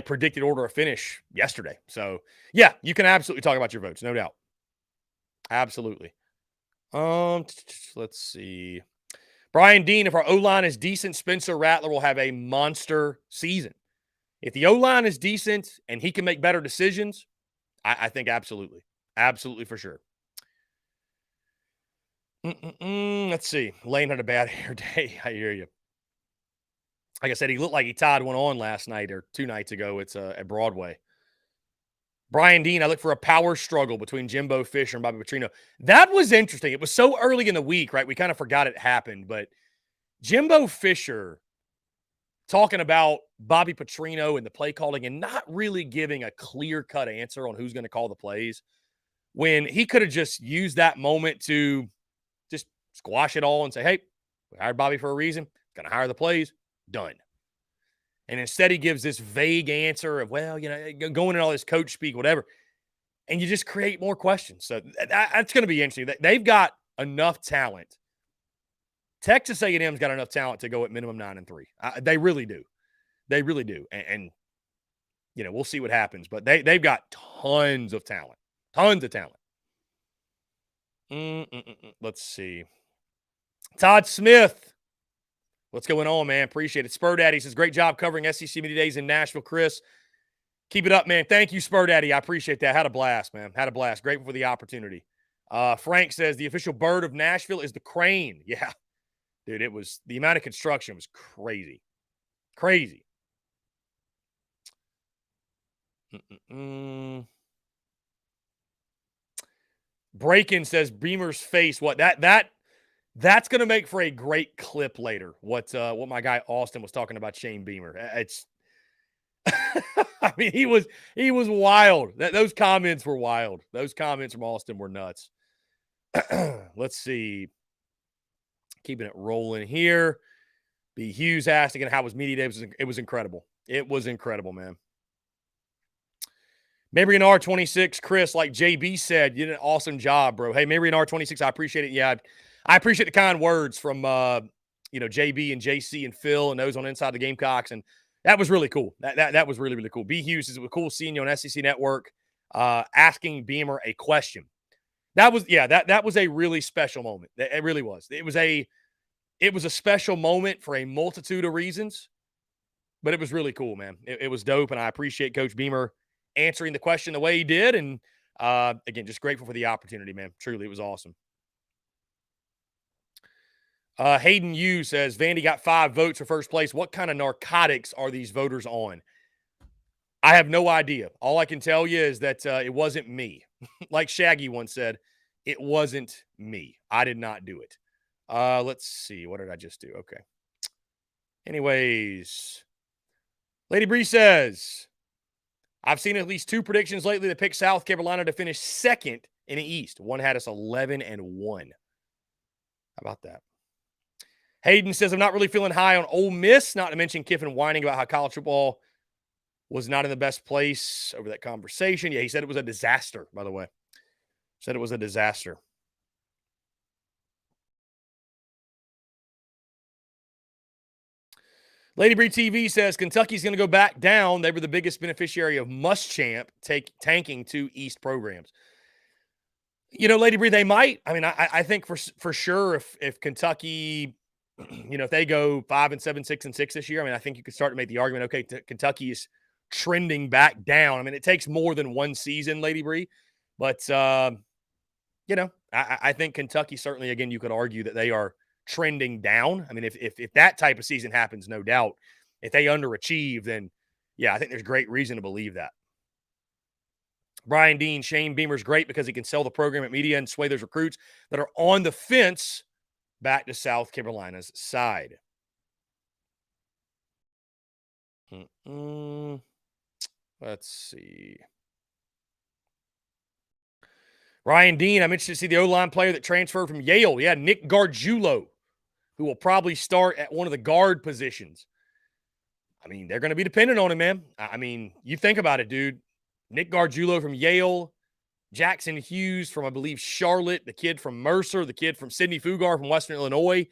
predicted order of finish yesterday. So, yeah, you can absolutely talk about your votes, no doubt. Absolutely. Let's see. Brian Dean, if our O-line is decent, Spencer Rattler will have a monster season. If the O-line is decent and he can make better decisions, I think absolutely. Absolutely for sure. Let's see. Lane had a bad hair day. I hear you. Like I said, he looked like he tied one on last night or 2 nights ago. It's at Broadway. Brian Dean, I look for a power struggle between Jimbo Fisher and Bobby Petrino. That was interesting. It was so early in the week, right? We kind of forgot it happened. But Jimbo Fisher talking about Bobby Petrino and the play calling and not really giving a clear-cut answer on who's going to call the plays when he could have just used that moment to just squash it all and say, hey, we hired Bobby for a reason. Going to hire the plays. Done. And instead he gives this vague answer of, well, going in all this coach speak, whatever. And you just create more questions. So that's going to be interesting. They've got enough talent. Texas A&M's got enough talent to go at minimum 9-3. They really do. They really do. And we'll see what happens. But they've got tons of talent. Tons of talent. Let's see. Todd Smith. What's going on, man? Appreciate it. Spur Daddy says, great job covering SEC Media Days in Nashville, Chris. Keep it up, man. Thank you, Spur Daddy. I appreciate that. Had a blast, man. Had a blast. Grateful for the opportunity. Frank says, the official bird of Nashville is the crane. Yeah. Dude, the amount of construction was crazy. Crazy. Breakin says, Beamer's face. What? That's going to make for a great clip later. What my guy Austin was talking about Shane Beamer. It's I mean, he was wild. Those comments were wild. Those comments from Austin were nuts. Let's see. Keeping it rolling here. B. Hughes asked again, how was Media Day? It was incredible. It was incredible, man. Mabry and R26, Chris, like JB said, you did an awesome job, bro. Hey, Mabry and R26, I appreciate it. Yeah, I appreciate the kind words from, JB and JC and Phil and those on Inside the Gamecocks. And that was really cool. That was really, really cool. B. Hughes, it was cool seeing you on SEC Network asking Beamer a question. That was a really special moment. It really was. It was a special moment for a multitude of reasons, but it was really cool, man. It was dope, and I appreciate Coach Beamer answering the question the way he did. And again, just grateful for the opportunity, man. Truly, it was awesome. Hayden Yu says, Vandy got 5 votes for first place. What kind of narcotics are these voters on? I have no idea. All I can tell you is that it wasn't me. Like Shaggy once said, it wasn't me. I did not do it. Let's see. What did I just do? Okay. Anyways, Lady Bree says, I've seen at least 2 predictions lately that pick South Carolina to finish second in the East. One had us 11-1. How about that? Hayden says, I'm not really feeling high on Ole Miss, not to mention Kiffin whining about how college football was not in the best place over that conversation. Yeah, he said it was a disaster, by the way. Said it was a disaster. Lady Bree TV says, Kentucky's going to go back down. They were the biggest beneficiary of Muschamp tanking 2 East programs. Lady Bree, they might. I mean, I think for sure if Kentucky, if they go 5-7, 6-6 this year, I mean, I think you could start to make the argument, okay, Kentucky is trending back down. I mean, it takes more than one season, Lady Bree. But, I think Kentucky certainly, again, you could argue that they are trending down. I mean, if that type of season happens, no doubt. If they underachieve, then, yeah, I think there's great reason to believe that. Brian Dean, Shane Beamer's great because he can sell the program at media and sway those recruits that are on the fence back to South Carolina's side. Let's see. Ryan Dean, I'm interested to see the O-line player that transferred from Yale. Yeah, Nick Gargiulo, who will probably start at one of the guard positions. I mean, they're going to be dependent on him, man. I mean, you think about it, dude. Nick Gargiulo from Yale, Jackson Hughes from, I believe, Charlotte, the kid from Mercer, the kid from Sidney Fugar from Western Illinois.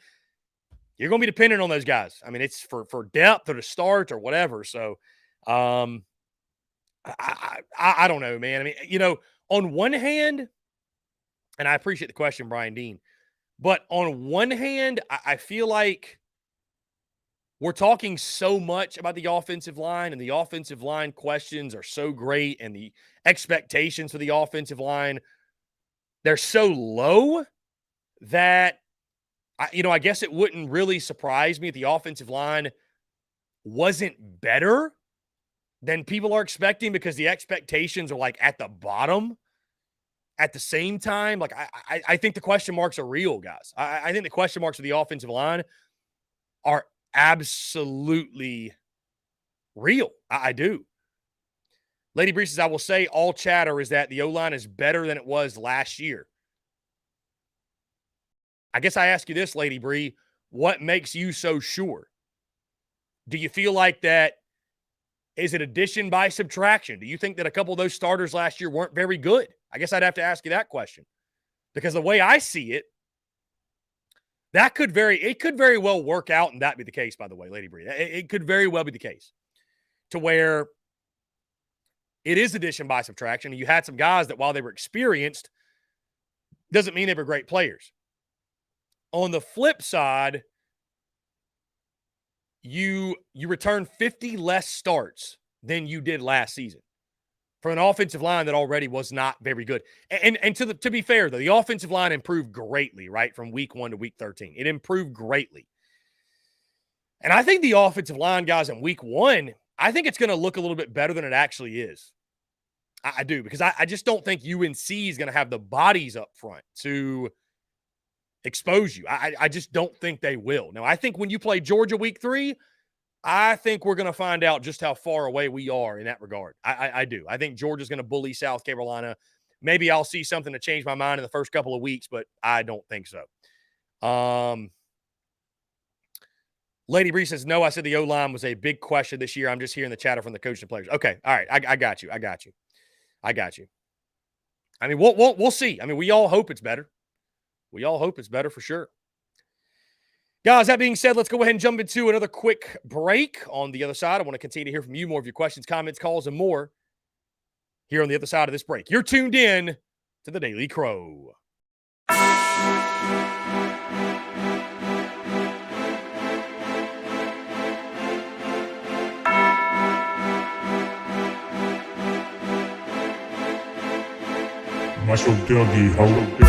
You're going to be dependent on those guys. I mean, it's for depth or to start or whatever. So, I don't know, man. I mean, you know, on one hand, and I appreciate the question, Brian Dean, but on one hand, I feel like we're talking so much about the offensive line, and the offensive line questions are so great, and the expectations for the offensive line, they're so low that, I guess it wouldn't really surprise me if the offensive line wasn't better than people are expecting, because the expectations are like at the bottom. At the same time, like I think the question marks are real, guys. I think the question marks for the offensive line are absolutely real. I do. Lady Bree says, I will say all chatter is that the O-line is better than it was last year. I guess I ask you this, Lady Bree, what makes you so sure? Do you feel like that is it addition by subtraction? Do you think that a couple of those starters last year weren't very good? I guess I'd have to ask you that question, because the way I see it, it could very well work out and that be the case, by the way, Lady Bree. It could very well be the case to where it is addition by subtraction. You had some guys that, while they were experienced, doesn't mean they were great players. On the flip side, you return 50 less starts than you did last season for an offensive line that already was not very good. And to be fair, though, the offensive line improved greatly, right, from week 1 to week 13. It improved greatly. And I think the offensive line, guys, in week 1, I think it's going to look a little bit better than it actually is. I do, because I just don't think UNC is going to have the bodies up front to expose you. I just don't think they will. Now, I think when you play Georgia week 3, I think we're going to find out just how far away we are in that regard. I do. I think Georgia's going to bully South Carolina. Maybe I'll see something to change my mind in the first couple of weeks, but I don't think so. Lady Bree says, no, I said the O-line was a big question this year. I'm just hearing the chatter from the coach and players. Okay. All right. I got you. I mean, we'll see. I mean, we all hope it's better. We all hope it's better for sure. Guys, that being said, let's go ahead and jump into another quick break. On the other side, I want to continue to hear from you, more of your questions, comments, calls, and more here on the other side of this break. You're tuned in to the Daily Crow. Muscle Dougie, ho.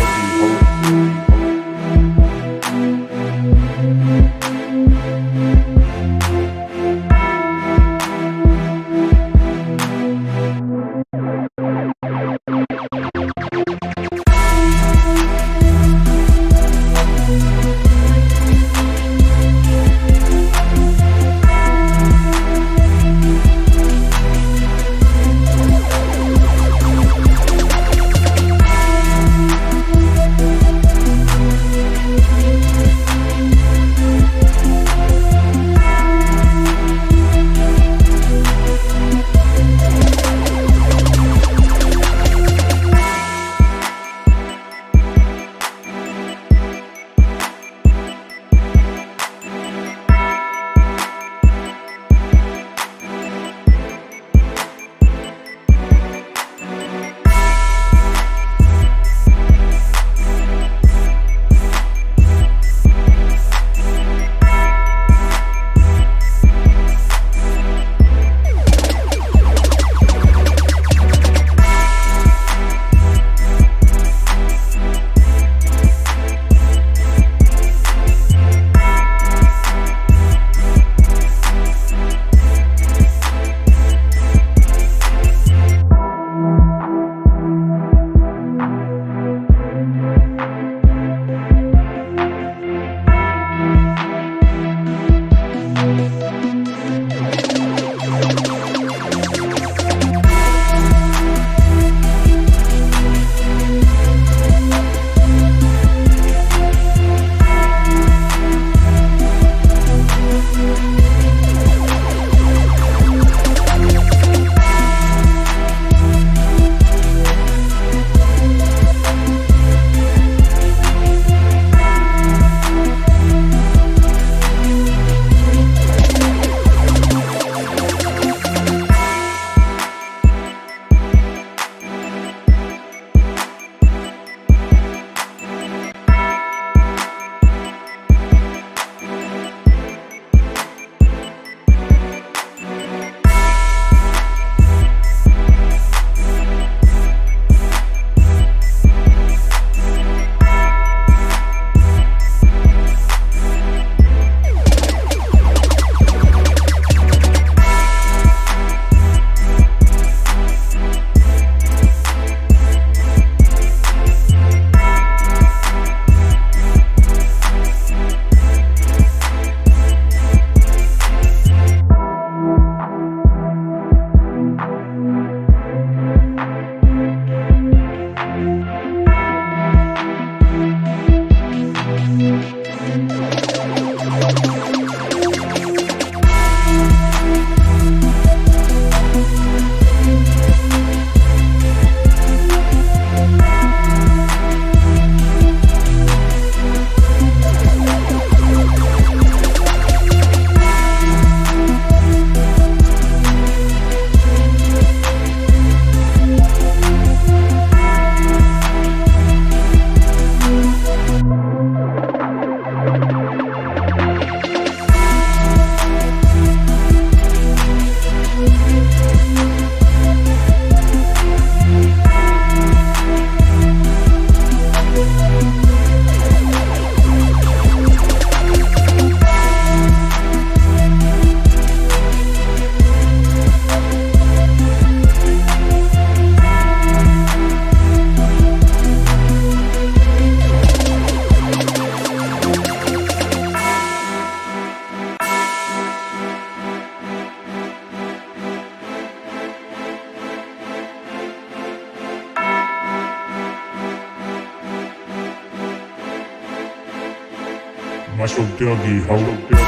That's your Dougie, ho.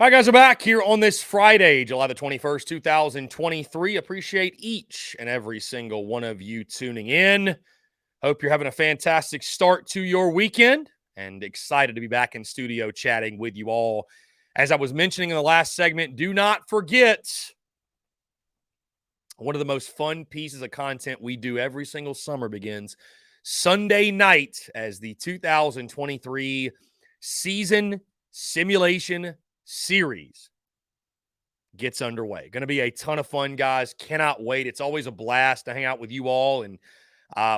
All right, guys, we're back here on this Friday, July the 21st, 2023. Appreciate each and every single one of you tuning in. Hope you're having a fantastic start to your weekend and excited to be back in studio chatting with you all. As I was mentioning in the last segment, do not forget one of the most fun pieces of content we do every single summer begins Sunday night as the 2023 season simulation series gets underway. Going to be a ton of fun, guys. Cannot wait. It's always a blast to hang out with you all. And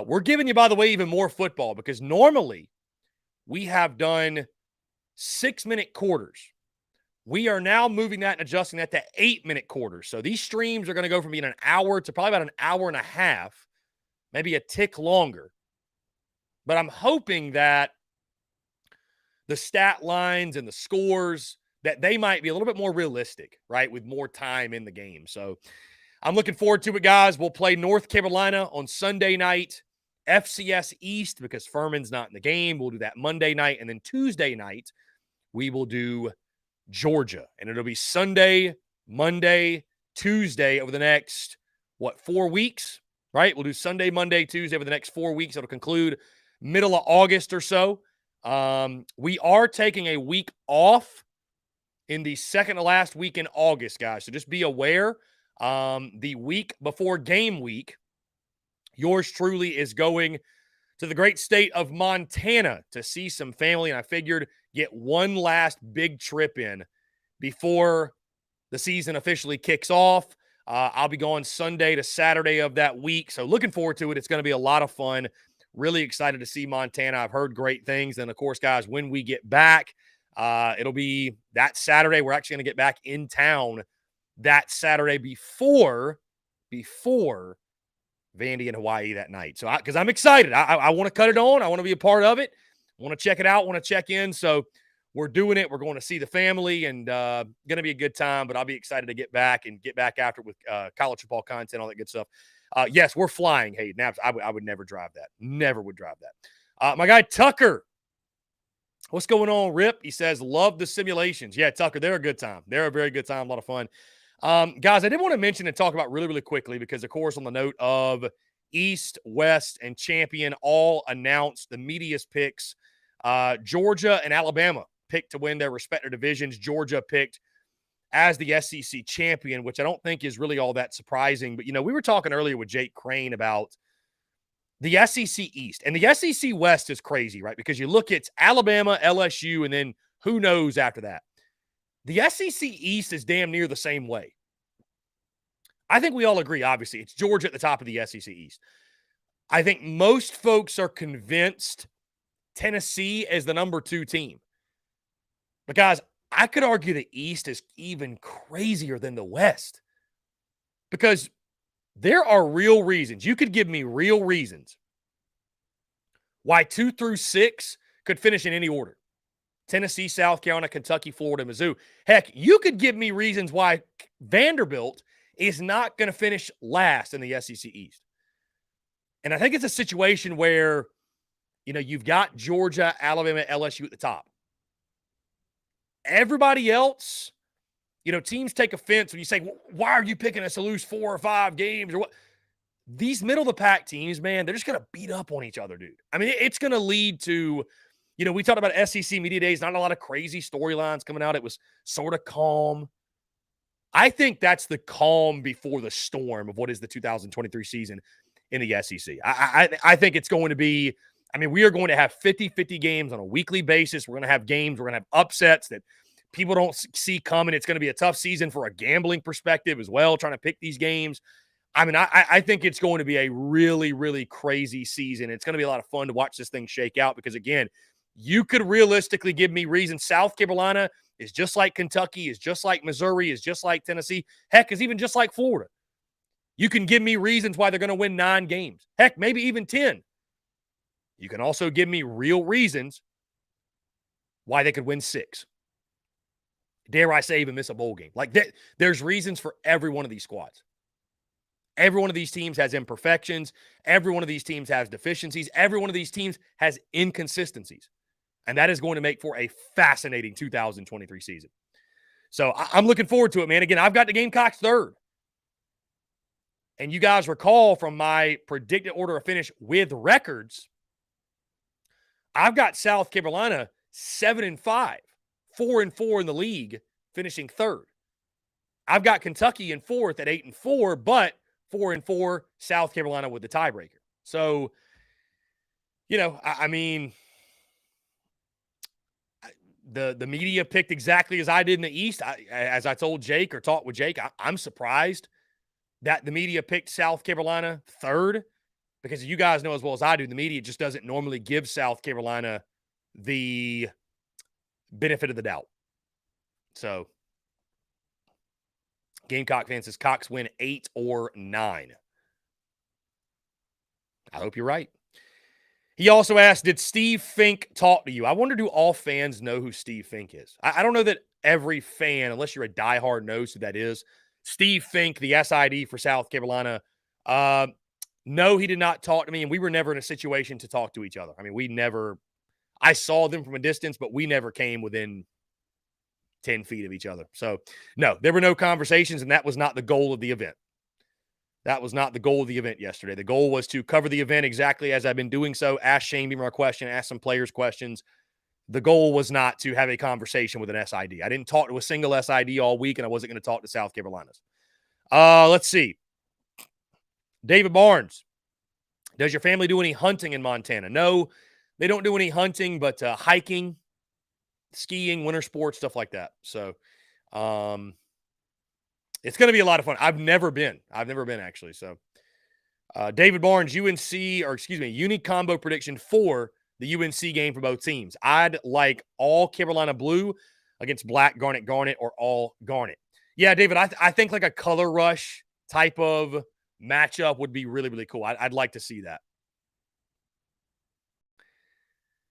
we're giving you, by the way, even more football because normally we have done 6-minute quarters. We are now moving that and adjusting that to 8-minute quarters. So these streams are going to go from being an hour to probably about an hour and a half, maybe a tick longer. But I'm hoping that the stat lines and the scores, that they might be a little bit more realistic, right, with more time in the game. So I'm looking forward to it, guys. We'll play North Carolina on Sunday night, FCS East, because Furman's not in the game. We'll do that Monday night. And then Tuesday night, we will do Georgia. And it'll be Sunday, Monday, Tuesday over the next, 4 weeks, right? We'll do Sunday, Monday, Tuesday over the next 4 weeks. It'll conclude middle of August or so. We are taking a week off in the second to last week in August, guys. So just be aware, the week before game week, yours truly is going to the great state of Montana to see some family. And I figured get one last big trip in before the season officially kicks off. I'll be going Sunday to Saturday of that week. So looking forward to it. It's going to be a lot of fun. Really excited to see Montana. I've heard great things. And of course, guys, when we get back, it'll be that Saturday. We're actually going to get back in town that Saturday before Vandy and Hawaii that night. So because I'm excited. I want to cut it on. I want to be a part of it. I want to check it out. I want to check in. So we're doing it. We're going to see the family and going to be a good time, but I'll be excited to get back after it with college football content, all that good stuff. Yes, we're flying, Hayden. I would never drive that. Never would drive that. My guy Tucker, what's going on, Rip? He says, love the simulations. Yeah, Tucker, they're a good time. They're a very good time, a lot of fun. Guys, I did want to mention and talk about really, really quickly because, of course, on the note of East, West, and Champion all announced the media's picks. Georgia and Alabama picked to win their respective divisions. Georgia picked as the SEC champion, which I don't think is really all that surprising. But, we were talking earlier with Jake Crane about the SEC East. And the SEC West is crazy, right? Because you look at Alabama, LSU, and then who knows after that. The SEC East is damn near the same way. I think we all agree, obviously. It's Georgia at the top of the SEC East. I think most folks are convinced Tennessee is the number 2 team. But, guys, I could argue the East is even crazier than the West because there are real reasons. You could give me real reasons why 2 through 6 could finish in any order. Tennessee, South Carolina, Kentucky, Florida, Mizzou. Heck, you could give me reasons why Vanderbilt is not going to finish last in the SEC East. And I think it's a situation where, you've got Georgia, Alabama, LSU at the top. Everybody else, teams take offense when you say, why are you picking us to lose 4 or 5 games or what? These middle-of-the-pack teams, man, they're just going to beat up on each other, dude. I mean, it's going to lead to, we talked about SEC Media Days, not a lot of crazy storylines coming out. It was sort of calm. I think that's the calm before the storm of what is the 2023 season in the SEC. I think it's going to be, we are going to have 50-50 games on a weekly basis. We're going to have games. We're going to have upsets that people don't see coming. It's going to be a tough season for a gambling perspective as well, trying to pick these games. I think it's going to be a really, really crazy season. It's going to be a lot of fun to watch this thing shake out because, again, you could realistically give me reasons. South Carolina is just like Kentucky, is just like Missouri, is just like Tennessee. Heck, is even just like Florida. You can give me reasons why they're going to win 9 games. Heck, maybe even 10. You can also give me real reasons why they could win 6. Dare I say even miss a bowl game. Like, there's reasons for every one of these squads. Every one of these teams has imperfections. Every one of these teams has deficiencies. Every one of these teams has inconsistencies. And that is going to make for a fascinating 2023 season. So I'm looking forward to it, man. Again, I've got the Gamecocks 3rd. And you guys recall from my predicted order of finish with records, I've got South Carolina 7-5, 4-4 in the league, finishing 3rd. I've got Kentucky in 4th at 8-4, but 4-4, South Carolina with the tiebreaker. So, I mean, the media picked exactly as I did in the East. As I told Jake or talked with Jake, I'm surprised that the media picked South Carolina 3rd, because you guys know as well as I do, the media just doesn't normally give South Carolina the benefit of the doubt. So, Gamecock fan says Cox win 8 or 9. I hope you're right. He also asked, did Steve Fink talk to you? I wonder, do all fans know who Steve Fink is? I don't know that every fan, unless you're a diehard, knows who that is. Steve Fink, the SID for South Carolina. No, he did not talk to me, and we were never in a situation to talk to each other. I mean, I saw them from a distance, but we never came within 10 feet of each other. So, no, there were no conversations, and that was not the goal of the event. That was not the goal of the event yesterday. The goal was to cover the event exactly as I've been doing so, ask Shane Beamer a question, ask some players questions. The goal was not to have a conversation with an SID. I didn't talk to a single SID all week, and I wasn't going to talk to South Carolina's. Let's see. David Barnes, does your family do any hunting in Montana? No, they don't do any hunting, but hiking, skiing, winter sports, stuff like that. So, it's going to be a lot of fun. I've never been actually. So, David Barnes, uni combo prediction for the UNC game for both teams. I'd like all Carolina blue against black, garnet, or all garnet. Yeah, David, I think like a color rush type of matchup would be really, really cool. I'd like to see that.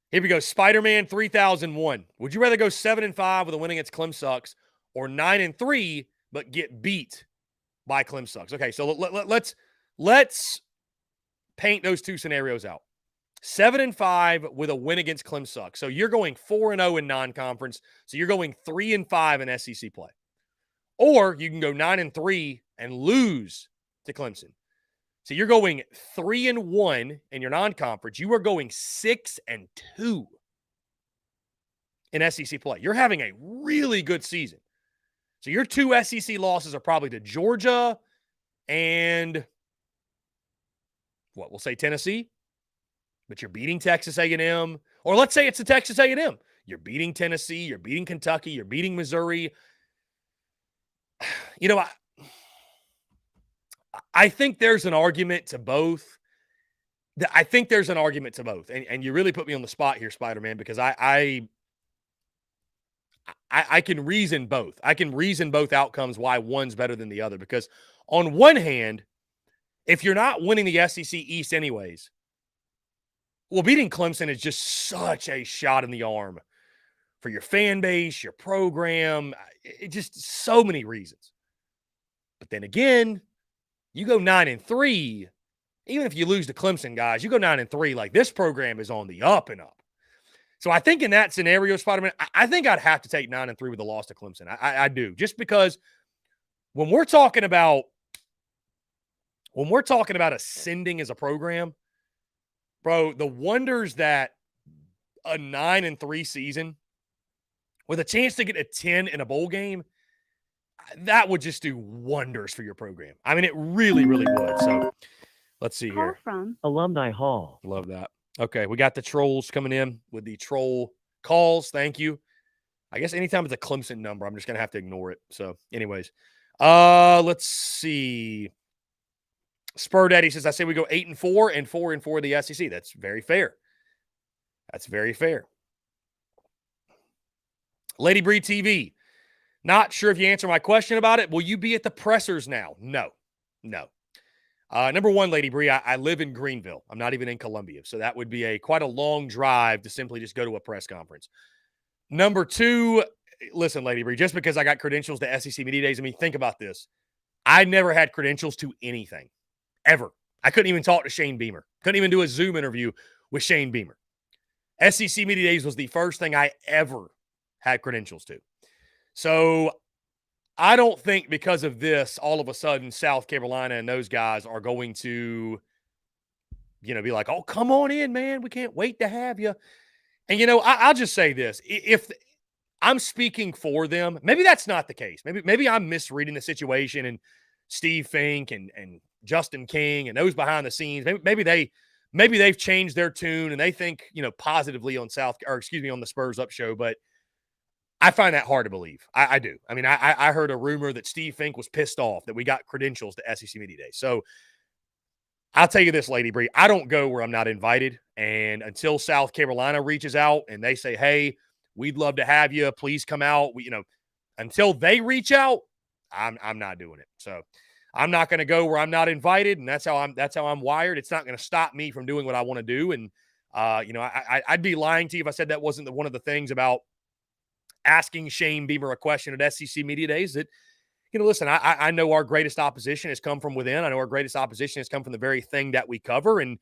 Here we go. Spider-Man 3001. Would you rather go 7-5 with a win against Clemsucks or 9-3 but get beat by Clemsucks? Okay, so let's paint those two scenarios out. 7-5 with a win against Clemsucks. So you're going 4-0 in non-conference. So you're going 3-5 in SEC play. Or you can go 9-3 and lose to Clemson. So you're going 3-1 in your non-conference. You are going 6-2 in SEC play. You're having a really good season. So your 2 SEC losses are probably to Georgia and we'll say Tennessee. But you're beating Texas A&M. Or let's say it's the Texas A&M. You're beating Tennessee. You're beating Kentucky. You're beating Missouri. I think there's an argument to both. And you really put me on the spot here, Spider-Man, because I can reason both. I can reason both outcomes why one's better than the other. Because on one hand, if you're not winning the SEC East anyways, well, beating Clemson is just such a shot in the arm for your fan base, your program. It just so many reasons. But then again, you go 9-3, even if you lose to Clemson, guys, you go 9-3, like this program is on the up and up. So I think in that scenario, Spider-Man, I think I'd have to take 9-3 with a loss to Clemson. I do, just because when we're talking about ascending as a program, bro, the wonders that a 9-3 season with a chance to get a 10 in a bowl game, that would just do wonders for your program. I mean, it really, really would. So let's see here. From Alumni Hall. Love that. Okay, we got the trolls coming in with the troll calls. Thank you. I guess anytime it's a Clemson number, I'm just going to have to ignore it. So anyways, let's see. Spur Daddy says, I say we go 8-4 and 4-4 the SEC. That's very fair. Lady Bree TV. Not sure if you answer my question about it. Will you be at the pressers now? No. Number one, Lady Bree, I live in Greenville. I'm not even in Columbia. So that would be quite a long drive to simply just go to a press conference. Number two, listen, Lady Bree, just because I got credentials to SEC Media Days, I mean, think about this. I never had credentials to anything, ever. I couldn't even talk to Shane Beamer. Couldn't even do a Zoom interview with Shane Beamer. SEC Media Days was the first thing I ever had credentials to. So I don't think because of this, all of a sudden, South Carolina and those guys are going to, be like, oh, come on in, man. We can't wait to have you. And, I'll just say this. If I'm speaking for them, maybe that's not the case. Maybe I'm misreading the situation, and Steve Fink and Justin King and those behind the scenes, maybe they've changed their tune and they think, positively on on the Spurs Up show. But I find that hard to believe. I do. I mean, I heard a rumor that Steve Fink was pissed off that we got credentials to SEC Media Day. So I'll tell you this, Lady Bree, I don't go where I'm not invited. And until South Carolina reaches out and they say, hey, we'd love to have you, please come out. Until they reach out, I'm not doing it. So I'm not going to go where I'm not invited. And that's how I'm wired. It's not going to stop me from doing what I want to do. And, I'd be lying to you if I said that wasn't one of the things about asking Shane Beamer a question at SEC Media Days that, listen, I know our greatest opposition has come from within. I know our greatest opposition has come from the very thing that we cover. And,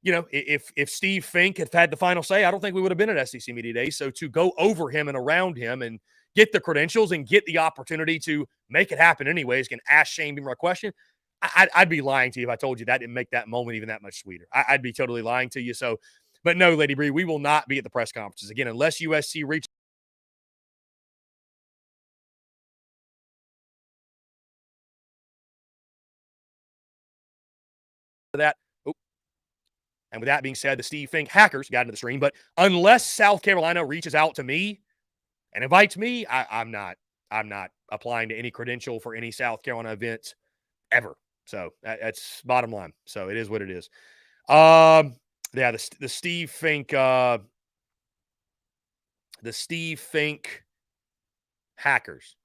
if Steve Fink had the final say, I don't think we would have been at SEC Media Days. So to go over him and around him and get the credentials and get the opportunity to make it happen anyways, can ask Shane Beamer a question, I'd be lying to you if I told you that didn't make that moment even that much sweeter. I'd be totally lying to you. So, but no, Lady Bree, we will not be at the press conferences. Again, unless USC reaches that. And with that being said, the Steve Fink hackers got into the stream. But unless South Carolina reaches out to me and invites me, I'm not applying to any credential for any South Carolina event ever. So that's bottom line. So it is what it is. The Steve Fink hackers.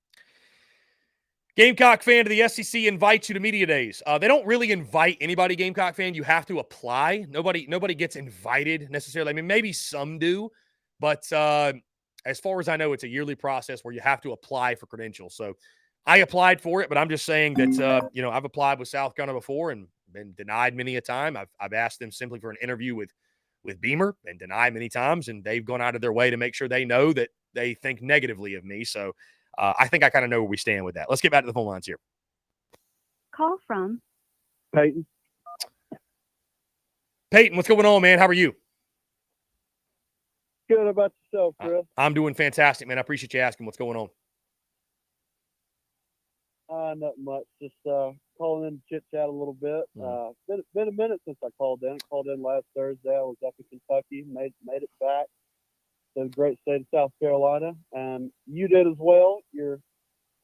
Gamecock fan to the SEC invites you to media days. They don't really invite anybody, Gamecock fan. You have to apply. Nobody gets invited necessarily. I mean, maybe some do, but as far as I know, it's a yearly process where you have to apply for credentials. So I applied for it, but I'm just saying that, I've applied with South Carolina before and been denied many a time. I've asked them simply for an interview with Beamer and denied many times, and they've gone out of their way to make sure they know that they think negatively of me. So I think I kind of know where we stand with that. Let's get back to the phone lines here. Call from Peyton. Peyton, what's going on, man? How are you? Good. About yourself, Chris? I'm doing fantastic, man. I appreciate you asking. What's going on? Not much. Just calling in to chit chat a little bit. Been a minute since I called in. Called in last Thursday. I was up in Kentucky. Made it back to the great state of South Carolina, and you did as well. Your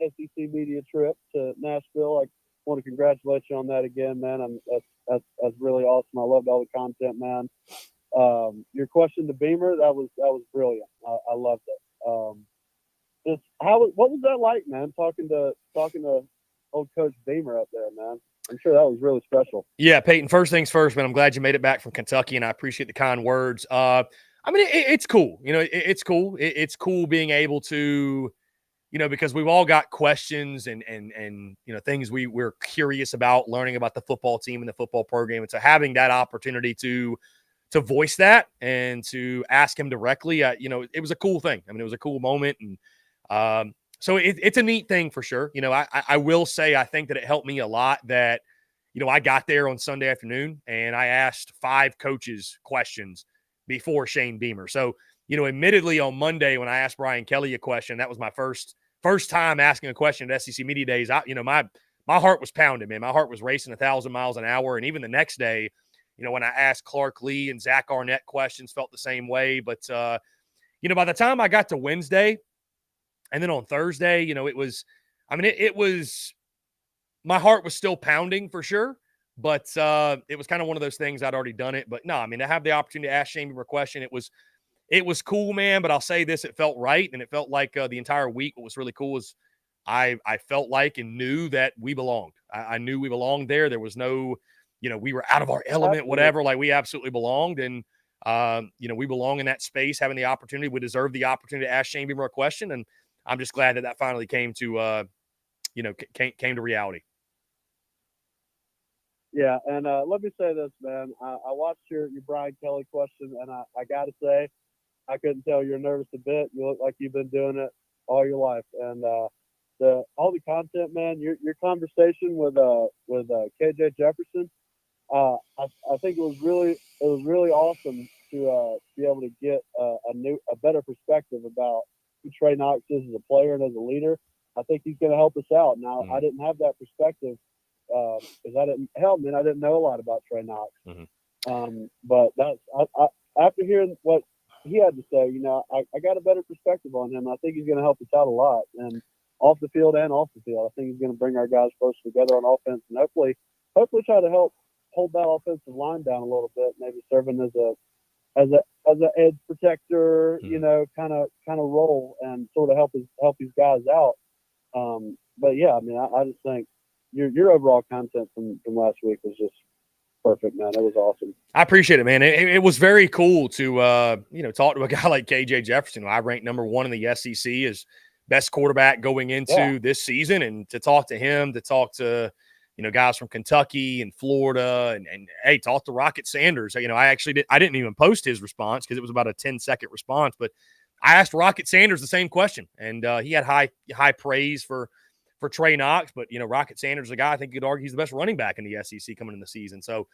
SEC media trip to Nashville. I want to congratulate you on that again, man. That's really awesome. I loved all the content, man. Your question to Beamer, that was brilliant. I loved it. What was that like, man? Talking to old Coach Beamer up there, man. I'm sure that was really special. Yeah, Peyton. First things first, man. I'm glad you made it back from Kentucky, and I appreciate the kind words. I mean, it's cool. It's cool. It's cool being able to, because we've all got questions and things we're curious about, learning about the football team and the football program, and so having that opportunity to voice that and to ask him directly, it was a cool thing. I mean, it was a cool moment, and so it's a neat thing for sure. I will say I think that it helped me a lot that, I got there on Sunday afternoon and I asked 5 coaches questions before Shane Beamer. So, admittedly on Monday when I asked Brian Kelly a question, that was my first time asking a question at SEC Media Days. My heart was pounding, man. My heart was racing 1,000 miles an hour. And even the next day, when I asked Clark Lee and Zach Arnett questions, felt the same way. But, by the time I got to Wednesday and then on Thursday, it was my heart was still pounding for sure. But it was kind of one of those things. I'd already done it. But no, I mean, to have the opportunity to ask Shane Beamer a question, it was it was cool, man. But I'll say this: it felt right, and it felt like the entire week. What was really cool is I felt like and knew that we belonged. I knew we belonged there. There was no, we were out of our element, whatever. Like we absolutely belonged, and we belong in that space, having the opportunity. We deserve the opportunity to ask Shane Beamer a question, and I'm just glad that finally came to, came to reality. Yeah, and let me say this, man. I watched your Brian Kelly question, and I got to say, I couldn't tell you're nervous a bit. You look like you've been doing it all your life, and all the content, man. Your conversation with KJ Jefferson, I think it was really awesome to be able to get a better perspective about who Trey Knox is as a player and as a leader. I think he's going to help us out. Now, I didn't have that perspective because I didn't know a lot about Trey Knox. But after hearing what he had to say, I got a better perspective on him. I think he's going to help us out a lot, and off the field and off the field. I think he's going to bring our guys closer together on offense, and hopefully try to help hold that offensive line down a little bit, maybe serving as an edge protector, kind of role, and sort of help these guys out. But yeah, I mean, I just think your overall content from last week was just perfect, man. It was awesome. I appreciate it, man. It was very cool to talk to a guy like KJ Jefferson. I ranked number 1 in the SEC as best quarterback going into this season, and to talk to him, to talk to guys from Kentucky and Florida, and hey, talk to Rocket Sanders. I didn't even post his response because it was about a 10-second response, but I asked Rocket Sanders the same question, and he had high praise for Trey Knox. But Rocket Sanders is a guy I think you could argue he's the best running back in the SEC coming in the season. So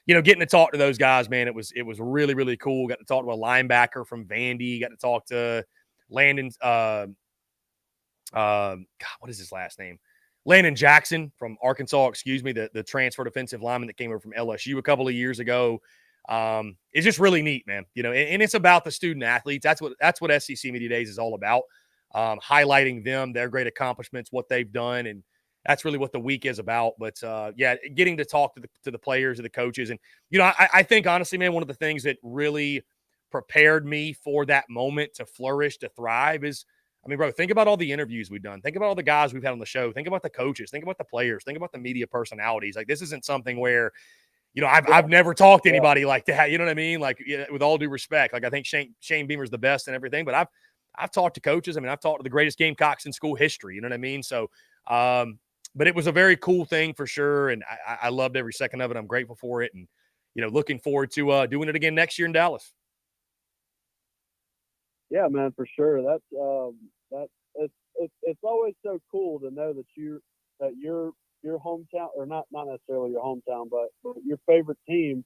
getting to talk to those guys, man, it was really, really cool. Got to talk to a linebacker from Vandy. Got to talk to Landon. What is his last name? Landon Jackson from Arkansas, the transfer defensive lineman that came over from LSU a couple of years ago. It's just really neat, man. And it's about the student athletes. That's what SEC Media Days is all about. Highlighting them, their great accomplishments, what they've done, and that's really what the week is about. But getting to talk to the players and the coaches, and I think honestly, man, one of the things that really prepared me for that moment to flourish, to thrive is, I mean, bro, think about all the interviews we've done. Think about all the guys we've had on the show. Think about the coaches. Think about the players. Think about the media personalities. Like, this isn't something where, I've never talked to anybody like that. You know what I mean? Like, with all due respect, like I think Shane Beamer's the best and everything, but I've talked to coaches. I mean, I've talked to the greatest Gamecocks in school history. You know what I mean? So, but it was a very cool thing for sure, and I loved every second of it. I'm grateful for it, and looking forward to doing it again next year in Dallas. Yeah, man, for sure. It's always so cool to know that your hometown, or not necessarily your hometown, but your favorite team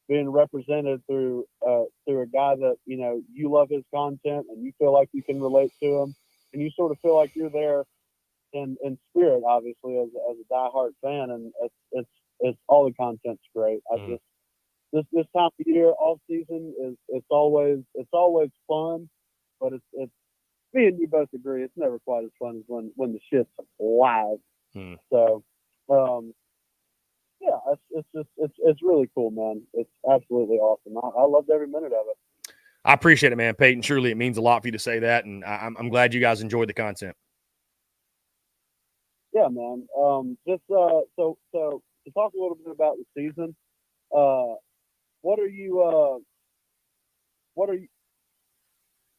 being represented through a guy that you love his content and you feel like you can relate to him, and you sort of feel like you're there in spirit, obviously, as a diehard fan, and it's all the content's great. This time of year, off season it's always fun, but it's me and you both agree it's never quite as fun as when the shit's live. So it's really cool, man. It's absolutely awesome. I loved every minute of it. I appreciate it, man. Peyton, truly it means a lot for you to say that, and I'm glad you guys enjoyed the content. Yeah, man. Just so to talk a little bit about the season, what are you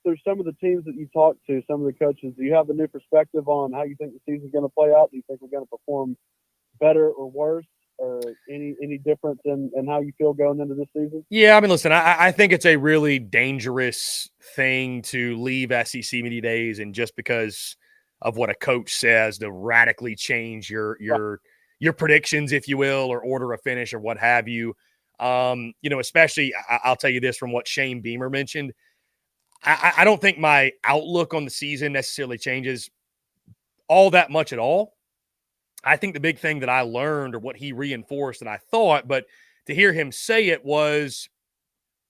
through some of the teams that you talked to, some of the coaches, do you have a new perspective on how you think the season's going to play out? Do you think we're going to perform better or worse, or any difference in how you feel going into this season? Yeah, I mean, listen, I think it's a really dangerous thing to leave SEC Media Days and just because of what a coach says to radically change your predictions, if you will, or order a finish or what have you. Especially I'll tell you this from what Shane Beamer mentioned. I don't think my outlook on the season necessarily changes all that much at all. I think the big thing that I learned, or what he reinforced that I thought, but to hear him say it, was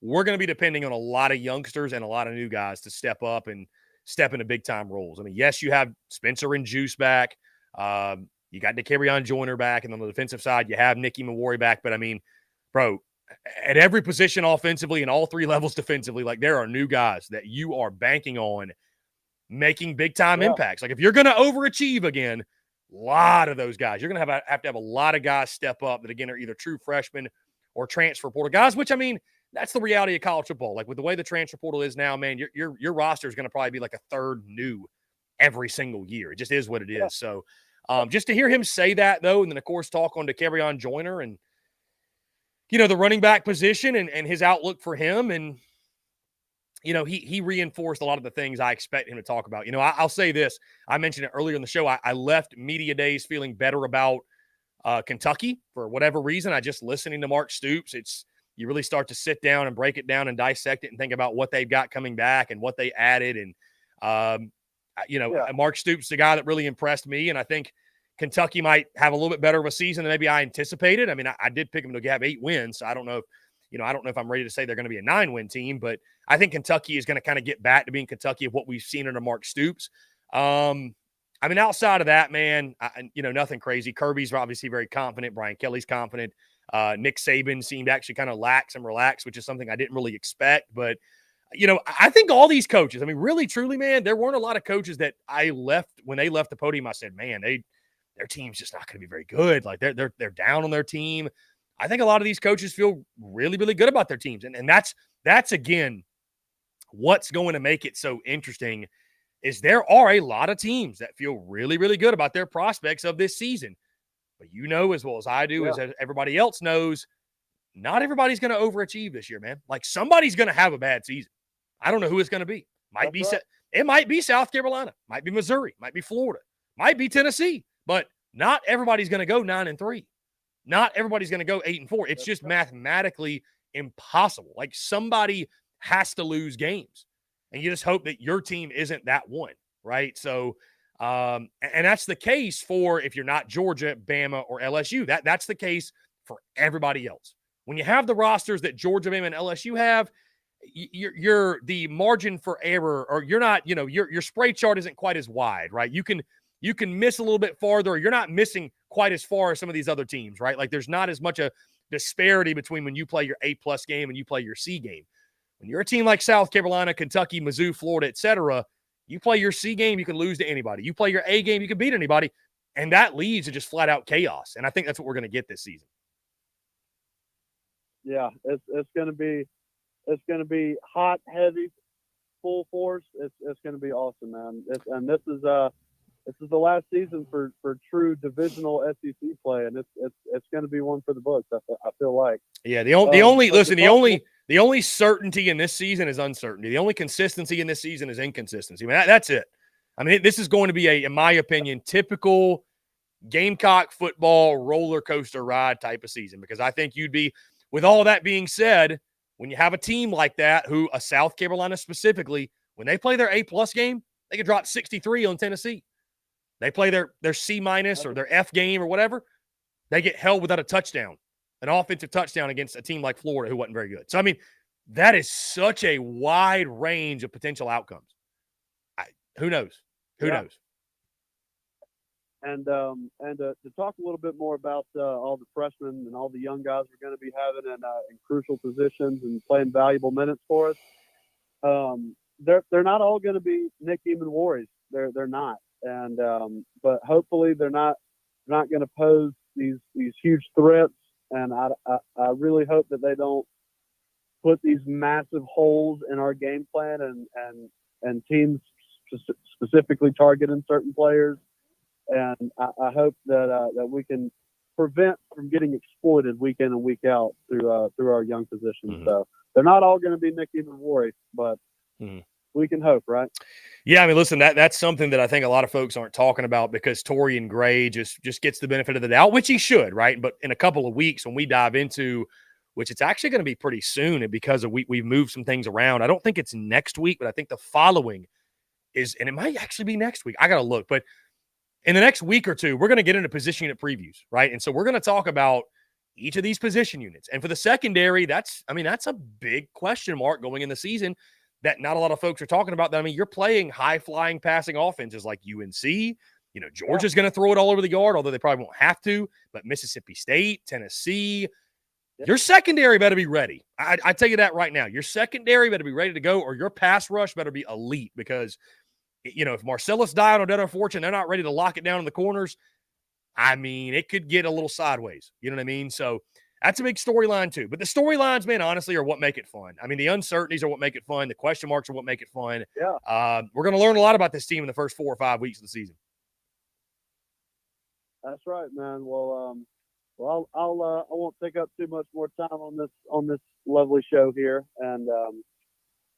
we're going to be depending on a lot of youngsters and a lot of new guys to step up and step into big time roles. I mean, yes, you have Spencer and Juice back. You got Dicarion Joyner back. And on the defensive side, you have Nicky Mawari back. But I mean, bro, at every position offensively and all three levels defensively, like there are new guys that you are banking on making big-time impacts. Like if you're going to overachieve again, a lot of those guys, you're going to have to have a lot of guys step up that, again, are either true freshmen or transfer portal guys, which, I mean, that's the reality of college football. Like with the way the transfer portal is now, man, your roster is going to probably be like a third new every single year. It just is what it is. So just to hear him say that, though, and then, of course, talk on Dicarion Joyner and, the running back position and his outlook for him. And, he reinforced a lot of the things I expect him to talk about. I'll say this. I mentioned it earlier in the show. I left media days feeling better about Kentucky for whatever reason. I just listening to Mark Stoops. You really start to sit down and break it down and dissect it and think about what they've got coming back and what they added. And, Mark Stoops, the guy that really impressed me. And I think Kentucky might have a little bit better of a season than maybe I anticipated. I mean, I did pick them to have 8 wins. So I don't know if, I don't know if I'm ready to say they're going to be a 9-win team, but I think Kentucky is going to kind of get back to being Kentucky of what we've seen under Mark Stoops. I mean, outside of that, man, nothing crazy. Kirby's obviously very confident. Brian Kelly's confident. Nick Saban seemed actually kind of lax and relaxed, which is something I didn't really expect. But, I think all these coaches, I mean, really, truly, man, there weren't a lot of coaches that I left when they left the podium. I said, man, their team's just not going to be very good. Like they're down on their team. I think a lot of these coaches feel really, really good about their teams. And that's again, what's going to make it so interesting is there are a lot of teams that feel really, really good about their prospects of this season. But as well as I do, as everybody else knows, not everybody's going to overachieve this year, man. Like somebody's going to have a bad season. I don't know who it's going to be. It might be South Carolina, might be Missouri, might be Florida, might be Tennessee, but not everybody's going to go 9-3. Not everybody's going to go 8-4. It's just mathematically impossible. Like somebody has to lose games, and you just hope that your team isn't that one, right? So, and that's the case for if you're not Georgia, Bama, or LSU. That's the case for everybody else. When you have the rosters that Georgia, Bama, and LSU have, you're the margin for error, or you're not, your spray chart isn't quite as wide, right? You can miss a little bit farther, or you're not missing quite as far as some of these other teams, right? Like there's not as much a disparity between when you play your A+ game and you play your C game. When you're a team like South Carolina, Kentucky, Mizzou, Florida, etc., you play your C game, you can lose to anybody. You play your A game, you can beat anybody. And that leads to just flat out chaos. And I think that's what we're going to get this season. Yeah, it's going to be hot, heavy, full force. It's going to be awesome, man. This is the last season for true divisional SEC play, and it's going to be one for the books. I feel like. Yeah, the only certainty in this season is uncertainty. The only consistency in this season is inconsistency. I mean, that's it. I mean, this is going to be in my opinion, typical Gamecock football roller coaster ride type of season, because I think with all that being said, when you have a team like that, a South Carolina specifically, when they play their A+ game, they can drop 63 on Tennessee. They play their C- or their F game or whatever, they get held without a touchdown, an offensive touchdown against a team like Florida who wasn't very good. So, I mean, that is such a wide range of potential outcomes. Who knows? Who knows? And to talk a little bit more about all the freshmen and all the young guys we're going to be having in crucial positions and playing valuable minutes for us, they're not all going to be Nick Eamon-Warries. They're not. And but hopefully they're not going to pose these huge threats. And I really hope that they don't put these massive holes in our game plan and teams specifically targeting certain players. And I hope that we can prevent from getting exploited week in and week out through our young positions. Mm-hmm. So they're not all going to be Nick Eamon-Warries, but we can hope, right? Yeah, I mean, listen, that's something that I think a lot of folks aren't talking about, because Torian Gray just gets the benefit of the doubt, which he should, right? But in a couple of weeks when we dive into, which it's actually going to be pretty soon, and because we've moved some things around. I don't think it's next week, but I think the following is, and it might actually be next week. I got to look, but in the next week or two, we're going to get into position unit previews, right? And so we're going to talk about each of these position units. And for the secondary, that's a big question mark going in the season that not a lot of folks are talking about. That, I mean, you're playing high-flying passing offenses like UNC. Georgia's going to throw it all over the yard, although they probably won't have to. But Mississippi State, Tennessee, Your secondary better be ready. I tell you that right now. Your secondary better be ready to go, or your pass rush better be elite because, if Marcellus died on Dead Unfortunate, they're not ready to lock it down in the corners. I mean, it could get a little sideways. You know what I mean? So that's a big storyline too. But the storylines, man, honestly, are what make it fun. I mean, the uncertainties are what make it fun. The question marks are what make it fun. Yeah. We're going to learn a lot about this team in the first 4 or 5 weeks of the season. That's right, man. Well, I won't take up too much more time on this lovely show here. And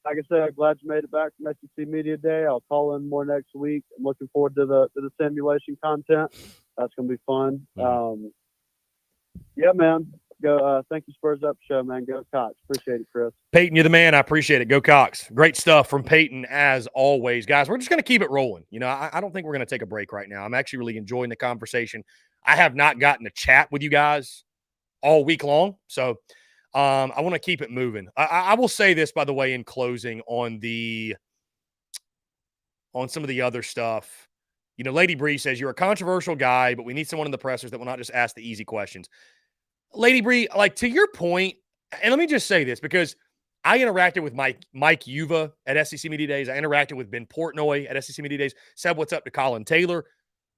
like I said, I'm glad you made it back from SEC Media Day. I'll call in more next week. I'm looking forward to the simulation content. That's gonna be fun. Mm-hmm. Yeah, man. Go. Thank you, Spurs Up Show, man. Go Cox. Appreciate it, Chris. Peyton, you're the man. I appreciate it. Go Cox. Great stuff from Peyton as always, guys. We're just gonna keep it rolling. I don't think we're gonna take a break right now. I'm actually really enjoying the conversation. I have not gotten to chat with you guys all week long, so I want to keep it moving. I will say this, by the way, in closing on some of the other stuff. Lady Bree says you're a controversial guy, but we need someone in the pressers that will not just ask the easy questions. Lady Bree, like to your point, and let me just say this because I interacted with Mike Yuva at SEC Media Days. I interacted with Ben Portnoy at SEC Media Days. Said what's up to Colin Taylor.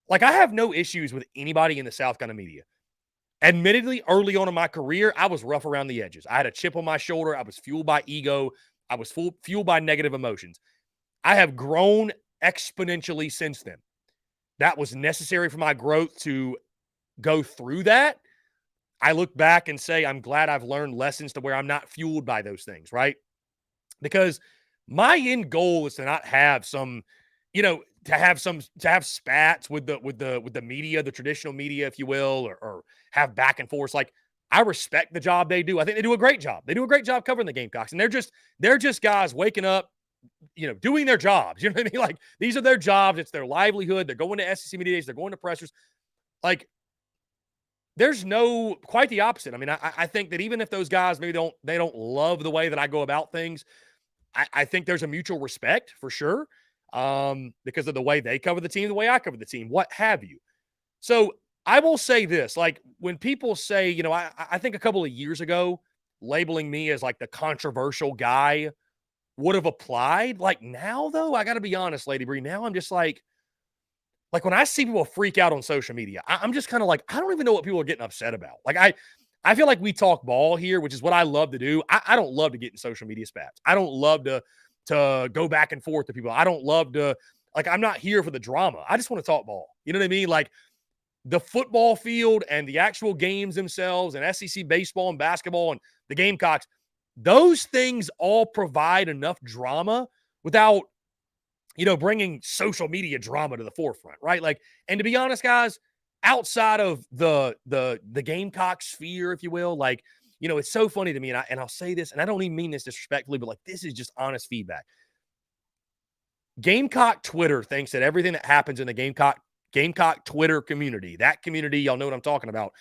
Like, I have no issues with anybody in the South Carolina media. Admittedly, early on in my career, I was rough around the edges. I had a chip on my shoulder. I was fueled by ego. I was fueled by negative emotions. I have grown exponentially since then. That was necessary for my growth to go through that. I look back and say, I'm glad I've learned lessons to where I'm not fueled by those things, right? Because my end goal is to not have some, to have spats with the media, the traditional media, if you will, or have back and forth. Like, I respect the job they do. I think they do a great job. They do a great job covering the Gamecocks, and they're just guys waking up, doing their jobs. You know what I mean? Like, these are their jobs. It's their livelihood. They're going to SEC Media Days. They're going to pressers. Like, there's no quite the opposite. I mean, I think that even if those guys maybe they don't love the way that I go about things, I think there's a mutual respect for sure, because of the way they cover the team, the way I cover the team, what have you. So I will say this, like when people say, I think a couple of years ago, labeling me as like the controversial guy would have applied. Like now, though, I got to be honest, Lady Bree, now I'm just like when I see people freak out on social media, I'm just kind of like, I don't even know what people are getting upset about. Like I feel like we talk ball here, which is what I love to do. I don't love to get in social media spats. I don't love to go back and forth to people. I don't love to, like, I'm not here for the drama. I just want to talk ball. You know what I mean? Like the football field and the actual games themselves and SEC baseball and basketball and the Gamecocks, those things all provide enough drama without, bringing social media drama to the forefront, right? Like, and to be honest, guys, outside of the Gamecock sphere, if you will, like, it's so funny to me, and I'll say this, and I don't even mean this disrespectfully, but like, this is just honest feedback. Gamecock Twitter thinks that everything that happens in the Gamecock Twitter community, that community, y'all know what I'm talking about,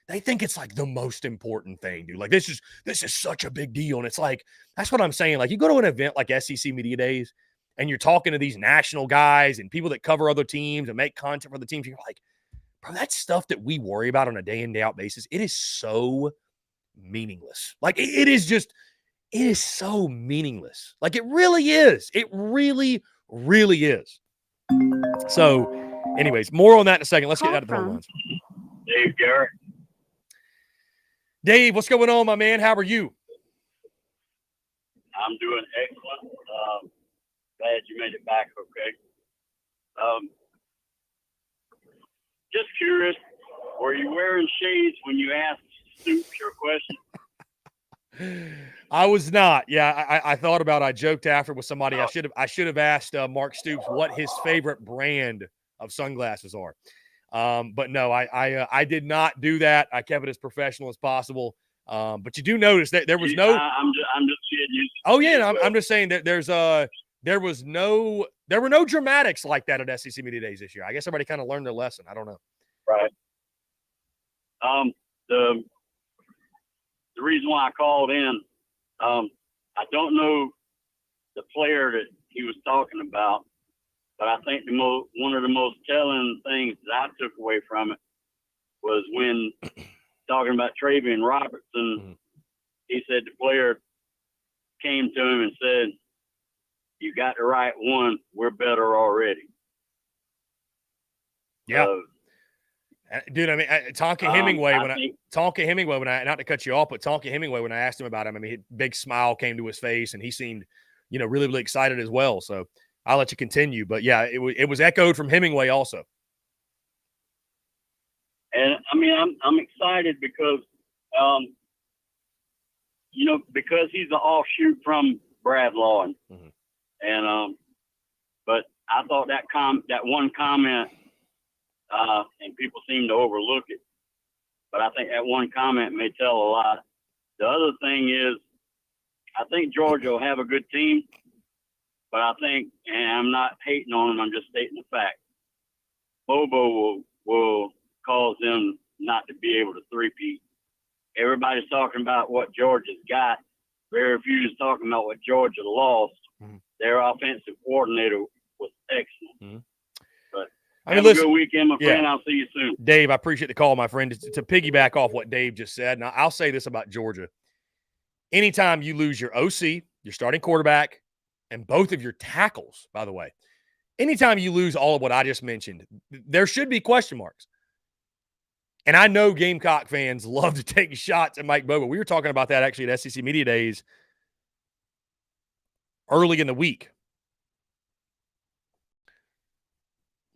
they think it's like the most important thing, dude. Like, this is such a big deal. And it's like, that's what I'm saying. Like, you go to an event like SEC Media Days, and you're talking to these national guys and people that cover other teams and make content for the teams. You're like, bro, that's stuff that we worry about on a day in, day out basis. It is so meaningless. Like, it is so meaningless. Like, it really is. It really, really is. So, anyways, more on that in a second. Let's get out of the phone lines. Dave Garrett. Dave, what's going on, my man? How are you? I'm doing excellent. Glad you made it back okay. Just curious, were you wearing shades when you asked Stoops your question? I was not. Yeah, I thought about it. I joked after with somebody. I should have asked Mark Stoops what his favorite brand of sunglasses are. But no, I did not do that. I kept it as professional as possible. But you do notice that there was no. I'm just kidding you. Oh yeah, I'm just saying that there were no dramatics like that at SEC Media Days this year. I guess everybody kind of learned their lesson. I don't know. Right. The reason why I called in, I don't know the player that he was talking about, but I think one of the most telling things that I took away from it was when talking about Travian Robertson. Mm-hmm. He said the player came to him and said, "You got the right one. We're better already." Yeah. Dude, I mean, Tonka Hemingway, when I, not to cut you off, but Tonka Hemingway, when I asked him about him, I mean, big smile came to his face and he seemed, really, really excited as well. So I'll let you continue. But yeah, it was echoed from Hemingway also. And I mean, I'm excited because, because he's an offshoot from Brad Law. Mm-hmm. And, but I thought that one comment, and people seem to overlook it, but I think that one comment may tell a lot. The other thing is, I think Georgia will have a good team, but I think, and I'm not hating on them, I'm just stating the fact, Bobo will cause them not to be able to three-peat. Everybody's talking about what Georgia's got. Very few is talking about what Georgia lost. Mm-hmm. Their offensive coordinator was excellent. Mm-hmm. But I mean, have a good weekend, my friend. Yeah. I'll see you soon. Dave, I appreciate the call, my friend. To piggyback off what Dave just said, now I'll say this about Georgia. Anytime you lose your OC, your starting quarterback, and both of your tackles, by the way, anytime you lose all of what I just mentioned, there should be question marks. And I know Gamecock fans love to take shots at Mike Bobo. We were talking about that actually at SEC Media Days early in the week.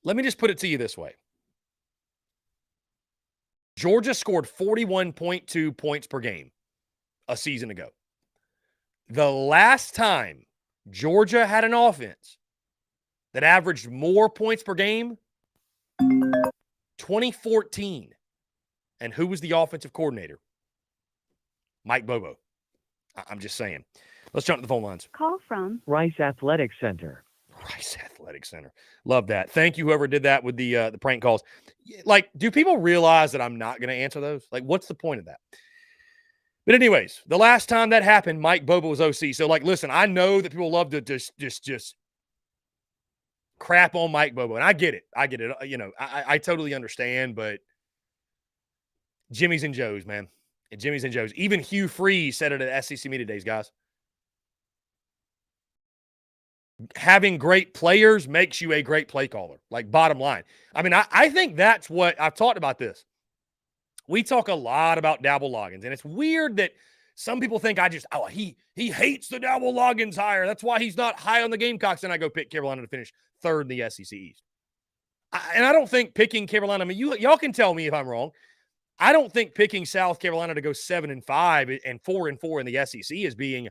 Let me just put it to you this way. Georgia scored 41.2 points per game a season ago. The last time Georgia had an offense that averaged more points per game, 2014. And who was the offensive coordinator? Mike Bobo. I'm just saying. Let's jump to the phone lines. Call from Rice Athletic Center. Rice Athletic Center. Love that. Thank you, whoever did that with the prank calls. Like, do people realize that I'm not going to answer those? Like, what's the point of that? But anyways, the last time that happened, Mike Bobo was OC. So, like, listen, I know that people love to just crap on Mike Bobo, and I get it. I totally understand, but Jimmy's and Joe's, man. Jimmy's and Joe's. Even Hugh Freeze said it at SEC Media Days, guys. Having great players makes you a great play caller, like bottom line. I mean, I think that's what I've talked about this. We talk a lot about Dabble Loggins, and it's weird that some people think he hates the Dabble Loggins hire. That's why he's not high on the Gamecocks, and I go pick Carolina to finish third in the SEC East. And I don't think picking Carolina, I mean, y'all can tell me if I'm wrong. I don't think picking South Carolina to go 7-5 and 4-4 in the SEC is being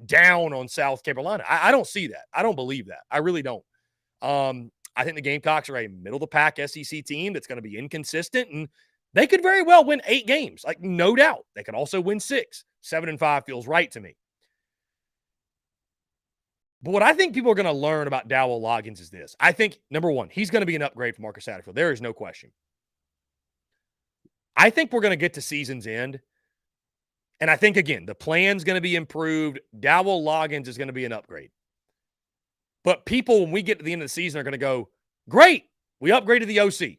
down on South Carolina. I don't see that. I don't believe that. I really don't. I think the Gamecocks are a middle-of-the-pack SEC team that's going to be inconsistent, and they could very well win 8 games. Like, no doubt. They could also win 6. 7-5 feels right to me. But what I think people are going to learn about Dowell Loggins is this. I think, number one, he's going to be an upgrade for Marcus Satterfield. There is no question. I think we're going to get to season's end. And I think, again, the plan's going to be improved. Dowell Loggins is going to be an upgrade. But people, when we get to the end of the season, are going to go, great, we upgraded the OC.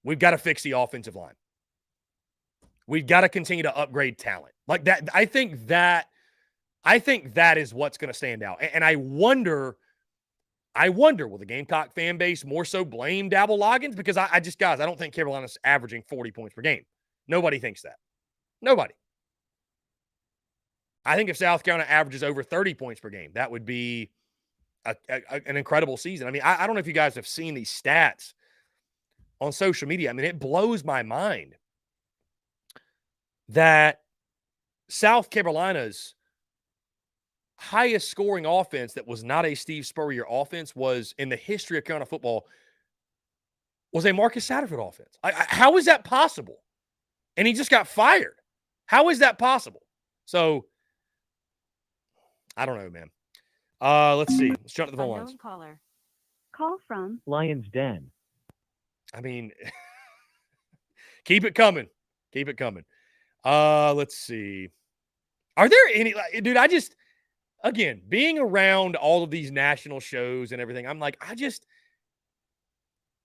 We've got to fix the offensive line. We've got to continue to upgrade talent. Like that, I think that is what's going to stand out. And I wonder, will the Gamecock fan base more so blame Dowell Loggins? Because I don't think Carolina's averaging 40 points per game. Nobody thinks that. Nobody. I think if South Carolina averages over 30 points per game, that would be an incredible season. I mean, I don't know if you guys have seen these stats on social media. I mean, it blows my mind that South Carolina's highest scoring offense that was not a Steve Spurrier offense was in the history of Carolina football was a Marcus Satterfield offense. How is that possible? And he just got fired. How is that possible? So, I don't know, man. Let's see. Let's jump to the phone lines. Caller. Call from Lion's Den. I mean, keep it coming. Keep it coming. Let's see. Are there any, dude, again, being around all of these national shows and everything, I'm like,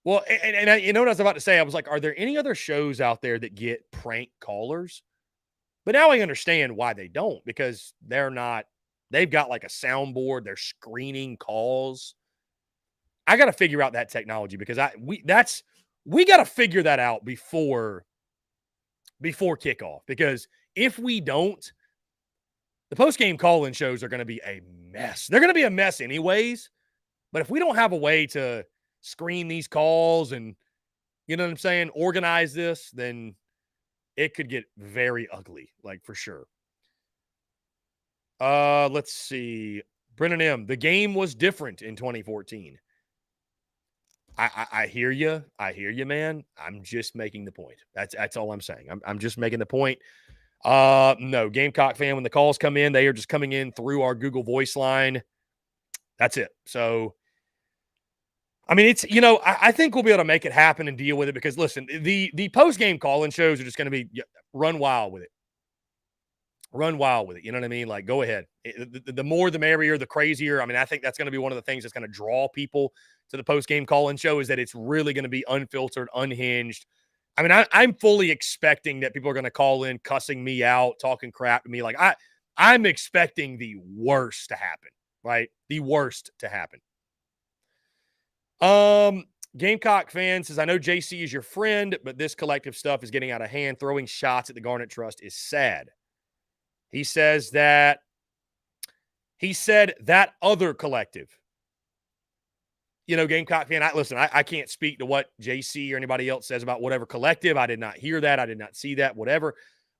Well, and I, you know what I was about to say? I was like, are there any other shows out there that get prank callers? But now I understand why they don't, because they've got like a soundboard, they're screening calls. I got to figure out that technology because we got to figure that out before kickoff, because if we don't, the post-game call-in shows are going to be a mess. They're going to be a mess anyways, but if we don't have a way to screen these calls and, you know what I'm saying, organize this, then it could get very ugly, like for sure. Let's see. Brennan M. The game was different in 2014. I hear you. I hear you, man. I'm just making the point. That's all I'm saying. I'm just making the point. No, Gamecock fan, when the calls come in, they are just coming in through our Google Voice line. That's it. So, I mean, it's, I think we'll be able to make it happen and deal with it because, listen, the post-game call-in shows are just going to be run wild with it. Run wild with it. You know what I mean? Like, go ahead. The more, the merrier, the crazier. I mean, I think that's going to be one of the things that's going to draw people to the post-game call-in show is that it's really going to be unfiltered, unhinged. I mean, I'm fully expecting that people are going to call in cussing me out, talking crap to me. Like, I'm expecting the worst to happen, right? The worst to happen. Gamecock fan says, I know JC is your friend, but this collective stuff is getting out of hand. Throwing shots at the Garnet Trust is sad. He said that other collective, Gamecock fan, I can't speak to what JC or anybody else says about whatever collective. I did not hear that. I did not see that, whatever.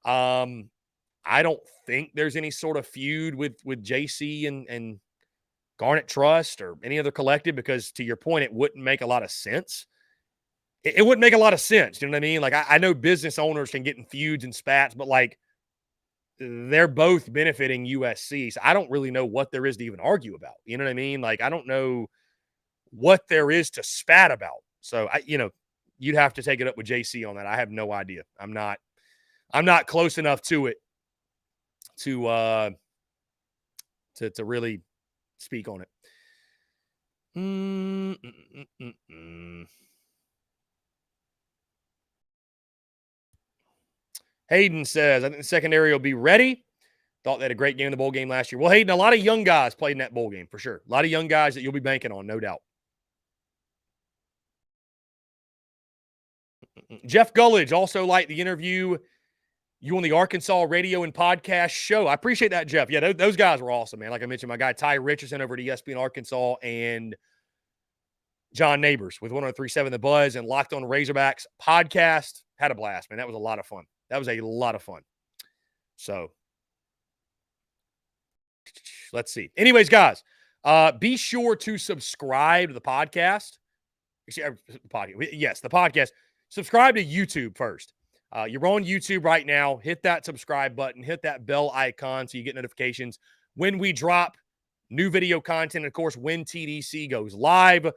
I don't think there's any sort of feud with JC and Garnet Trust or any other collective, because to your point, it wouldn't make a lot of sense. It wouldn't make a lot of sense. You know what I mean? Like, I know business owners can get in feuds and spats, but like, they're both benefiting USC. So I don't really know what there is to even argue about. You know what I mean? Like, I don't know what there is to spat about. So you'd have to take it up with JC on that. I have no idea. I'm not close enough to it to really speak on it. Hayden says, I think the secondary will be ready. Thought they had a great game in the bowl game last year. Well, Hayden, a lot of young guys played in that bowl game for sure. A lot of young guys that you'll be banking on, no doubt. Jeff Gullidge also liked the interview you on the Arkansas radio and podcast show. I appreciate that, Jeff. Yeah, those guys were awesome, man. Like I mentioned, my guy Ty Richardson over at ESPN Arkansas and John Neighbors with 103.7 The Buzz and Locked on Razorbacks podcast. Had a blast, man. That was a lot of fun. So let's see. Anyways, guys, be sure to subscribe to the podcast. Yes, the podcast. Subscribe to YouTube first. You're on YouTube right now. Hit that subscribe button. Hit that bell icon so you get notifications when we drop new video content. Of course, when TDC goes live.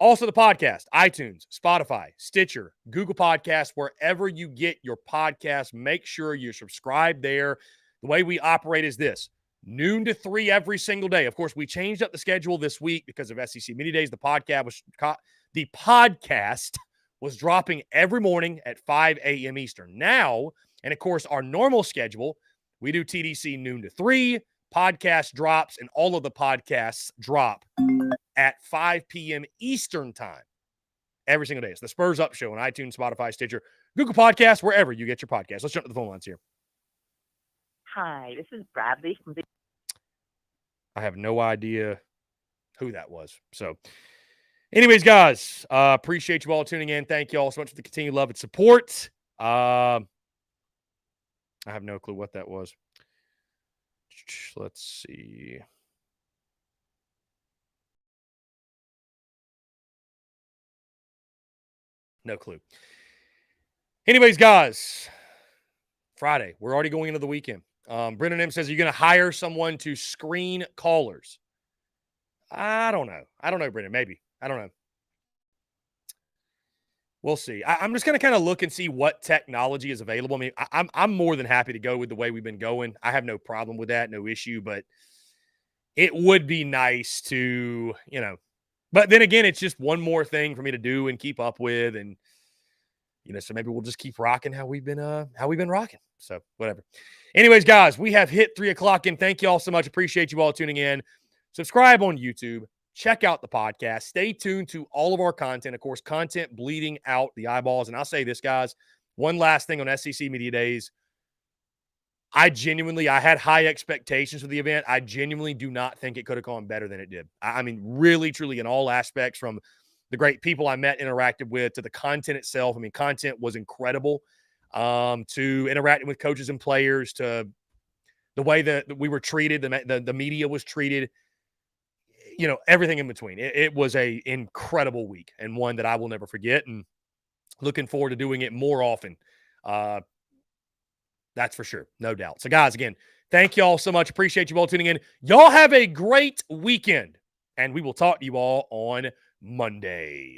Also, the podcast, iTunes, Spotify, Stitcher, Google Podcasts, wherever you get your podcasts, make sure you're subscribed there. The way we operate is this: noon to 3 every single day. Of course, we changed up the schedule this week because of SEC Mini Days. The podcast was dropping every morning at 5 a.m. Eastern. Now, and of course, our normal schedule, we do TDC noon to 3, podcast drops, and all of the podcasts drop at 5 p.m. Eastern time every single day. It's the Spurs Up Show on iTunes, Spotify, Stitcher, Google Podcasts, wherever you get your podcasts. Let's jump to the phone lines here. Hi, this is Bradley from I have no idea who that was. So, anyways, guys, appreciate you all tuning in. Thank you all so much for the continued love and support. I have no clue what that was. Let's see. No clue. Anyways, guys, Friday. We're already going into the weekend. Brendan M says, are you going to hire someone to screen callers? I don't know. Brendan. Maybe. I don't know. We'll see. I'm just going to kind of look and see what technology is available. I mean, I'm more than happy to go with the way we've been going. I have no problem with that, no issue. But it would be nice to, But then again, it's just one more thing for me to do and keep up with. And, so maybe we'll just keep rocking how we've been rocking. So whatever. Anyways, guys, we have hit 3:00 and thank you all so much. Appreciate you all tuning in. Subscribe on YouTube. Check out the podcast. Stay tuned to all of our content. Of course, content bleeding out the eyeballs. And I'll say this, guys, one last thing on SEC Media Days. I had high expectations for the event. I genuinely do not think it could have gone better than it did. I mean, really, truly, in all aspects, from the great people I met, interacted with, to the content itself. I mean, content was incredible. To interacting with coaches and players, to the way that we were treated, the media was treated, everything in between. It was a incredible week, and one that I will never forget, and looking forward to doing it more often. That's for sure. No doubt. So, guys, again, thank you all so much. Appreciate you all tuning in. Y'all have a great weekend, and we will talk to you all on Monday.